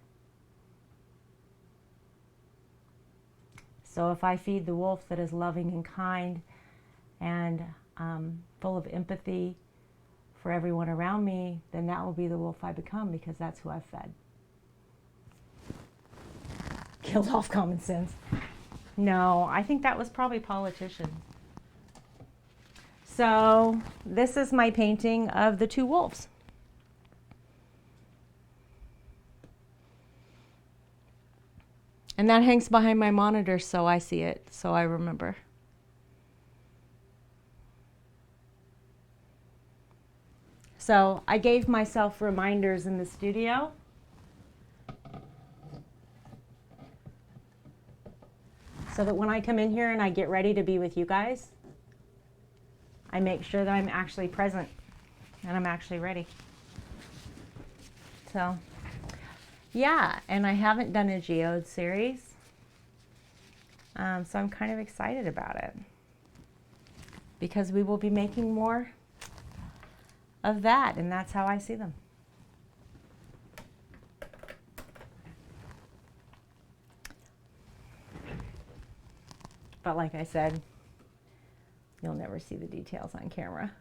So if I feed the wolf that is loving and kind and full of empathy for everyone around me, then that will be the wolf I become, because that's who I've fed. Killed off common sense. No, I think that was probably politicians. So this is my painting of the two wolves. And that hangs behind my monitor, so I see it, so I remember. So I gave myself reminders in the studio. So that when I come in here and I get ready to be with you guys, I make sure that I'm actually present and I'm actually ready. So, yeah, and I haven't done a geode series, so I'm kind of excited about it because we will be making more of that, and that's how I see them. But like I said, you'll never see the details on camera.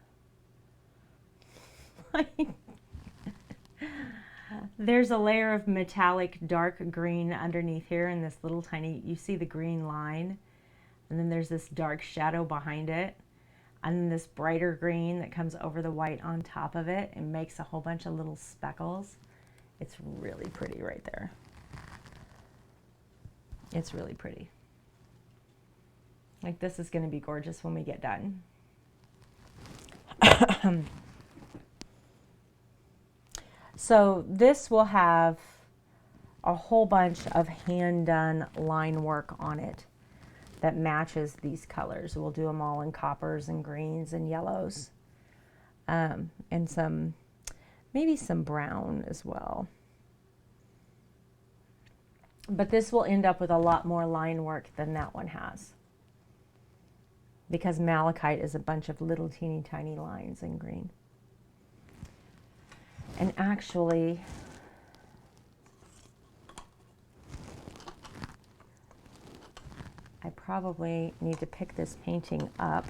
There's a layer of metallic dark green underneath here in this little tiny, you see the green line, and then there's this dark shadow behind it, and then this brighter green that comes over the white on top of it and makes a whole bunch of little speckles. It's really pretty right there. It's really pretty. Like, this is going to be gorgeous when we get done. So this will have a whole bunch of hand-done line work on it that matches these colors. We'll do them all in coppers and greens and yellows, and maybe some brown as well. But this will end up with a lot more line work than that one has, because malachite is a bunch of little teeny tiny lines in green. And actually, I probably need to pick this painting up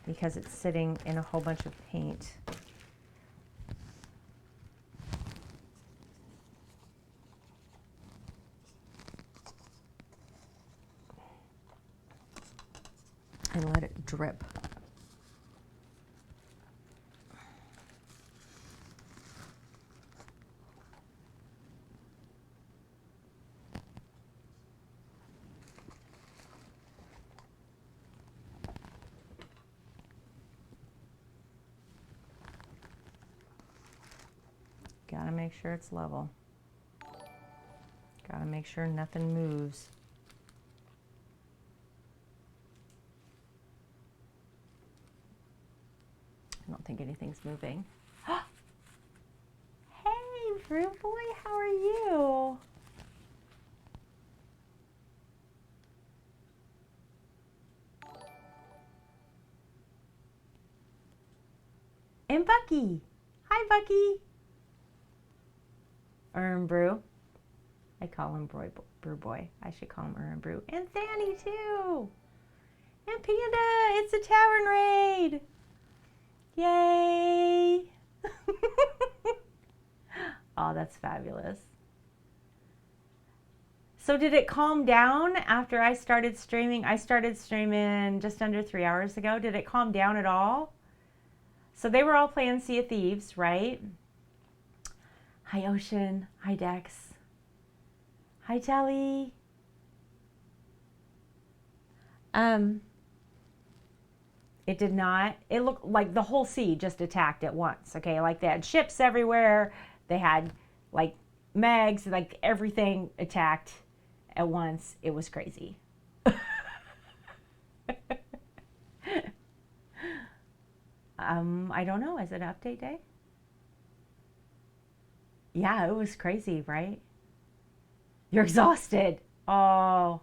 because it's sitting in a whole bunch of paint. And let it drip. make sure it's level. Gotta make sure nothing moves. I don't think anything's moving. Hey, Brew Boy, how are you? And Bucky. Hi, Bucky. Brew. I call him Brew Boy. I should call him Brew. And Fanny, too. And Panda. It's a tavern raid. Yay. Oh, that's fabulous. So did it calm down after I started streaming? I started streaming just under 3 hours ago. Did it calm down at all? So they were all playing Sea of Thieves, right? Hi, Ocean. Hi, Dex. Hi, Telly. It did not. It looked like the whole sea just attacked at once, okay? Like they had ships everywhere. They had like megs, like everything attacked at once. It was crazy. I don't know. Is it update day? Yeah, it was crazy, right? You're exhausted. Oh,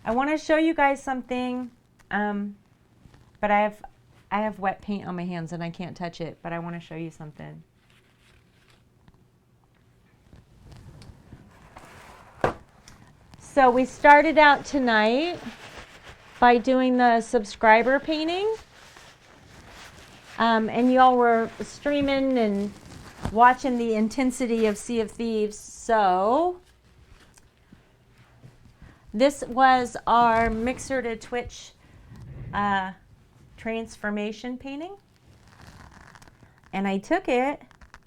I want to show you guys something. But I have wet paint on my hands and I can't touch it, but I want to show you something. So we started out tonight by doing the subscriber painting. And y'all were streaming and watching the intensity of Sea of Thieves. So this was our Mixer to Twitch transformation painting, and I took it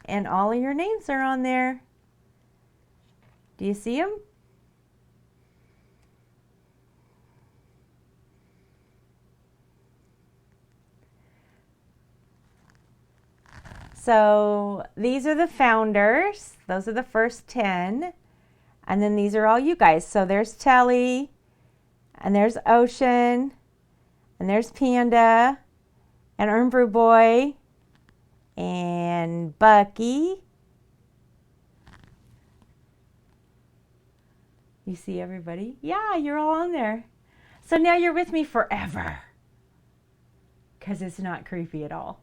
and all of your names are on there. Do you see them? So these are the founders. Those are the first 10, and then these are all you guys. So there's Telly, and there's Ocean, and there's Panda, and Brew Boy, and Bucky. You see everybody? Yeah, you're all on there. So now you're with me forever. Because it's not creepy at all.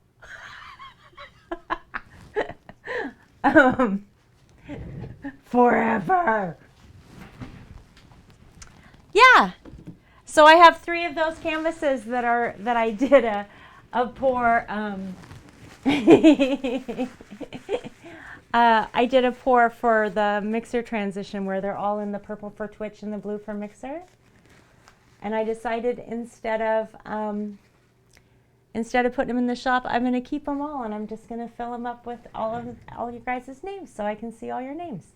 Forever. Yeah. So I have 3 of those canvases that I did a pour. I did a pour for the Mixer transition where they're all in the purple for Twitch and the blue for Mixer. And I decided instead of putting them in the shop, I'm going to keep them all, and I'm just going to fill them up with all you guys' names so I can see all your names.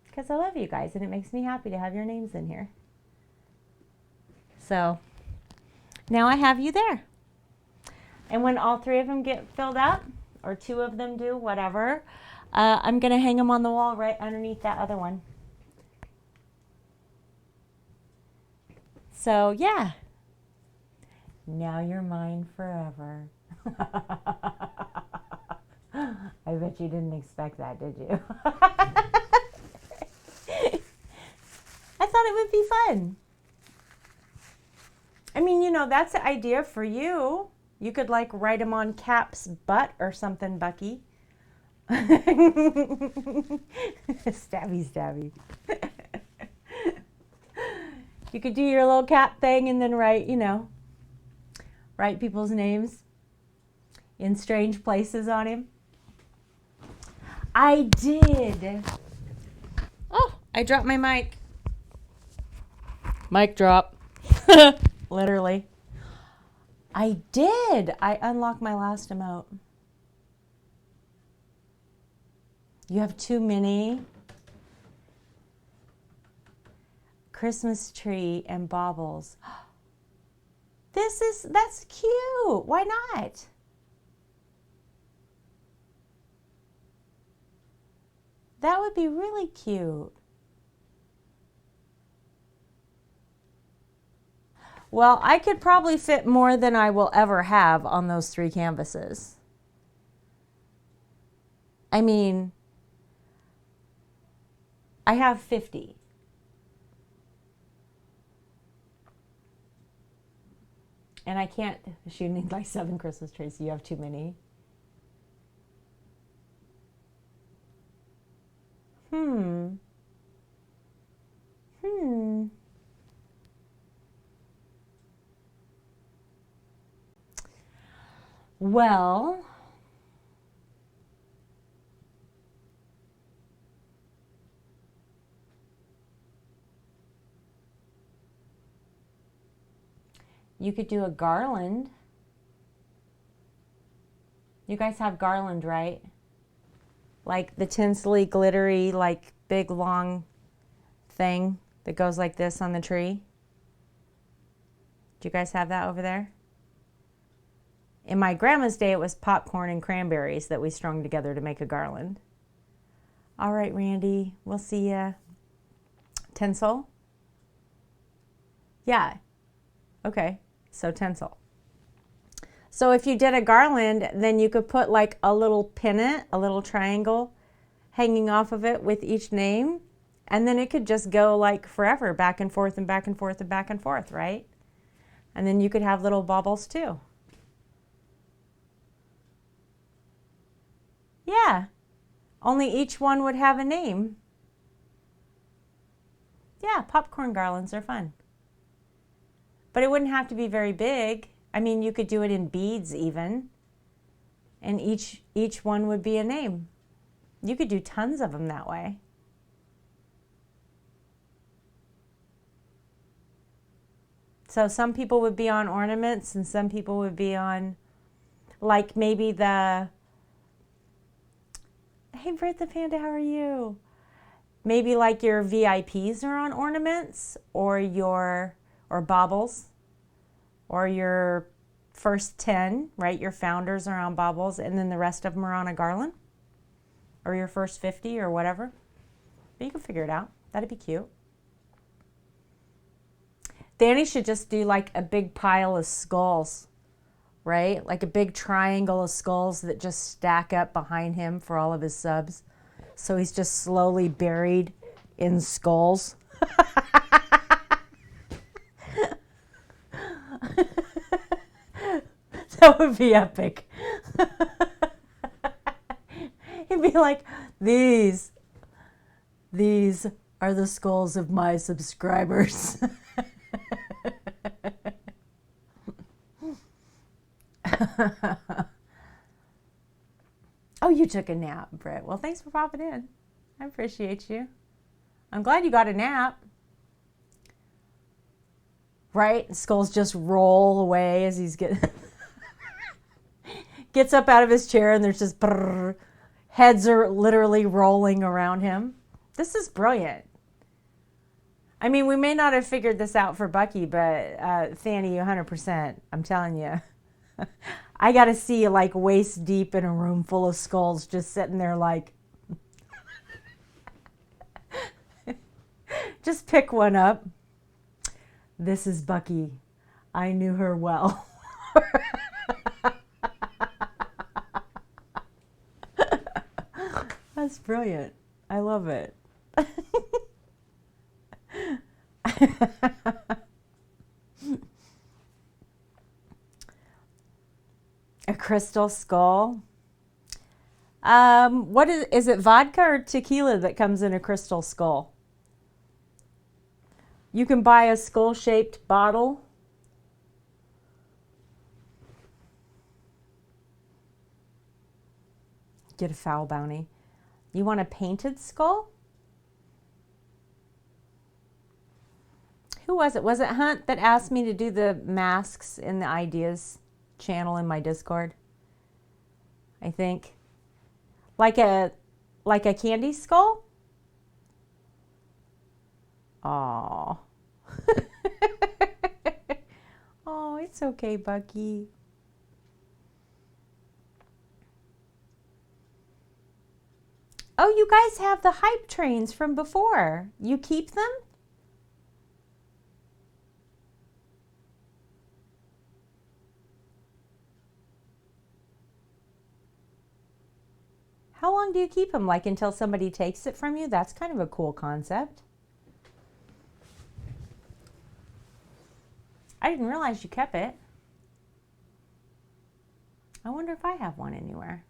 Because I love you guys, and it makes me happy to have your names in here. So now I have you there. And when all 3 of them get filled up, or 2 of them do, whatever, I'm going to hang them on the wall right underneath that other one. So yeah, now you're mine forever. I bet you didn't expect that, did you? I thought it would be fun. I mean, you know, that's the idea for you. You could like write them on Cap's butt or something, Bucky. Stabby, stabby. You could do your little Cap thing and then write, you know, write people's names in strange places on him. I did. Oh, I dropped my mic. Mic drop. Literally. I did. I unlocked my last emote. You have too many. Christmas tree and baubles. That's cute. Why not? That would be really cute. Well, I could probably fit more than I will ever have on those 3 canvases. I mean, I have 50. And I can't, you need like 7 Christmas trees, so you have too many. Well, you could do a garland. You guys have garland, right? Like the tinsely, glittery, like big long thing that goes like this on the tree. Do you guys have that over there? In my grandma's day, it was popcorn and cranberries that we strung together to make a garland. All right, Randy, we'll see ya. Tinsel? Yeah. Okay, so tinsel. So if you did a garland, then you could put like a little pennant, a little triangle hanging off of it with each name. And then it could just go like forever, back and forth and back and forth and back and forth, right? And then you could have little baubles too. Yeah, only each one would have a name. Yeah, popcorn garlands are fun. But it wouldn't have to be very big. I mean, you could do it in beads even. And each one would be a name. You could do tons of them that way. So some people would be on ornaments and some people would be on, like maybe the, hey Britt the Panda, how are you? Maybe like your VIPs are on ornaments or baubles, or your first 10, right? Your founders are on baubles and then the rest of them are on a garland, or your first 50 or whatever. But you can figure it out. That'd be cute. Danny should just do like a big pile of skulls, right? Like a big triangle of skulls that just stack up behind him for all of his subs. So he's just slowly buried in skulls. That would be epic. He'd be like, these are the skulls of my subscribers. Oh, you took a nap, Britt. Well, thanks for popping in. I appreciate you. I'm glad you got a nap. Right? Skulls just roll away as he's gets up out of his chair and there's just brrr. Heads are literally rolling around him. This is brilliant. I mean, we may not have figured this out for Bucky, but Fanny, 100%. I'm telling you. I got to see you like waist deep in a room full of skulls just sitting there like, just pick one up. This is Bucky. I knew her well. That's brilliant. I love it. A crystal skull. What is it vodka or tequila that comes in a crystal skull? You can buy a skull-shaped bottle. Get a foul bounty. You want a painted skull? Who was it? Was it Hunt that asked me to do the masks in the ideas channel in my Discord? I think. Like a candy skull? Aw. Oh, it's okay, Bucky. Oh, you guys have the hype trains from before. You keep them? How long do you keep them? Like until somebody takes it from you? That's kind of a cool concept. I didn't realize you kept it. I wonder if I have one anywhere.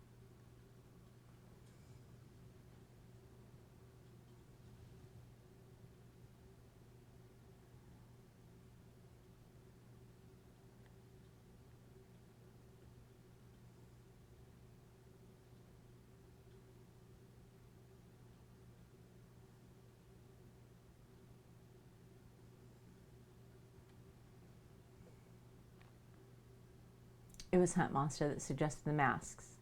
It was Hunt Monster that suggested the masks.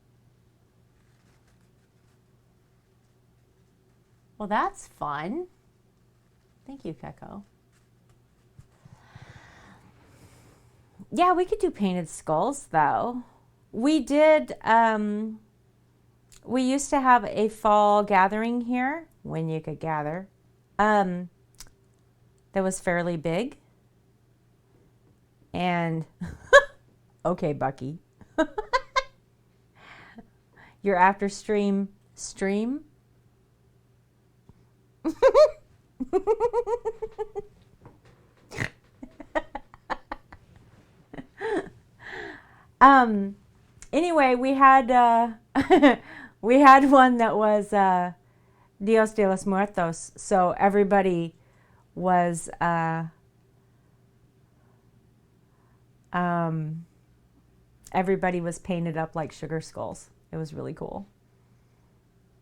Well, that's fun. Thank you, Keko. Yeah, we could do painted skulls though. We did, we used to have a fall gathering here when you could gather. Um, that was fairly big. And okay, Bucky. Your after stream. um anyway, we had we had one that was Dios de los Muertos, so everybody was everybody was painted up like sugar skulls. It was really cool.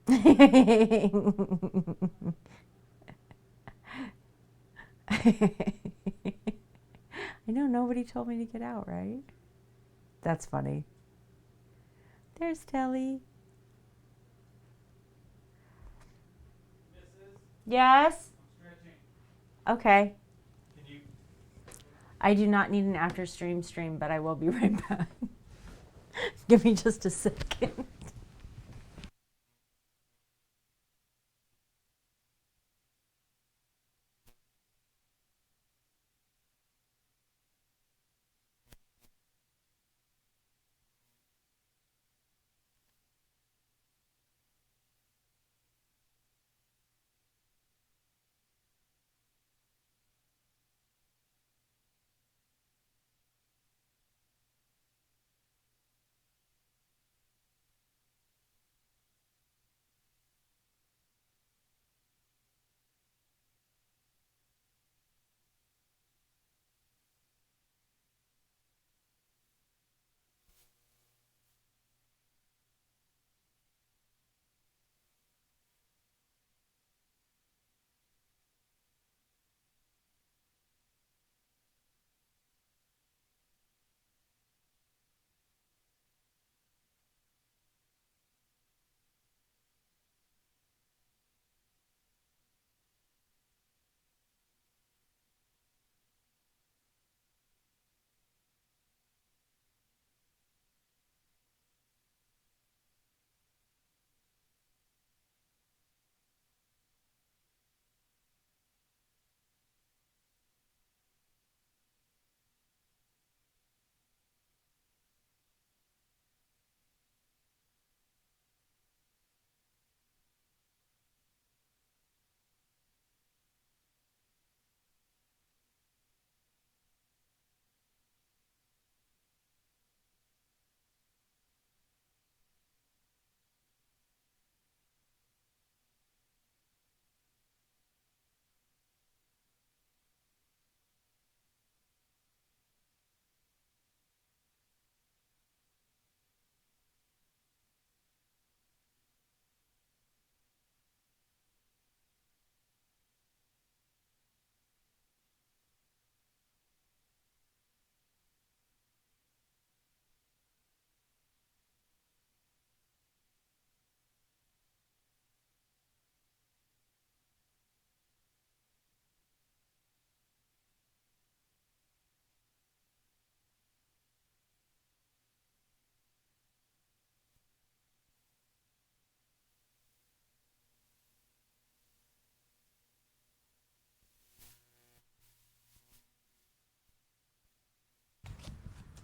I know, nobody told me to get out, right? That's funny. There's Telly. Mrs. Yes? I'm stretching. Okay. Can you? I do not need an after stream, but I will be right back. Give me just a second.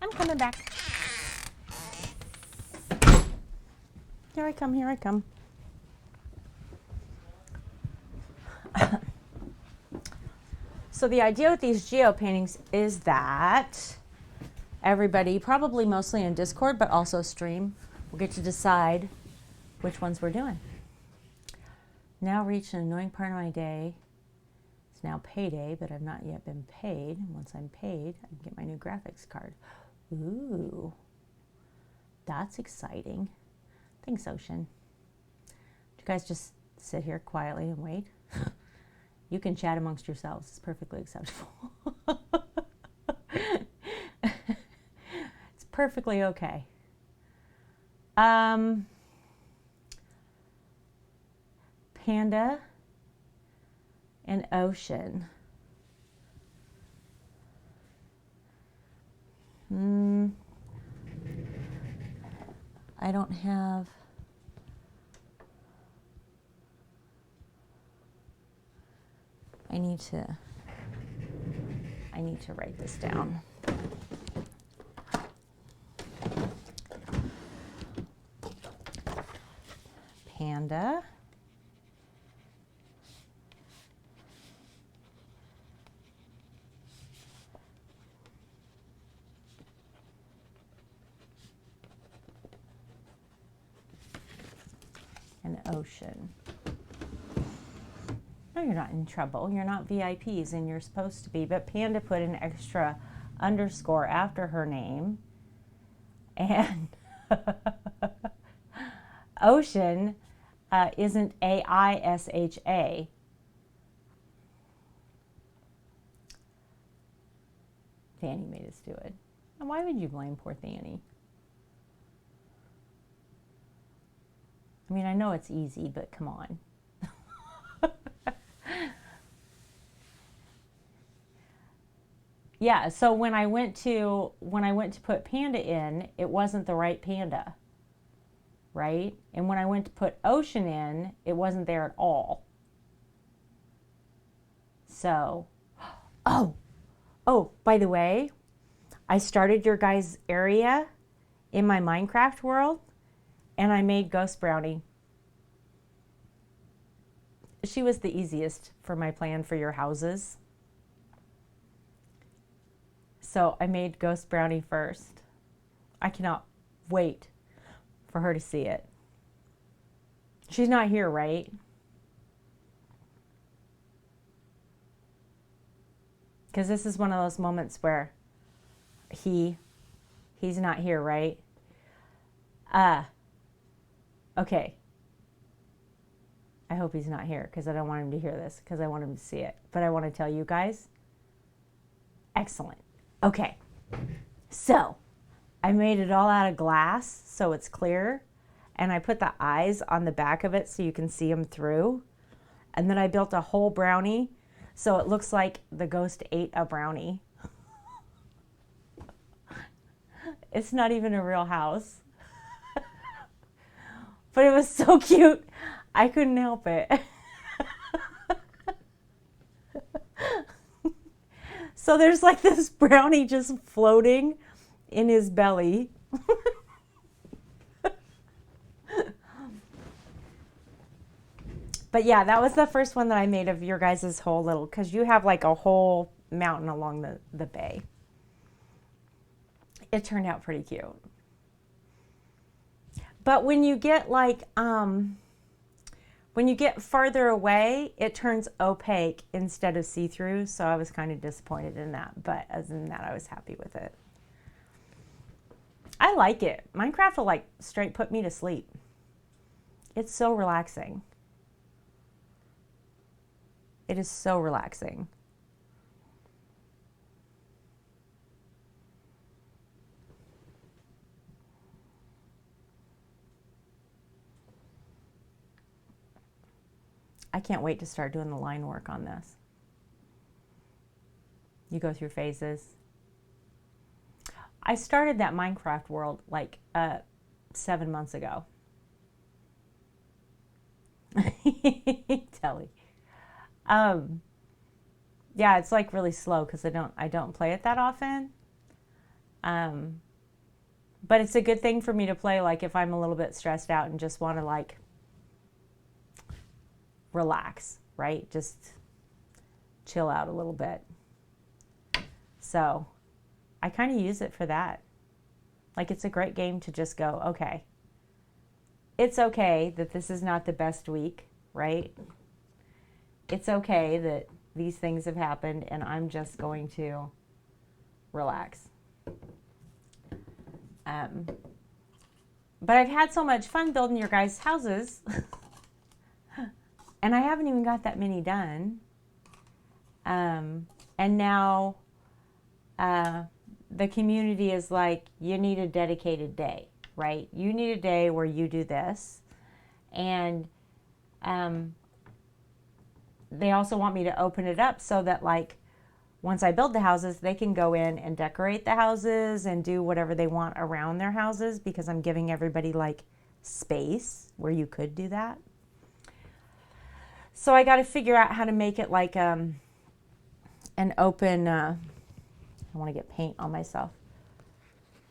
I'm coming back. Here I come, here I come. So the idea with these geo paintings is that everybody, probably mostly in Discord, but also stream, will get to decide which ones we're doing. Now reached an annoying part of my day. It's now payday, but I've not yet been paid. Once I'm paid, I can get my new graphics card. Ooh, that's exciting. Thanks, Ocean. You guys just sit here quietly and wait. You can chat amongst yourselves. It's perfectly acceptable. It's perfectly okay. Panda and Ocean. I don't have... I need to write this down. Panda. And Ocean. No, you're not in trouble. You're not VIPs, and you're supposed to be. But Panda put an extra underscore after her name. And Ocean isn't AISHA. Fanny made us do it. And why would you blame poor Fanny? I mean, I know it's easy, but come on. Yeah, so when I went to put Panda in, it wasn't the right Panda, right? And when I went to put Ocean in, it wasn't there at all. So, oh, by the way, I started your guys' area in my Minecraft world, and I made Ghost Brownie. She was the easiest for my plan for your houses. So I made Ghost Brownie first. I cannot wait for her to see it. She's not here, right? Because this is one of those moments where he's not here, right? Okay. I hope he's not here because I don't want him to hear this because I want him to see it. But I want to tell you guys. Excellent. Okay. So I made it all out of glass so it's clear. And I put the eyes on the back of it so you can see them through. And then I built a whole brownie so it looks like the ghost ate a brownie. It's not even a real house. But it was so cute. I couldn't help it. So there's like this brownie just floating in his belly. But yeah, that was the first one that I made of your guys' whole little, because you have like a whole mountain along the bay. It turned out pretty cute. But when you get like, when you get farther away, it turns opaque instead of see-through. So I was kind of disappointed in that. But other than that, I was happy with it. I like it. Minecraft will like straight put me to sleep. It's so relaxing. It is so relaxing. I can't wait to start doing the line work on this. You go through phases. I started that Minecraft world like 7 months ago. Telly. Yeah, it's like really slow because I don't play it that often. But it's a good thing for me to play, like if I'm a little bit stressed out and just want to like relax, right? Just chill out a little bit. So I kind of use it for that. Like it's a great game to just go, okay, it's okay that this is not the best week, right? It's okay that these things have happened and I'm just going to relax. But I've had so much fun building your guys' houses and I haven't even got that many done. And now the community is like, you need a dedicated day, right? You need a day where you do this. And they also want me to open it up so that like once I build the houses, they can go in and decorate the houses and do whatever they want around their houses, because I'm giving everybody like space where you could do that. So I got to figure out how to make it like an open, I want to get paint on myself,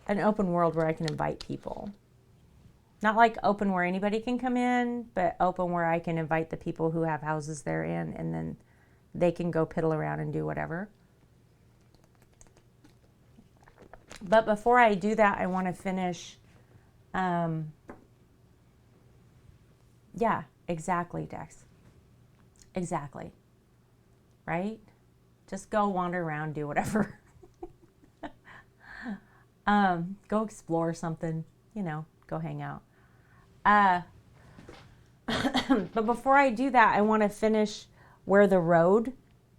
an open world where I can invite people. Not like open where anybody can come in, but open where I can invite the people who have houses they're in, and then they can go piddle around and do whatever. But before I do that, I want to finish, yeah, exactly, Dex. Exactly. Right? Just go wander around, do whatever. Go explore something, you know, go hang out. But before I do that, I want to finish where the road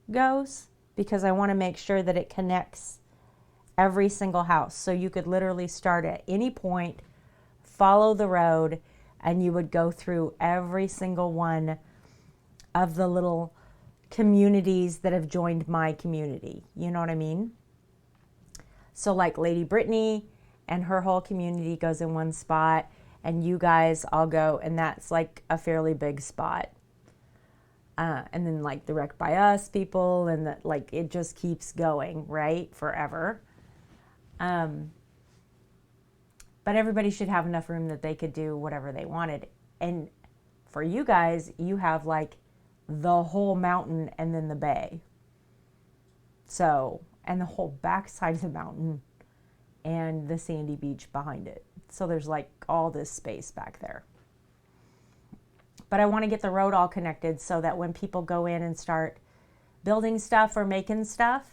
goes, because I want to make sure that it connects every single house. So you could literally start at any point, follow the road, and you would go through every single one of the little communities that have joined my community. You know what I mean? So like Lady Brittany and her whole community goes in one spot, and you guys all go, and that's like a fairly big spot. And then like the Wreck by Us people, and that, like it just keeps going, right? Forever. But everybody should have enough room that they could do whatever they wanted. And for you guys, you have like the whole mountain and then the bay. So, and the whole backside of the mountain and the sandy beach behind it. So there's like all this space back there. But I want to get the road all connected so that when people go in and start building stuff or making stuff,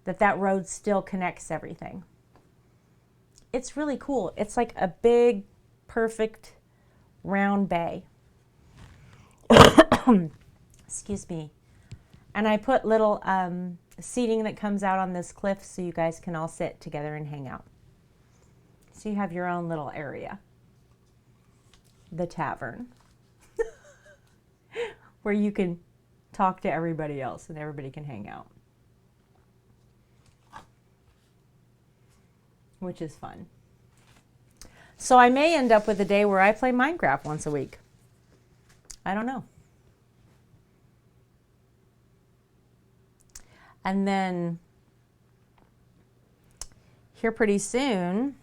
that road still connects everything. It's really cool. It's like a big, perfect, round bay. Excuse me. And I put little seating that comes out on this cliff so you guys can all sit together and hang out. So you have your own little area. The tavern. Where you can talk to everybody else and everybody can hang out. Which is fun. So I may end up with a day where I play Minecraft once a week. I don't know. And then here pretty soon,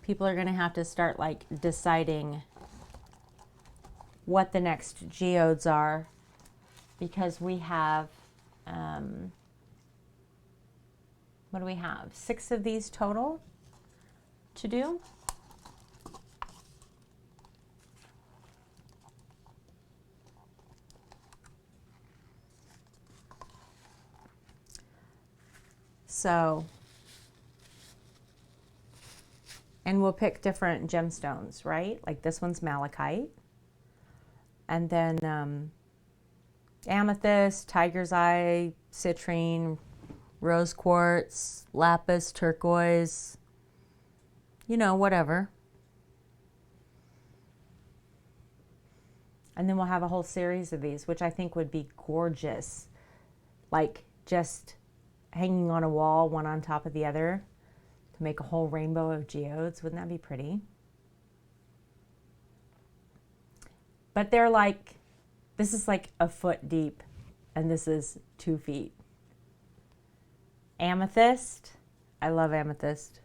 people are going to have to start like deciding what the next geodes are, because we have, what do we have? 6 of these total to do. So, and we'll pick different gemstones, right? Like this one's malachite. And then amethyst, tiger's eye, citrine, rose quartz, lapis, turquoise, you know, whatever. And then we'll have a whole series of these, which I think would be gorgeous. Like just hanging on a wall, one on top of the other, to make a whole rainbow of geodes. Wouldn't that be pretty? But they're like, this is like a foot deep, and this is 2 feet. Amethyst. I love amethyst.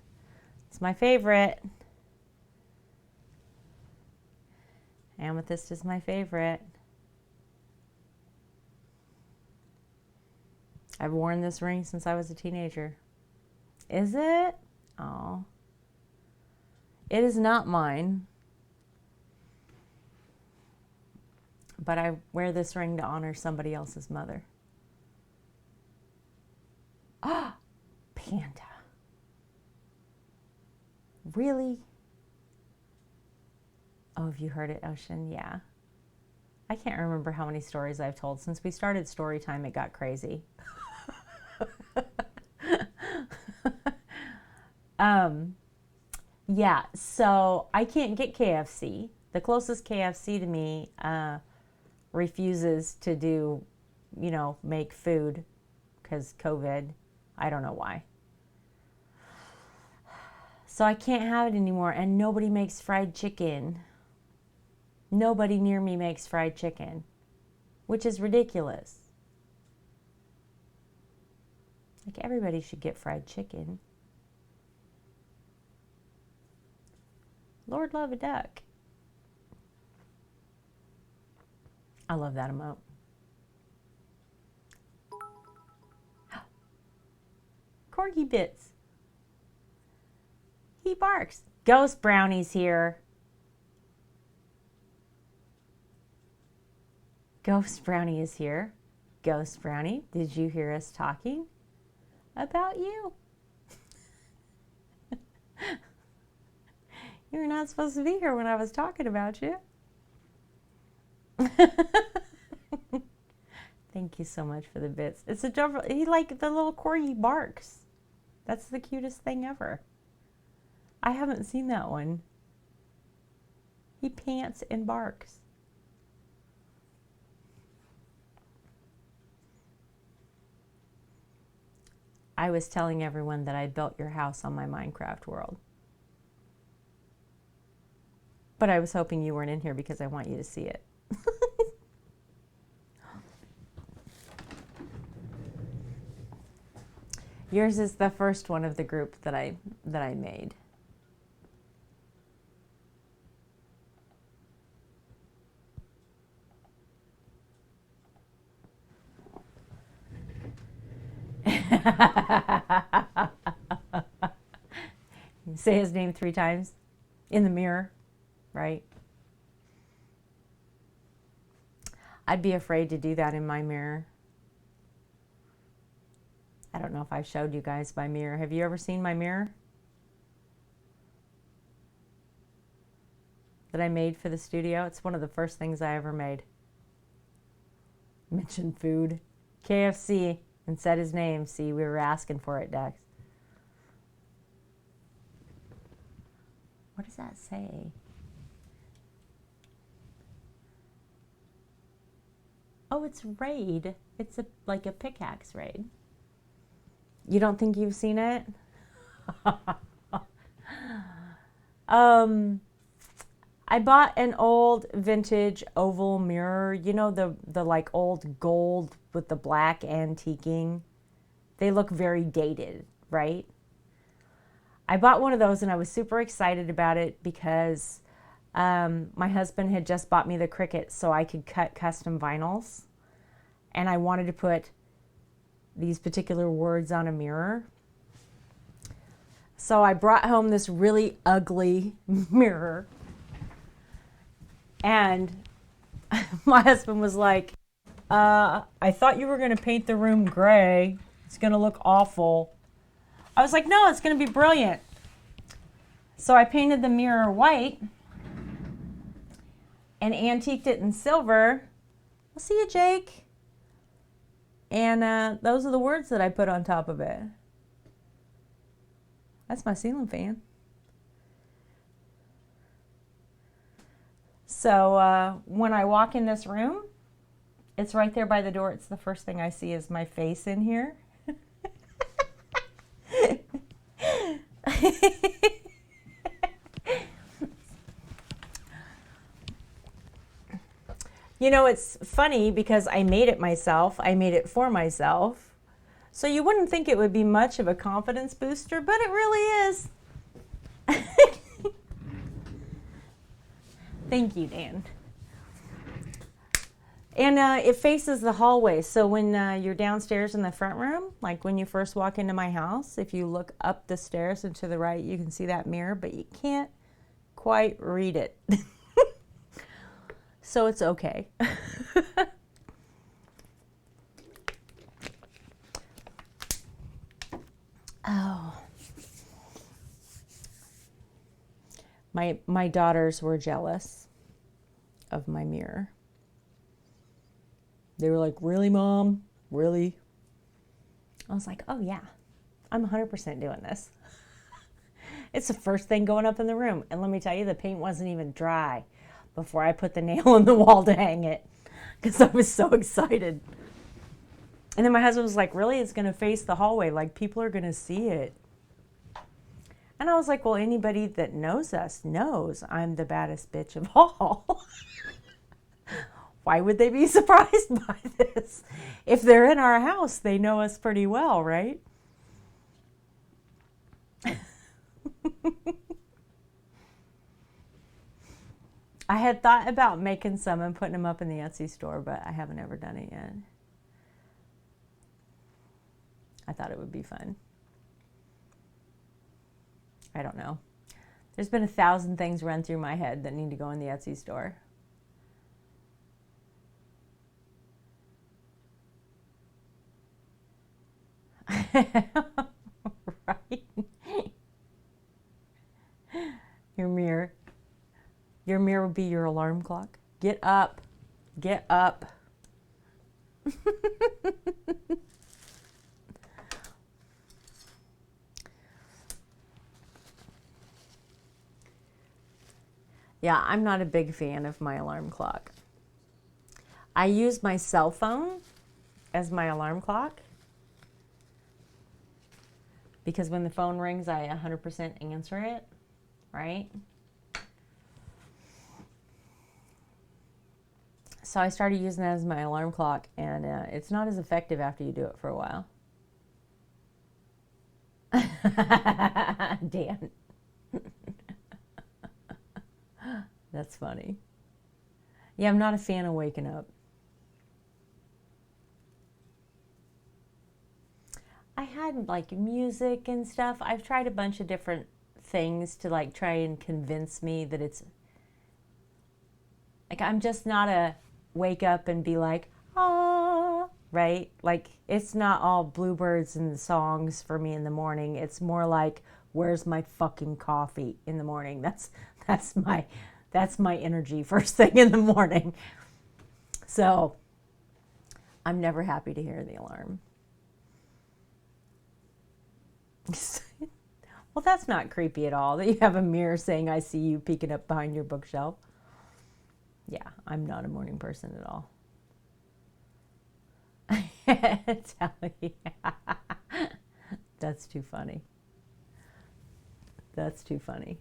It's my favorite. Amethyst is my favorite. I've worn this ring since I was a teenager. Is it? Oh. It is not mine. But I wear this ring to honor somebody else's mother. Ah, panda. Really? Oh, have you heard it, Ocean? Yeah. I can't remember how many stories I've told. Since we started story time, it got crazy. Yeah, so I can't get KFC. The closest KFC to me refuses to do, make food because COVID. I don't know why. So I can't have it anymore, and nobody makes fried chicken. Nobody near me makes fried chicken, which is ridiculous. Like, everybody should get fried chicken. Lord love a duck. I love that emote. Corgi Bits. He barks. Ghost Brownie's here. Ghost Brownie is here. Ghost Brownie, did you hear us talking about you? You were not supposed to be here when I was talking about you. Thank you so much for the bits. It's adorable. He like the little corgi barks. That's the cutest thing ever. I haven't seen that one. He pants and barks. I was telling everyone that I built your house on my Minecraft world. But I was hoping you weren't in here because I want you to see it. Yours is the first one of the group that I made. Say his name 3 times in the mirror, right? I'd be afraid to do that in my mirror. I don't know if I've showed you guys my mirror. Have you ever seen my mirror that I made for the studio? It's one of the first things I ever made. Mention food. KFC, and said his name. See, we were asking for it, Dex. What does that say? Oh, it's raid. It's like a pickaxe raid. You don't think you've seen it? I bought an old vintage oval mirror. You know, the like old gold with the black antiquing. They look very dated, right? I bought one of those and I was super excited about it because my husband had just bought me the Cricut so I could cut custom vinyls. And I wanted to put these particular words on a mirror. So I brought home this really ugly mirror. And my husband was like, I thought you were going to paint the room gray. It's going to look awful. I was like, no, it's going to be brilliant. So I painted the mirror white and antiqued it in silver. I'll see you, Jake. And those are the words that I put on top of it. That's my ceiling fan. So when I walk in this room, it's right there by the door. It's the first thing I see is my face in here. You know, it's funny because I made it myself. I made it for myself. So you wouldn't think it would be much of a confidence booster, but it really is. Thank you, Dan. And it faces the hallway. So when you're downstairs in the front room, like when you first walk into my house, if you look up the stairs and to the right, you can see that mirror, but you can't quite read it. So it's okay. Oh. My daughters were jealous of my mirror. They were like, really, Mom? Really? I was like, oh, yeah, I'm 100% doing this. It's the first thing going up in the room. And let me tell you, the paint wasn't even dry before I put the nail in the wall to hang it because I was so excited. And then my husband was like, really? It's going to face the hallway. Like, people are going to see it. And I was like, well, anybody that knows us knows I'm the baddest bitch of all. Why would they be surprised by this? If they're in our house, they know us pretty well, right? I had thought about making some and putting them up in the Etsy store, but I haven't ever done it yet. I thought it would be fun. I don't know. There's been 1,000 things run through my head that need to go in the Etsy store. Right? Your mirror. Your mirror would be your alarm clock. Get up. Get up. Yeah, I'm not a big fan of my alarm clock. I use my cell phone as my alarm clock because when the phone rings, I 100% answer it, right? So I started using that as my alarm clock, and it's not as effective after you do it for a while. Dan. That's funny. Yeah, I'm not a fan of waking up. I had like music and stuff. I've tried a bunch of different things to like try and convince me that it's like I'm just not a wake up and be like, ah, right? Like it's not all bluebirds and songs for me in the morning. It's more like, where's my fucking coffee in the morning? That's my energy first thing in the morning. So I'm never happy to hear the alarm. Well, that's not creepy at all that you have a mirror saying, I see you peeking up behind your bookshelf. Yeah, I'm not a morning person at all. That's too funny. That's too funny.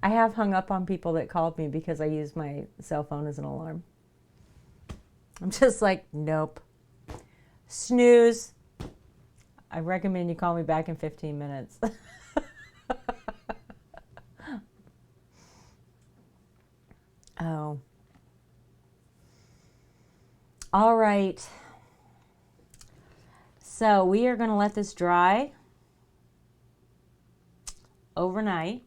I have hung up on people that called me because I use my cell phone as an alarm. I'm just like, nope. Snooze. I recommend you call me back in 15 minutes. Oh. All right. So we are going to let this dry overnight.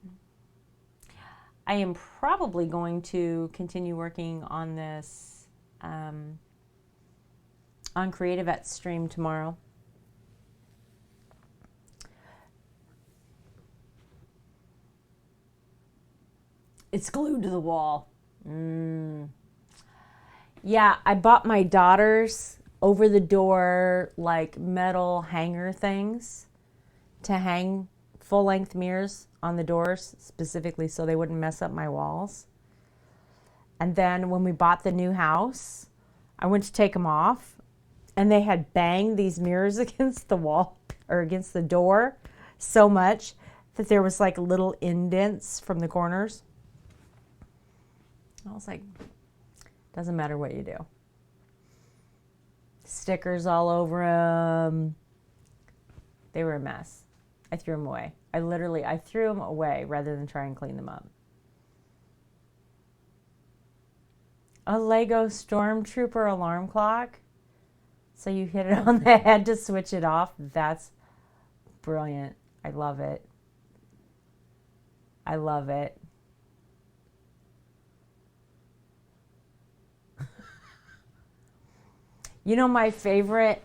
I am probably going to continue working on this on Creative at Stream tomorrow. It's glued to the wall. Yeah, I bought my daughters over the door like metal hanger things to hang full-length mirrors on the doors specifically so they wouldn't mess up my walls. And then when we bought the new house, I went to take them off and they had banged these mirrors against the wall or against the door so much that there was like little indents from the corners. I was like, doesn't matter what you do. Stickers all over them. They were a mess. I threw them away. I threw them away rather than try and clean them up. A Lego Stormtrooper alarm clock. So you hit it on the head to switch it off. That's brilliant. I love it. I love it. You know, my favorite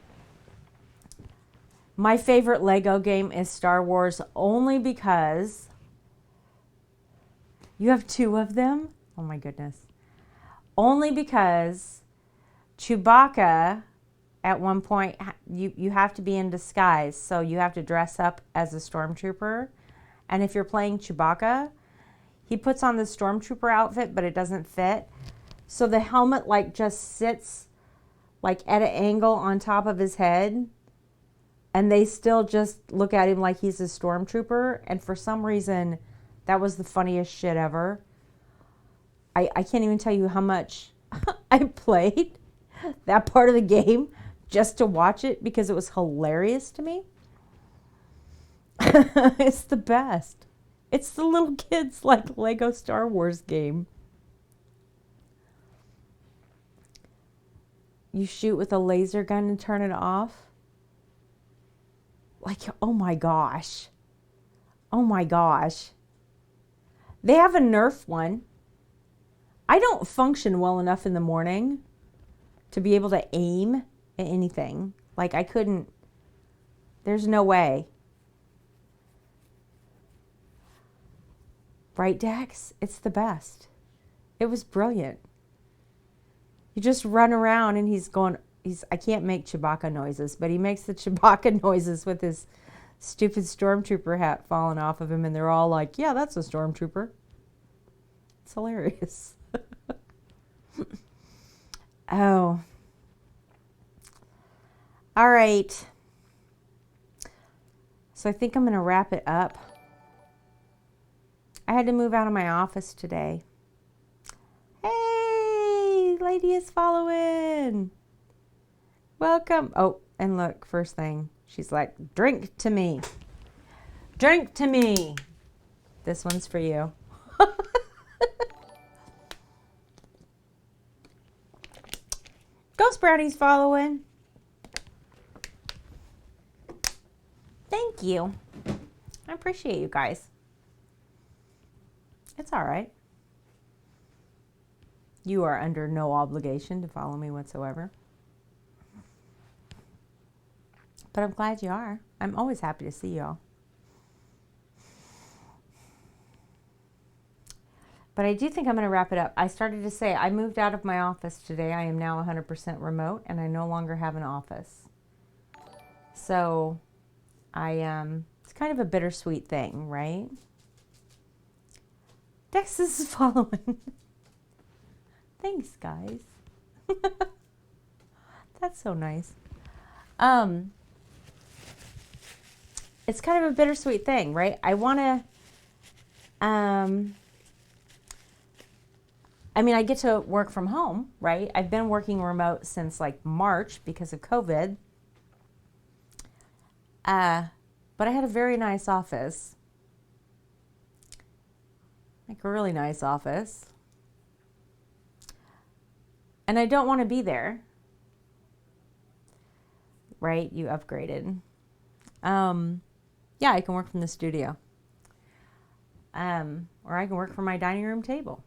Lego game is Star Wars, only because you have 2 of them. Oh my goodness. Only because Chewbacca, at one point, you have to be in disguise. So you have to dress up as a stormtrooper. And if you're playing Chewbacca, he puts on the stormtrooper outfit, but it doesn't fit. So the helmet like just sits like at an angle on top of his head. And they still just look at him like he's a stormtrooper. And for some reason, that was the funniest shit ever. I can't even tell you how much I played that part of the game just to watch it because it was hilarious to me. It's the best. It's the little kids like Lego Star Wars game. You shoot with a laser gun and turn it off. Like, oh my gosh. Oh my gosh. They have a Nerf one. I don't function well enough in the morning to be able to aim at anything. Like, I couldn't. There's no way. Right, Dex? It's the best. It was brilliant. You just run around and I can't make Chewbacca noises, but he makes the Chewbacca noises with his stupid stormtrooper hat falling off of him, and they're all like, yeah, that's a stormtrooper. It's hilarious. Oh. All right. So I think I'm going to wrap it up. I had to move out of my office today. Hey, lady is following. Welcome. Oh, and look, first thing, she's like, drink to me. Drink to me. This one's for you. Ghost Brownie's following. Thank you. I appreciate you guys. It's all right. You are under no obligation to follow me whatsoever. But I'm glad you are. I'm always happy to see y'all. But I do think I'm going to wrap it up. I started to say I moved out of my office today. I am now 100% remote, and I no longer have an office. So it's kind of a bittersweet thing, right? Dex is following. Thanks, guys. That's so nice. It's kind of a bittersweet thing, right? I want to, I get to work from home, right? I've been working remote since like March because of COVID. But I had a very nice office. Like a really nice office. And I don't want to be there. Right? You upgraded. Yeah, I can work from the studio. Or I can work from my dining room table.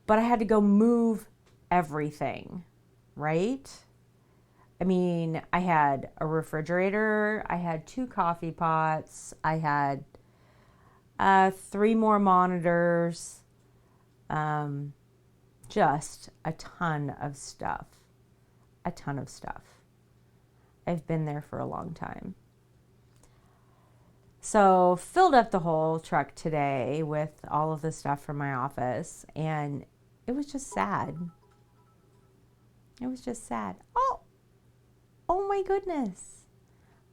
But I had to go move everything, right? I had a refrigerator, I had 2 coffee pots, I had 3 more monitors, just a ton of stuff. A ton of stuff. I've been there for a long time. So filled up the whole truck today with all of the stuff from my office, and it was just sad. It was just sad. Oh my goodness.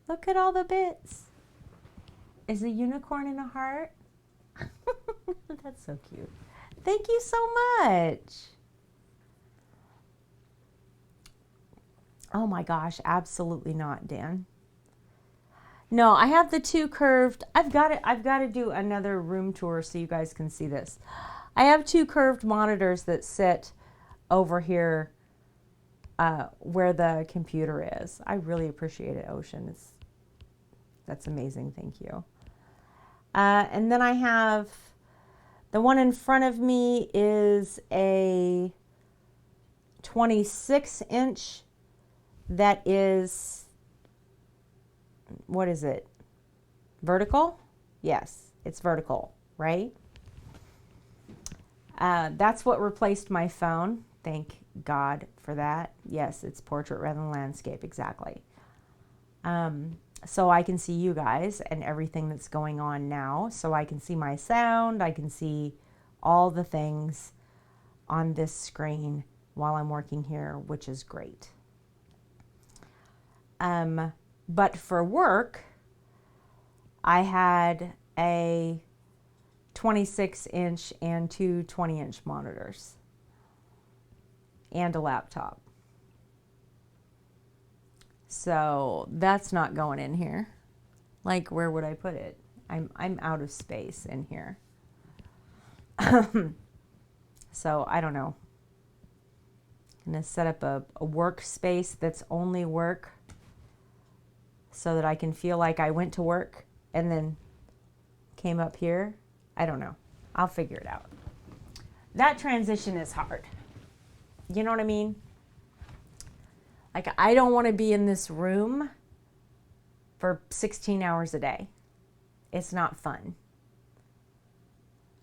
Look at all the bits. Is a unicorn in a heart? That's so cute. Thank you so much. Oh my gosh, absolutely not, Dan. No, I have the two curved. I've got to do another room tour so you guys can see this. I have two curved monitors that sit over here where the computer is. I really appreciate it, Ocean. That's amazing. Thank you. And then I have the one in front of me is a 26-inch that is, what is it? Vertical? Yes, it's vertical, right? That's what replaced my phone. Thank God for that. Yes, it's portrait rather than landscape, exactly. So I can see you guys and everything that's going on now. So I can see my sound. I can see all the things on this screen while I'm working here, which is great. But for work, I had a 26-inch and two 20-inch monitors and a laptop. So that's not going in here. Like, where would I put it? I'm out of space in here. So I don't know. I'm gonna set up a workspace that's only work so that I can feel like I went to work and then came up here. I don't know. I'll figure it out. That transition is hard. You know what I mean? Like, I don't want to be in this room for 16 hours a day. It's not fun.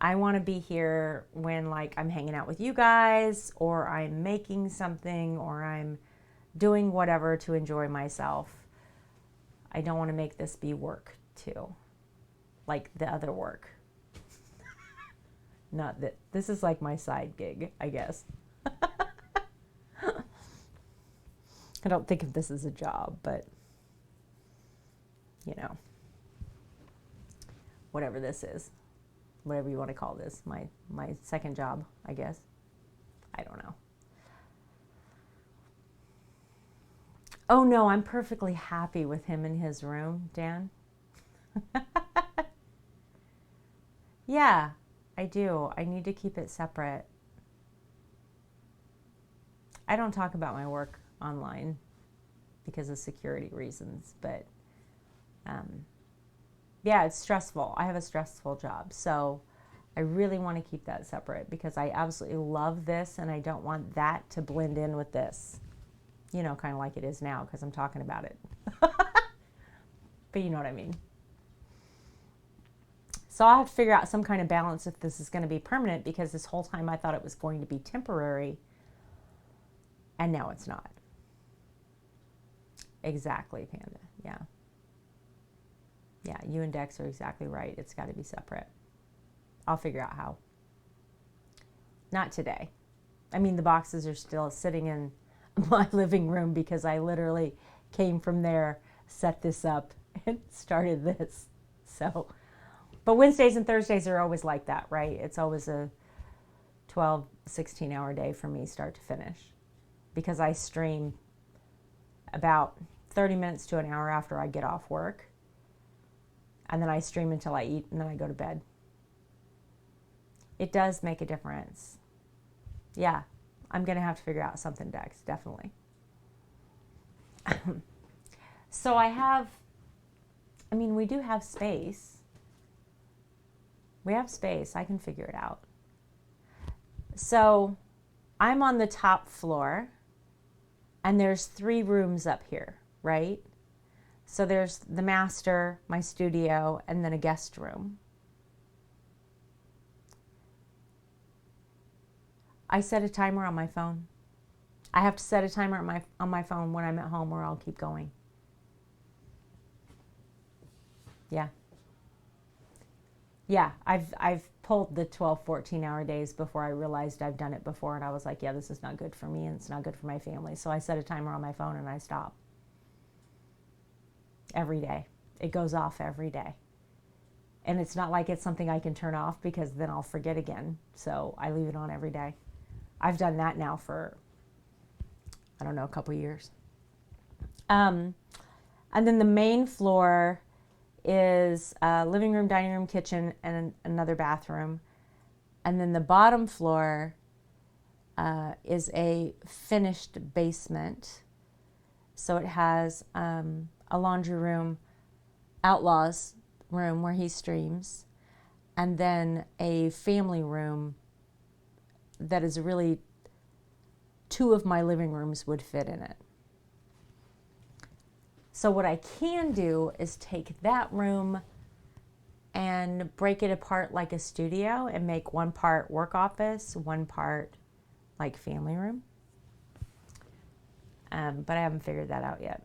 I want to be here when, like, I'm hanging out with you guys, or I'm making something, or I'm doing whatever to enjoy myself. I don't want to make this be work too, like the other work. Not that this is like my side gig, I guess. I don't think of this as a job, but you know, whatever this is, whatever you want to call this, my second job, I guess. I don't know. Oh no, I'm perfectly happy with him in his room, Dan. Yeah, I do. I need to keep it separate. I don't talk about my work online because of security reasons, but yeah, it's stressful. I have a stressful job, so I really want to keep that separate because I absolutely love this and I don't want that to blend in with this. You know, kind of like it is now because I'm talking about it. But you know what I mean. So I'll have to figure out some kind of balance if this is going to be permanent, because this whole time I thought it was going to be temporary and now it's not. Exactly, Panda. Yeah. Yeah, you and Dex are exactly right. It's got to be separate. I'll figure out how. Not today. I mean, the boxes are still sitting in my living room because I literally came from there, set this up, and started this. So, but Wednesdays and Thursdays are always like that, right? It's always a 12, 16-hour day for me, start to finish, because I stream about 30 minutes to an hour after I get off work. And then I stream until I eat, and then I go to bed. It does make a difference. Yeah, I'm going to have to figure out something, Dex, definitely. So we do have space. We have space. I can figure it out. So I'm on the top floor, and there's 3 rooms up here, right? So there's the master, my studio, and then a guest room. I set a timer on my phone. I have to set a timer on my phone when I'm at home, or I'll keep going. Yeah. Yeah, I've pulled the 12, 14-hour days before I realized I've done it before, and I was like, yeah, this is not good for me and it's not good for my family. So I set a timer on my phone and I stop. Every day. It goes off every day. And it's not like it's something I can turn off, because then I'll forget again. So I leave it on every day. I've done that now for, I don't know, a couple years. And then the main floor is living room, dining room, kitchen, and another bathroom. And then the bottom floor is a finished basement. So it has a laundry room, Outlaw's room where he streams, and then a family room that is really, 2 of my living rooms would fit in it. So what I can do is take that room and break it apart like a studio and make one part work office, one part like family room. But I haven't figured that out yet.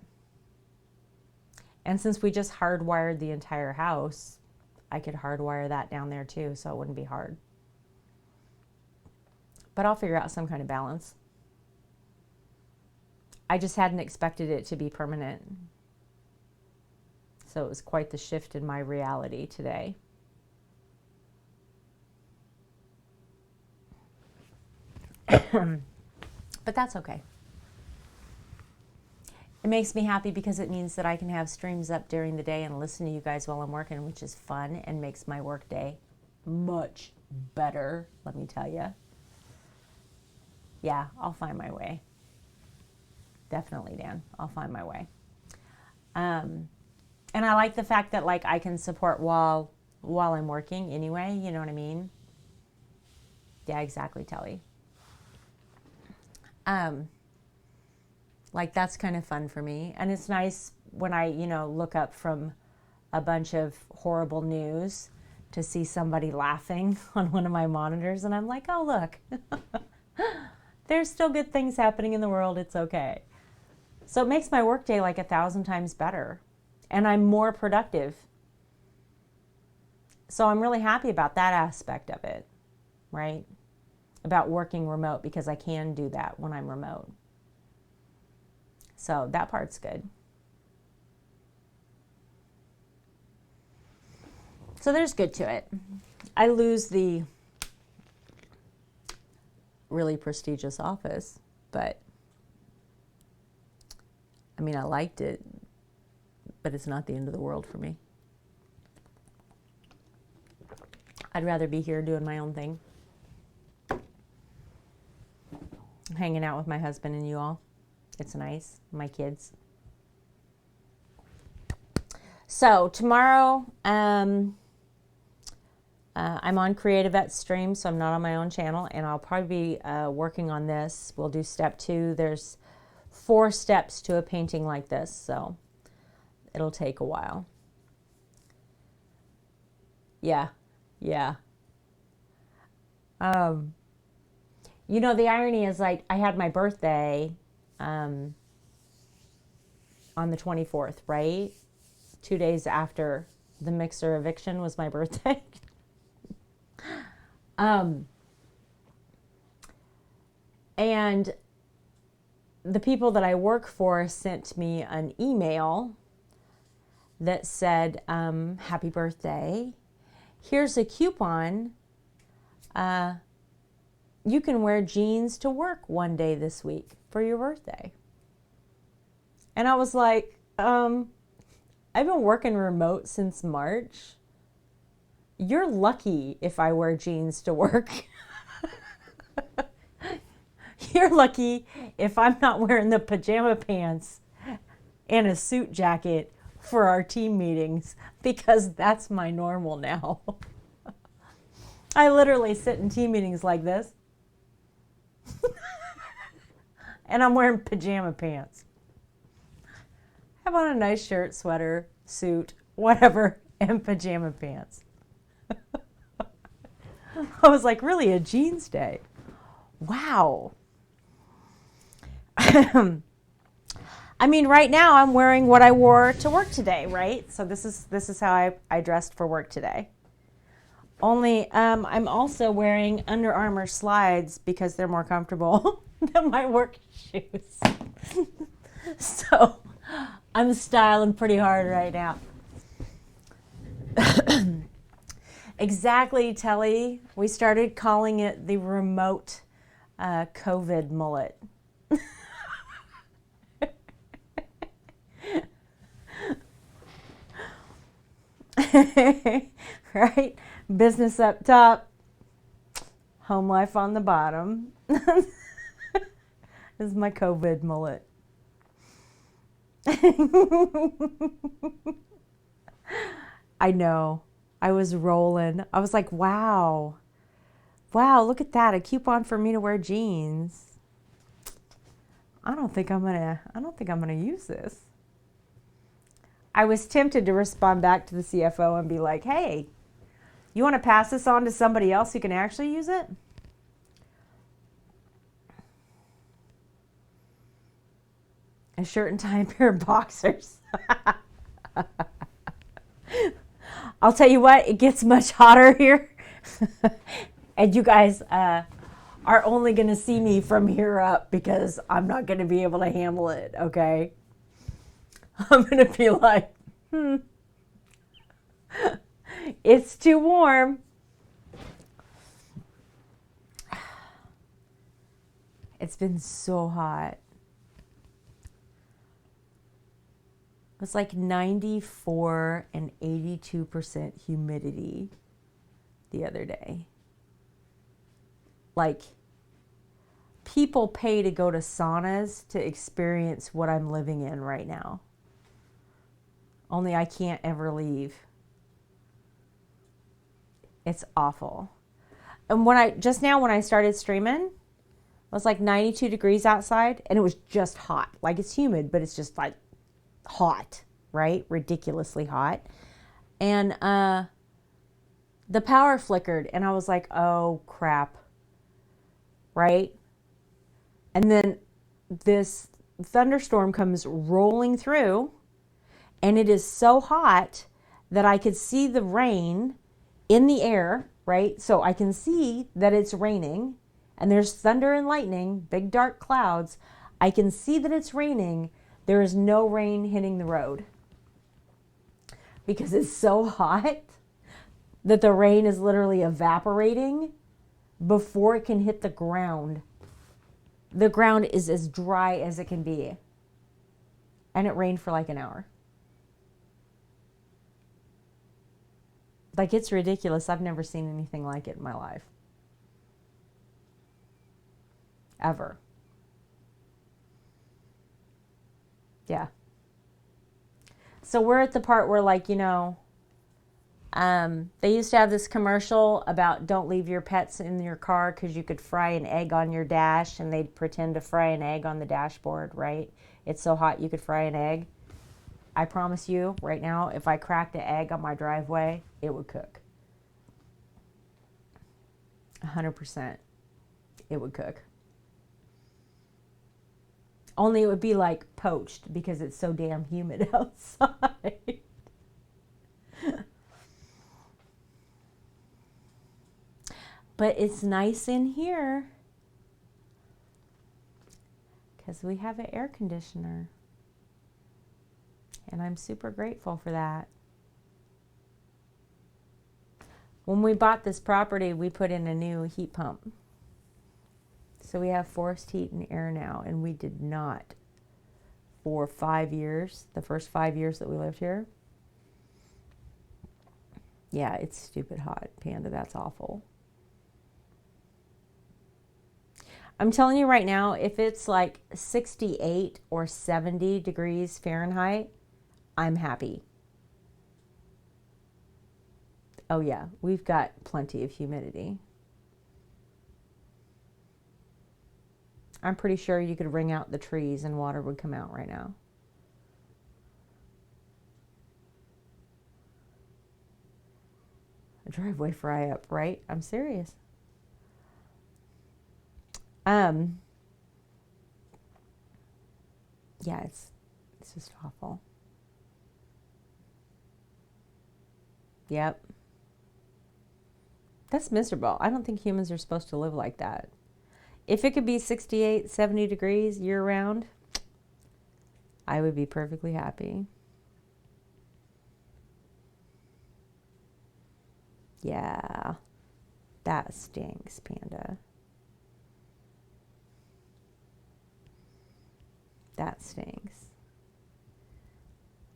And since we just hardwired the entire house, I could hardwire that down there too, so it wouldn't be hard. But I'll figure out some kind of balance. I just hadn't expected it to be permanent. So it was quite the shift in my reality today. But that's okay. It makes me happy because it means that I can have streams up during the day and listen to you guys while I'm working, which is fun and makes my work day much better, let me tell you. Yeah, I'll find my way. Definitely, Dan. I'll find my way. And I like the fact that like I can support while I'm working anyway, you know what I mean? Yeah, exactly, Telly. Like that's kind of fun for me. And it's nice when I, look up from a bunch of horrible news to see somebody laughing on one of my monitors and I'm like, oh, look, there's still good things happening in the world. It's okay. So it makes my workday like 1,000 times better and I'm more productive. So I'm really happy about that aspect of it, right? About working remote because I can do that when I'm remote. So that part's good. So there's good to it. I lose the really prestigious office, but I mean, I liked it, but it's not the end of the world for me. I'd rather be here doing my own thing. Hanging out with my husband and you all. It's nice. My kids. So tomorrow, I'm on Creative at Stream, so I'm not on my own channel, and I'll probably be working on this. We'll do step 2. There's 4 steps to a painting like this, so it'll take a while. Yeah. The irony is like I had my birthday on the 24th, right? 2 days after the mixer eviction was my birthday. And the people that I work for sent me an email that said, happy birthday. Here's a coupon. You can wear jeans to work one day this week for your birthday. And I was like, I've been working remote since March. You're lucky if I wear jeans to work. You're lucky if I'm not wearing the pajama pants and a suit jacket for our team meetings because that's my normal now. I literally sit in team meetings like this. And I'm wearing pajama pants. I have on a nice shirt, sweater, suit, whatever, and pajama pants. I was like, really, a jeans day? Wow. I mean, right now I'm wearing what I wore to work today, right? So this is how I dressed for work today. Only I'm also wearing Under Armour slides because they're more comfortable than my work shoes. So I'm styling pretty hard right now. Exactly, Telly. We started calling it the remote COVID mullet. Right? Business up top, home life on the bottom. This is my COVID mullet. I know. I was rolling. I was like, wow. Wow, look at that. A coupon for me to wear jeans. I don't think I'm gonna use this. I was tempted to respond back to the CFO and be like, hey, you want to pass this on to somebody else who can actually use it? A shirt and tie and pair of boxers. I'll tell you what, it gets much hotter here. And you guys are only going to see me from here up because I'm not going to be able to handle it, okay? I'm going to be like, it's too warm. It's been so hot. It's like 94 and 82% humidity the other day. Like, people pay to go to saunas to experience what I'm living in right now. Only I can't ever leave. It's awful. And when I started streaming, it was like 92 degrees outside and it was just hot. Like, it's humid, but it's just like hot, right? Ridiculously hot. And the power flickered and I was like, oh crap. Right? And then this thunderstorm comes rolling through and it is so hot that I could see the rain in the air, right? So I can see that it's raining and there's thunder and lightning, big dark clouds. I can see that it's raining. There is no rain hitting the road because it's so hot that the rain is literally evaporating before it can hit the ground. The ground is as dry as it can be. And it rained for like an hour. Like, it's ridiculous. I've never seen anything like it in my life. Ever. Yeah. So we're at the part where, like, you know, they used to have this commercial about don't leave your pets in your car because you could fry an egg on your dash, and they'd pretend to fry an egg on the dashboard, right? It's so hot you could fry an egg. I promise you right now, if I cracked an egg on my driveway, it would cook. 100%. It would cook. Only it would be like poached because it's so damn humid outside. But it's nice in here because we have an air conditioner. And I'm super grateful for that. When we bought this property, we put in a new heat pump. So we have forced heat and air now, and we did not for 5 years, the first 5 years that we lived here. Yeah, it's stupid hot, Panda. That's awful. I'm telling you right now, if it's like 68 or 70 degrees Fahrenheit, I'm happy. Oh yeah, we've got plenty of humidity. I'm pretty sure you could wring out the trees and water would come out right now. A driveway fry up, right? I'm serious. Yeah, it's just awful. Yep. That's miserable. I don't think humans are supposed to live like that. If it could be 68, 70 degrees year round, I would be perfectly happy. Yeah, that stinks, Panda. That stinks.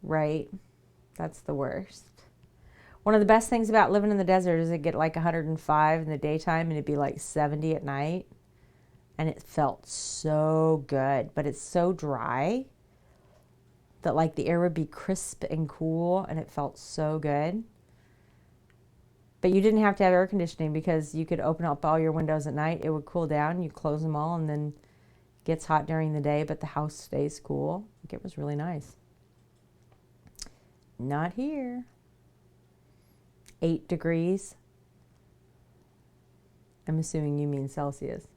Right? That's the worst. One of the best things about living in the desert is it get like 105 in the daytime and it'd be like 70 at night. And it felt so good, but it's so dry that like the air would be crisp and cool and it felt so good. But you didn't have to have air conditioning because you could open up all your windows at night. It would cool down, you close them all, and then it gets hot during the day, but the house stays cool. Like, it was really nice. Not here. 8 degrees. I'm assuming you mean Celsius.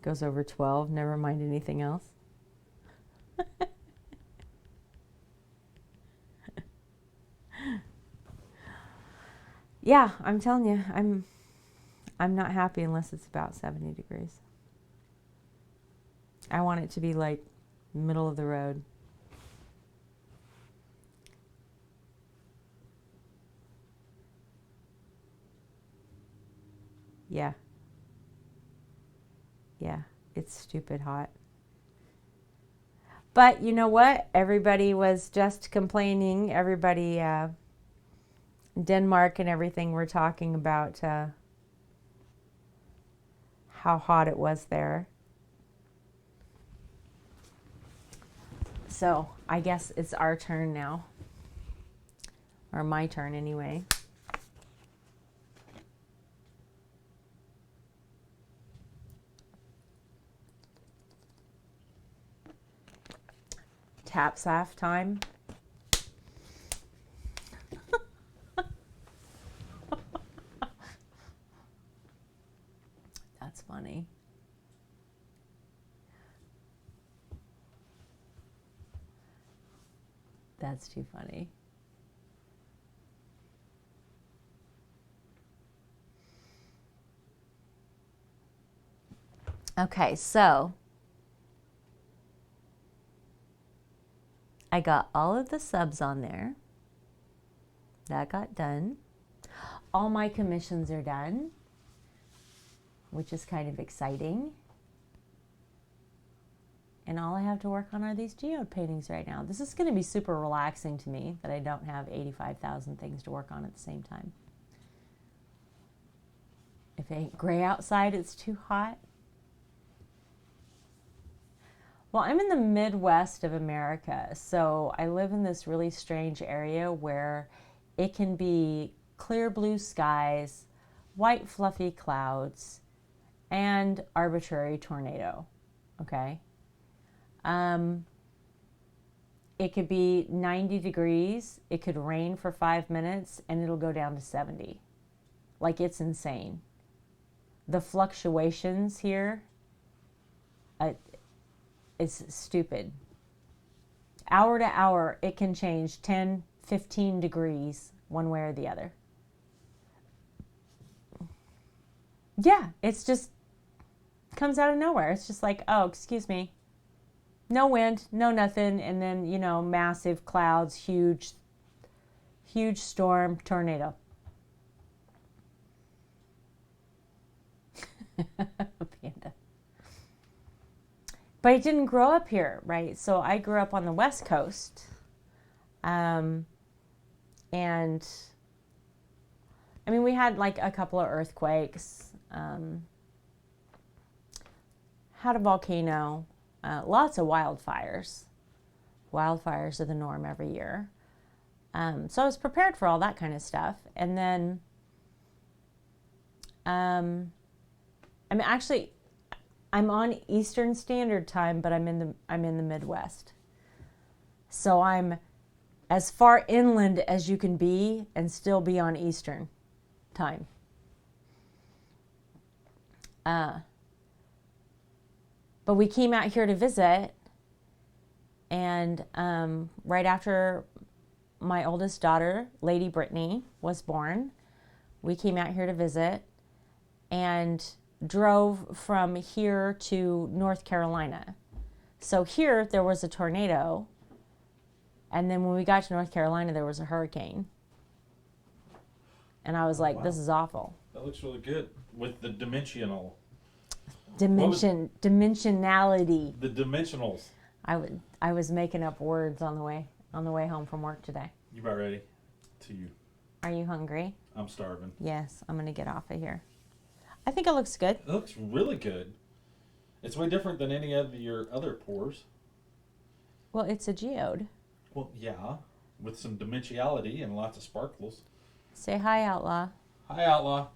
Goes over 12, never mind anything else. Yeah, I'm telling you, I'm not happy unless it's about 70 degrees. I want it to be like middle of the road. Yeah. Yeah, it's stupid hot. But you know what? Everybody was just complaining. Everybody, Denmark and everything were talking about how hot it was there. So I guess it's our turn now. Or my turn anyway. Tap saff time. That's funny. That's too funny. Okay, so I got all of the subs on there. That got done. All my commissions are done, which is kind of exciting. And all I have to work on are these geode paintings right now. This is going to be super relaxing to me that I don't have 85,000 things to work on at the same time. If it ain't gray outside, it's too hot. Well, I'm in the Midwest of America, so I live in this really strange area where it can be clear blue skies, white fluffy clouds, and arbitrary tornado, okay? It could be 90 degrees, it could rain for 5 minutes, and it'll go down to 70. Like, it's insane. The fluctuations here, it's stupid. Hour to hour, it can change 10, 15 degrees one way or the other. Yeah, it's just comes out of nowhere. It's just like, oh, excuse me. No wind, no nothing, and then, you know, massive clouds, huge storm, tornado. Panda. But I didn't grow up here, right? So I grew up on the West Coast. And I mean, we had like a couple of earthquakes, had a volcano, lots of wildfires. Wildfires are the norm every year. So I was prepared for all that kind of stuff. And then, I mean, actually, I'm on Eastern Standard Time, but I'm in the Midwest. So I'm as far inland as you can be and still be on Eastern Time. But we came out here to visit, and right after my oldest daughter, Lady Brittany, was born, we came out here to visit and drove from here to North Carolina. So here there was a tornado, and then when we got to North Carolina there was a hurricane. And I was like, wow, this is awful. That looks really good with the dimensionality. The dimensionals. I was making up words on the way home from work today. You about ready? to you. Are you hungry? I'm starving. Yes, I'm going to get off of here. I think it looks good. It looks really good. It's way different than any of your other pours. Well, it's a geode. Well, yeah, with some dimensionality and lots of sparkles. Say hi, Outlaw. Hi, Outlaw.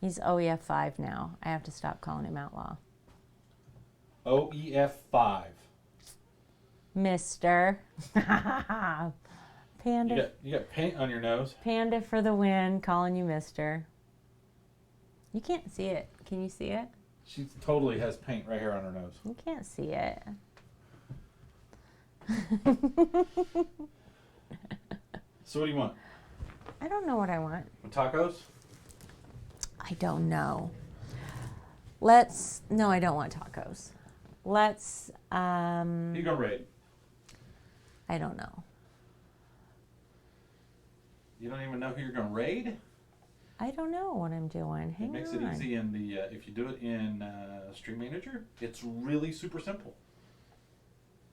He's OEF5 now. I have to stop calling him Outlaw. OEF5. Mister. Panda. You got paint on your nose. Panda for the win, calling you Mister. You can't see it. Can you see it? She totally has paint right here on her nose. You can't see it. So what do you want? I don't know what I want. Tacos? I don't know. No, I don't want tacos. Let's, You gonna raid? I don't know. You don't even know who you're gonna raid? I don't know what I'm doing. Hang on. It makes it easy in the, if you do it in Stream Manager, it's really super simple.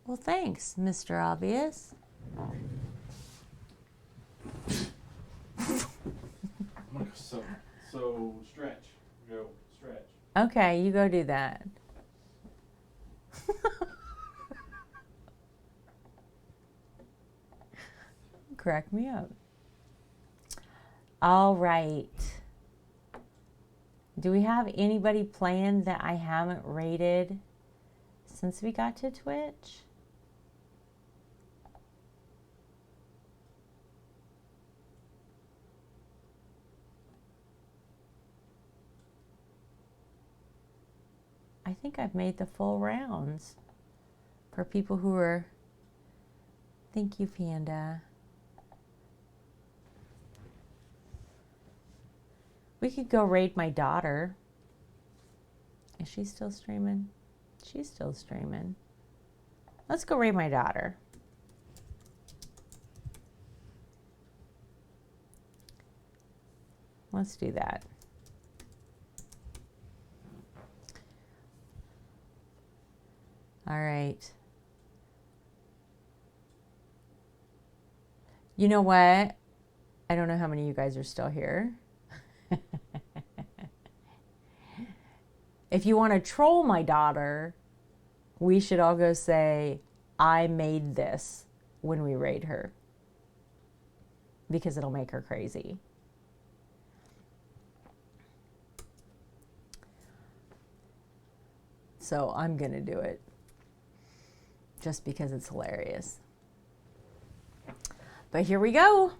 Well, thanks, Mr. Obvious. I'm gonna go so stretch. Go stretch. Okay, you go do that. Crack me up. All right. Do we have anybody planned that I haven't rated since we got to Twitch? I think I've made the full rounds for people who are. Thank you, Panda. We could go raid my daughter. Is she still streaming? She's still streaming. Let's go raid my daughter. Let's do that. All right. You know what? I don't know how many of you guys are still here. If you want to troll my daughter, we should all go say, I made this when we raid her. Because it'll make her crazy. So I'm going to do it. Just because it's hilarious. But here we go.